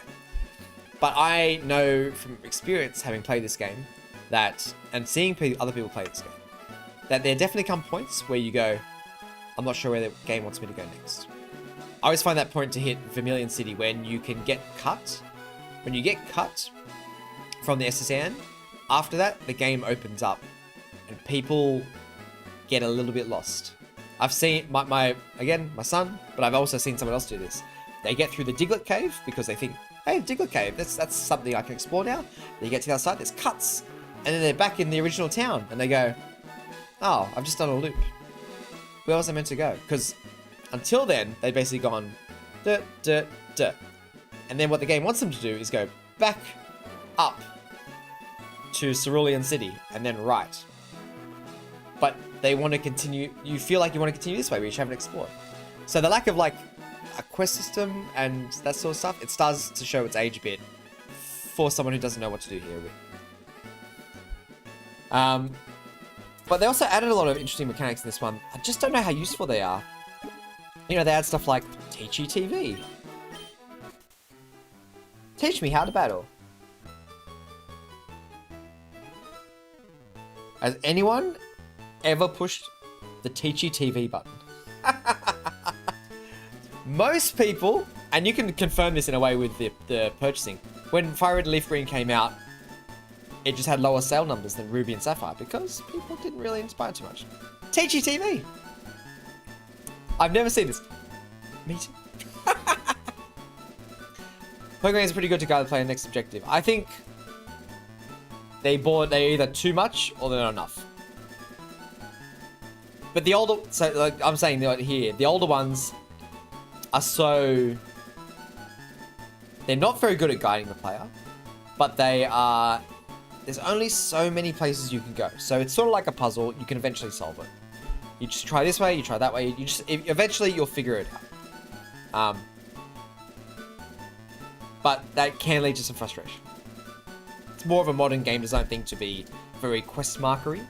Speaker 1: But I know from experience, having played this game, and seeing other people play this game, that there definitely come points where you go, I'm not sure where the game wants me to go next. I always find that point to hit Vermilion City when you can get cut. When you get cut from the SSN, after that, the game opens up and people get a little bit lost. I've seen my son, but I've also seen someone else do this. They get through the Diglett Cave because they think, hey, Diglett Cave, that's something I can explore now. Then you get to the other side, there's cuts. And then they're back in the original town and they go, oh, I've just done a loop. Where was I meant to go? Because until then, they've basically gone, dirt, dirt, dirt. And then what the game wants them to do is go back up to Cerulean City and then right. But they want to continue, you feel like you want to continue this way, but you haven't explored. So the lack of like a quest system and that sort of stuff, it starts to show its age a bit for someone who doesn't know what to do here a bit. But they also added a lot of interesting mechanics in this one. I just don't know how useful they are. They add stuff like Teachy TV. Teach me how to battle. Has anyone ever pushed the Teachy TV button? Most people, and you can confirm this in a way with the purchasing, when FireRed LeafGreen came out, it just had lower sale numbers than Ruby and Sapphire because people didn't really inspire too much. Teachy TV! I've never seen this. Me too. Pokemon is pretty good to guide the player next objective. I think they're either too much or they're not enough. But the older, so like I'm saying here, the older ones are so They're not very good at guiding the player, but they are... There's only so many places you can go. So it's sort of like a puzzle. You can eventually solve it. You just try this way, you try that way. You just eventually you'll figure it out. But that can lead to some frustration. It's more of a modern game design thing to be very quest markery.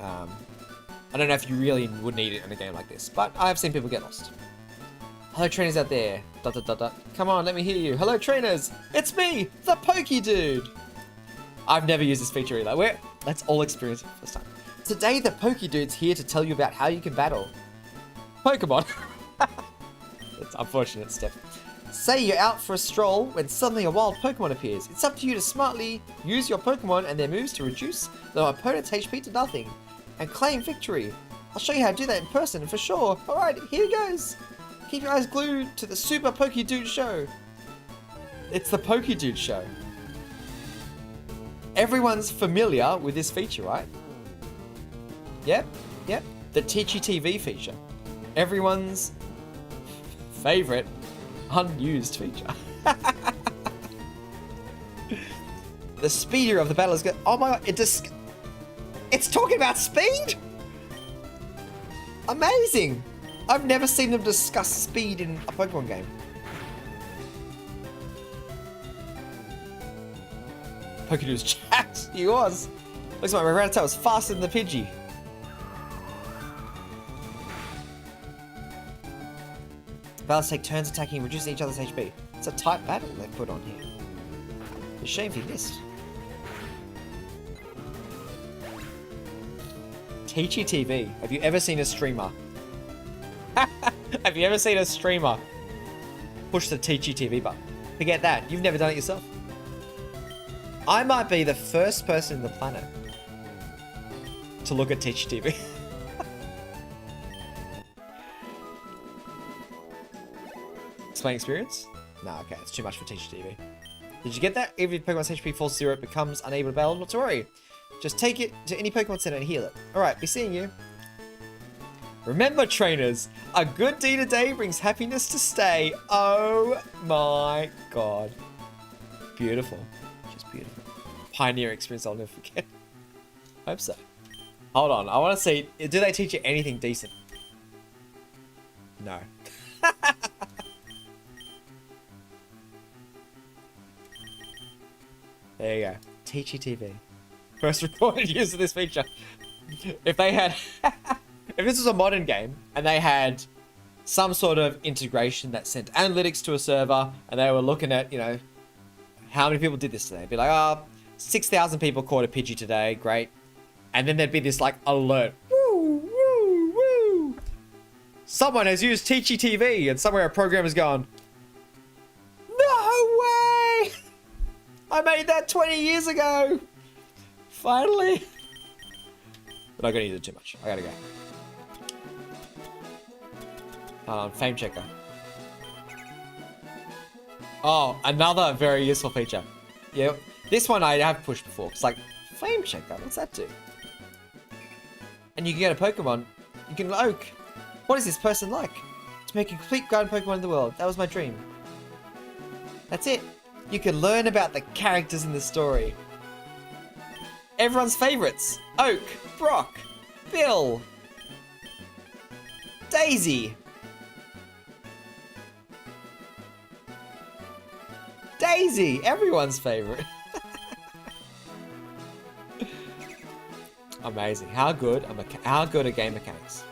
Speaker 1: I don't know if you really would need it in a game like this, but I have seen people get lost. Hello trainers out there. ... Come on, let me hear you. Hello trainers, it's me, the Pokey Dude. I've never used this feature either. Let's all experience it for the first time. Today, the Pokey Dude's here to tell you about how you can battle Pokemon. It's unfortunate, Steph. Say you're out for a stroll when suddenly a wild Pokemon appears. It's up to you to smartly use your Pokemon and their moves to reduce the opponent's HP to nothing and claim victory. I'll show you how to do that in person for sure. Alright, here goes. Keep your eyes glued to the Super Pokey Dude Show. It's the Pokey Dude Show. Everyone's familiar with this feature, right? Yep. The Teachy TV feature. Everyone's favorite unused feature. The speeder of the battle is good. Oh my god, it's talking about speed? Amazing. I've never seen them discuss speed in a Pokemon game. Pokedude's jacked. He was. Looks like my Rattata was faster than the Pidgey. Battles take turns attacking and reducing each other's HP. It's a tight battle they've put on here. It's a shame if you missed. Teachy TV. Have you ever seen a streamer? Have you ever seen a streamer push the Teachy TV button? Forget that. You've never done it yourself. I might be the first person on the planet to look at Teachy TV. Explain experience? Nah, okay, it's too much for Teachy TV. Did you get that? Even if Pokemon's HP falls to 0, it becomes unable to battle. Not to worry. Just take it to any Pokemon Center and heal it. Alright, be seeing you. Remember, trainers, a good deed a day brings happiness to stay. Oh my god. Beautiful. Just beautiful. Pioneer experience I'll never forget. Hope so. Hold on, I want to see, do they teach you anything decent? No. There you go. Teachy TV. First recorded use of this feature. If they had... if this was a modern game, and they had some sort of integration that sent analytics to a server, and they were looking at, you know, how many people did this today. It'd be like, oh, 6,000 people caught a Pidgey today. Great. And then there'd be this, like, alert. Woo, woo, woo. Someone has used Teachy TV, and somewhere a programmer's gone, no way! I made that 20 years ago! Finally! But I'm gonna use it too much. I gotta go. Fame checker. Oh, another very useful feature. Yeah, this one I have pushed before. It's like, flame checker, what's that do? And you can get a Pokemon. You can Oak. What is this person like? To make a complete garden Pokemon in the world. That was my dream. That's it. You can learn about the characters in the story. Everyone's favorites. Oak, Brock, Bill, Daisy. Daisy, everyone's favorite. Amazing. How good are game mechanics?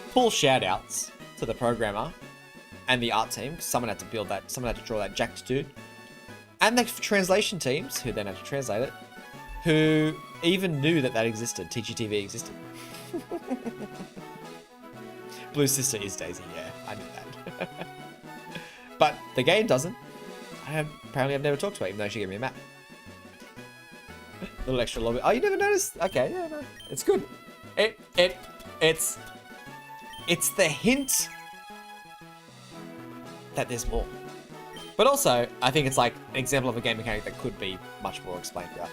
Speaker 1: Full shout-outs to the programmer and the art team, because someone had to build that, someone had to draw that jacked dude. And the translation teams, who then had to translate it, who even knew that that existed, Teachy TV existed. Blue Sister is Daisy, yeah, I knew that. But the game doesn't. Apparently I've never talked to her, even though she gave me a map. A little extra lobby. Oh, you never noticed? Okay, yeah, no. It's good. It's the hint that there's more. But also, I think it's like an example of a game mechanic that could be much more explained throughout.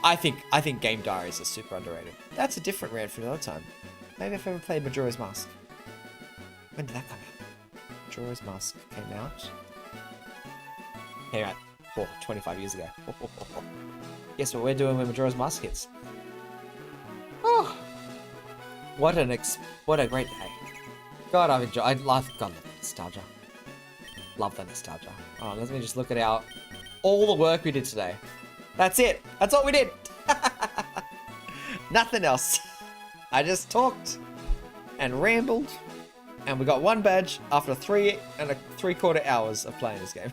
Speaker 1: I think game diaries are super underrated. That's a different rant for another time. Maybe if I ever played Majora's Mask. When did that come out? Majora's Mask came out. 25 years ago. Guess what we're doing when Majora's Mask hits? Oh, what a great day. God, I love the nostalgia. Love the nostalgia. Oh, let me just look at all the work we did today. That's it. That's all we did. Nothing else. I just talked and rambled, and we got one badge after 3.75 hours of playing this game.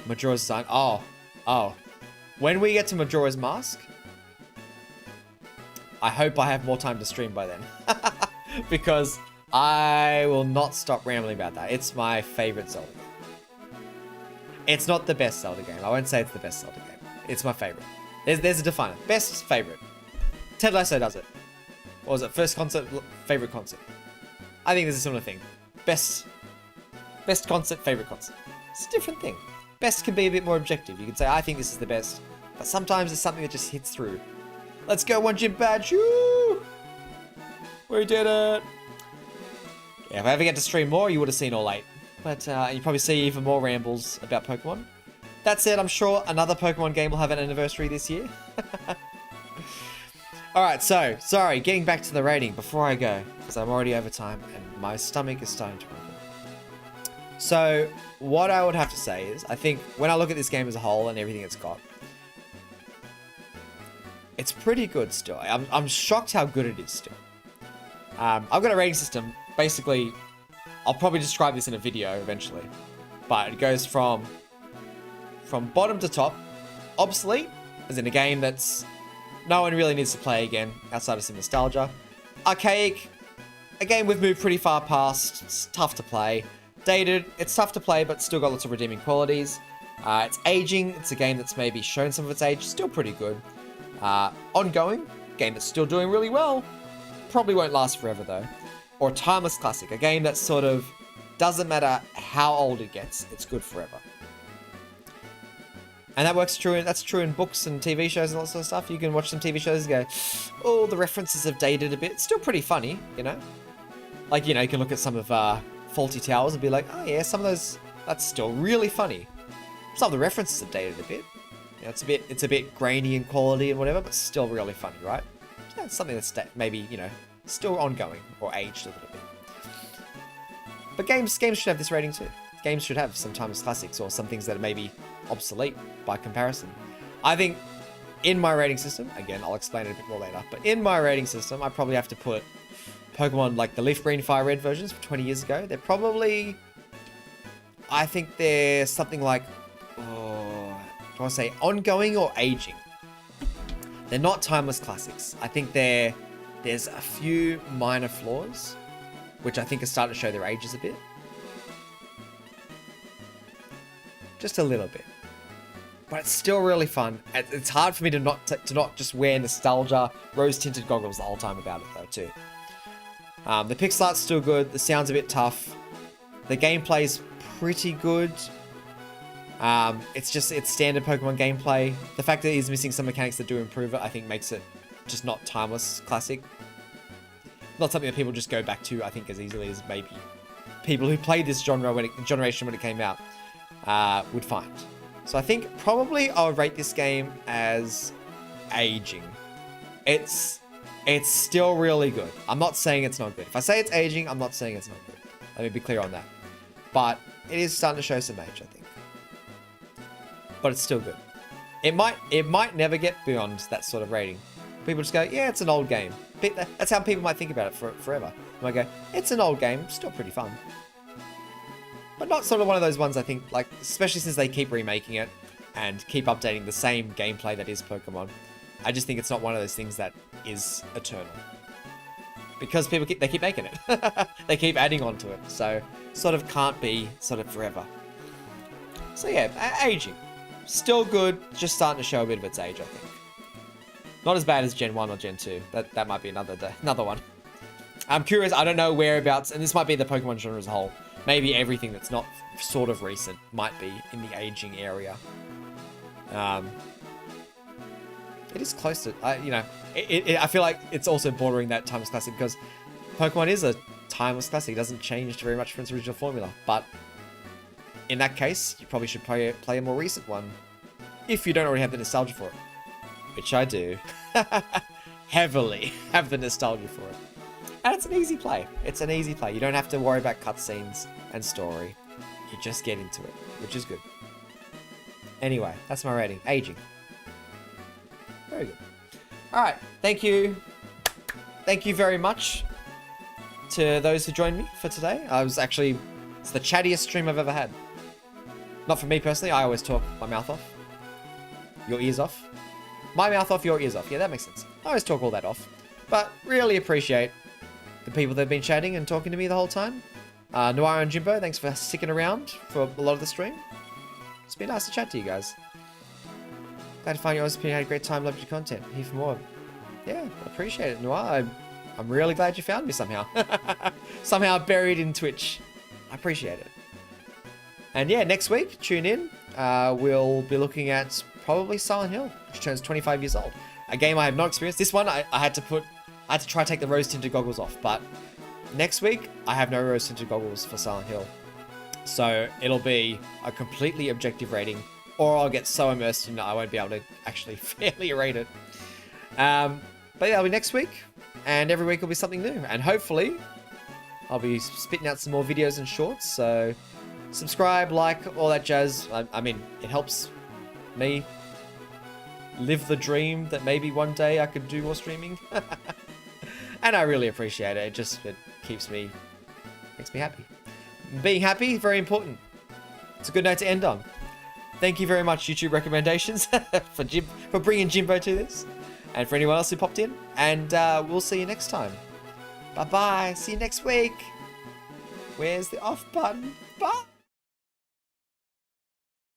Speaker 1: Majora's Design. Oh. When we get to Majora's Mask, I hope I have more time to stream by then. Because I will not stop rambling about that. It's my favorite Zelda game. It's not the best Zelda game. I won't say it's the best Zelda game. It's my favorite. There's a definer. Best favorite. Ted Lasso does it. What was it? First concert, favorite concert. I think there's a similar thing. Best concert, favorite concert. It's a different thing. Best can be a bit more objective. You can say, I think this is the best. But sometimes it's something that just hits through. Let's go, one gym badge. Woo! We did it. Yeah, if I ever get to stream more, you would have seen all 8. But you probably see even more rambles about Pokemon. That said, I'm sure another Pokemon game will have an anniversary this year. Alright, so, sorry, getting back to the rating before I go, because I'm already over time and my stomach is starting to rumble. So, what I would have to say is, I think when I look at this game as a whole and everything it's got, it's pretty good still. I'm shocked how good it is still. I've got a rating system. Basically, I'll probably describe this in a video eventually, but it goes from bottom to top. Obsolete, as in a game that's no one really needs to play again outside of some nostalgia. Archaic, a game we've moved pretty far past. It's tough to play. Dated, it's tough to play, but still got lots of redeeming qualities. It's aging. It's a game that's maybe shown some of its age. Still pretty good. Ongoing, game that's still doing really well. Probably won't last forever though. Or timeless classic, a game that sort of doesn't matter how old it gets, it's good forever. And that's true in books and TV shows and all that sort of stuff. You can watch some TV shows and go, oh, the references have dated a bit. It's still pretty funny, you know? Like, you know, you can look at some of Faulty Towers and be like, oh yeah, some of those, that's still really funny. Some of the references have dated a bit. You know, it's a bit grainy in quality and whatever, but still really funny, right? Yeah, it's something that's maybe, you know, still ongoing or aged a little bit. But games should have this rating too. Games should have some timeless classics or some things that are maybe obsolete by comparison. I think in my rating system, again, I'll explain it a bit more later, but in my rating system, I probably have to put Pokemon like the LeafGreen FireRed versions from 20 years ago. They're probably, I think they're something like, do I want to say ongoing or aging? They're not timeless classics. I think there's a few minor flaws, which I think are starting to show their ages a bit. Just a little bit. But it's still really fun. It's hard for me to not just wear nostalgia rose-tinted goggles the whole time about it though too. The pixel art's still good. The sound's a bit tough. The gameplay's pretty good. It's standard Pokemon gameplay. The fact that it is missing some mechanics that do improve it, I think makes it just not timeless classic. Not something that people just go back to, I think, as easily as maybe people who played this generation when it came out would find. So I think probably I would rate this game as aging. It's still really good. I'm not saying it's not good. If I say it's aging, I'm not saying it's not good. Let me be clear on that. But it is starting to show some age, I think. But it's still good. It might never get beyond that sort of rating. People just go, yeah, it's an old game. That's how people might think about it forever. They might go, it's an old game, still pretty fun. But not sort of one of those ones I think, like, especially since they keep remaking it and keep updating the same gameplay that is Pokemon. I just think it's not one of those things that is eternal. Because they keep making it. They keep adding on to it. So, sort of can't be sort of forever. So yeah, aging. Still good, just starting to show a bit of its age, I think. Not as bad as Gen 1 or Gen 2. That might be another one. I'm curious, I don't know whereabouts, and this might be the Pokemon genre as a whole. Maybe everything that's not sort of recent might be in the aging area. It is close to, you know, I feel like it's also bordering that timeless classic because Pokemon is a timeless classic. It doesn't change very much from its original formula. But in that case, you probably should play a more recent one if you don't already have the nostalgia for it, which I do. Heavily have the nostalgia for it. And it's an easy play. It's an easy play. You don't have to worry about cutscenes and story. You just get into it, which is good. Anyway, that's my rating. Aging. Very good. Alright, thank you. Thank you very much to those who joined me for today. It's the chattiest stream I've ever had. Not for me personally, I always talk my mouth off. Your ears off. My mouth off, your ears off. Yeah, that makes sense. I always talk all that off. But really appreciate the people that have been chatting and talking to me the whole time. Noir and Jimbo, thanks for sticking around for a lot of the stream. It's been nice to chat to you guys. Glad to find you always had a great time, loved your content. Here for more. Yeah, appreciate it, Noir. I'm really glad you found me somehow. Somehow buried in Twitch. I appreciate it. And yeah, next week, tune in. We'll be looking at probably Silent Hill, which turns 25 years old. A game I have not experienced. This one, I had to try to take the rose-tinted goggles off, but next week, I have no rose-tinted goggles for Silent Hill. So it'll be a completely objective rating, or I'll get so immersed in it I won't be able to actually fairly rate it. But yeah, it'll be next week, and every week will be something new. And hopefully, I'll be spitting out some more videos and shorts, so subscribe, like, all that jazz. I mean, it helps me live the dream that maybe one day I could do more streaming. And I really appreciate it. It makes me happy. Being happy, very important. It's a good note to end on. Thank you very much, YouTube recommendations, for bringing Jimbo to this. And for anyone else who popped in. And we'll see you next time. Bye-bye. See you next week. Where's the off button? Bye.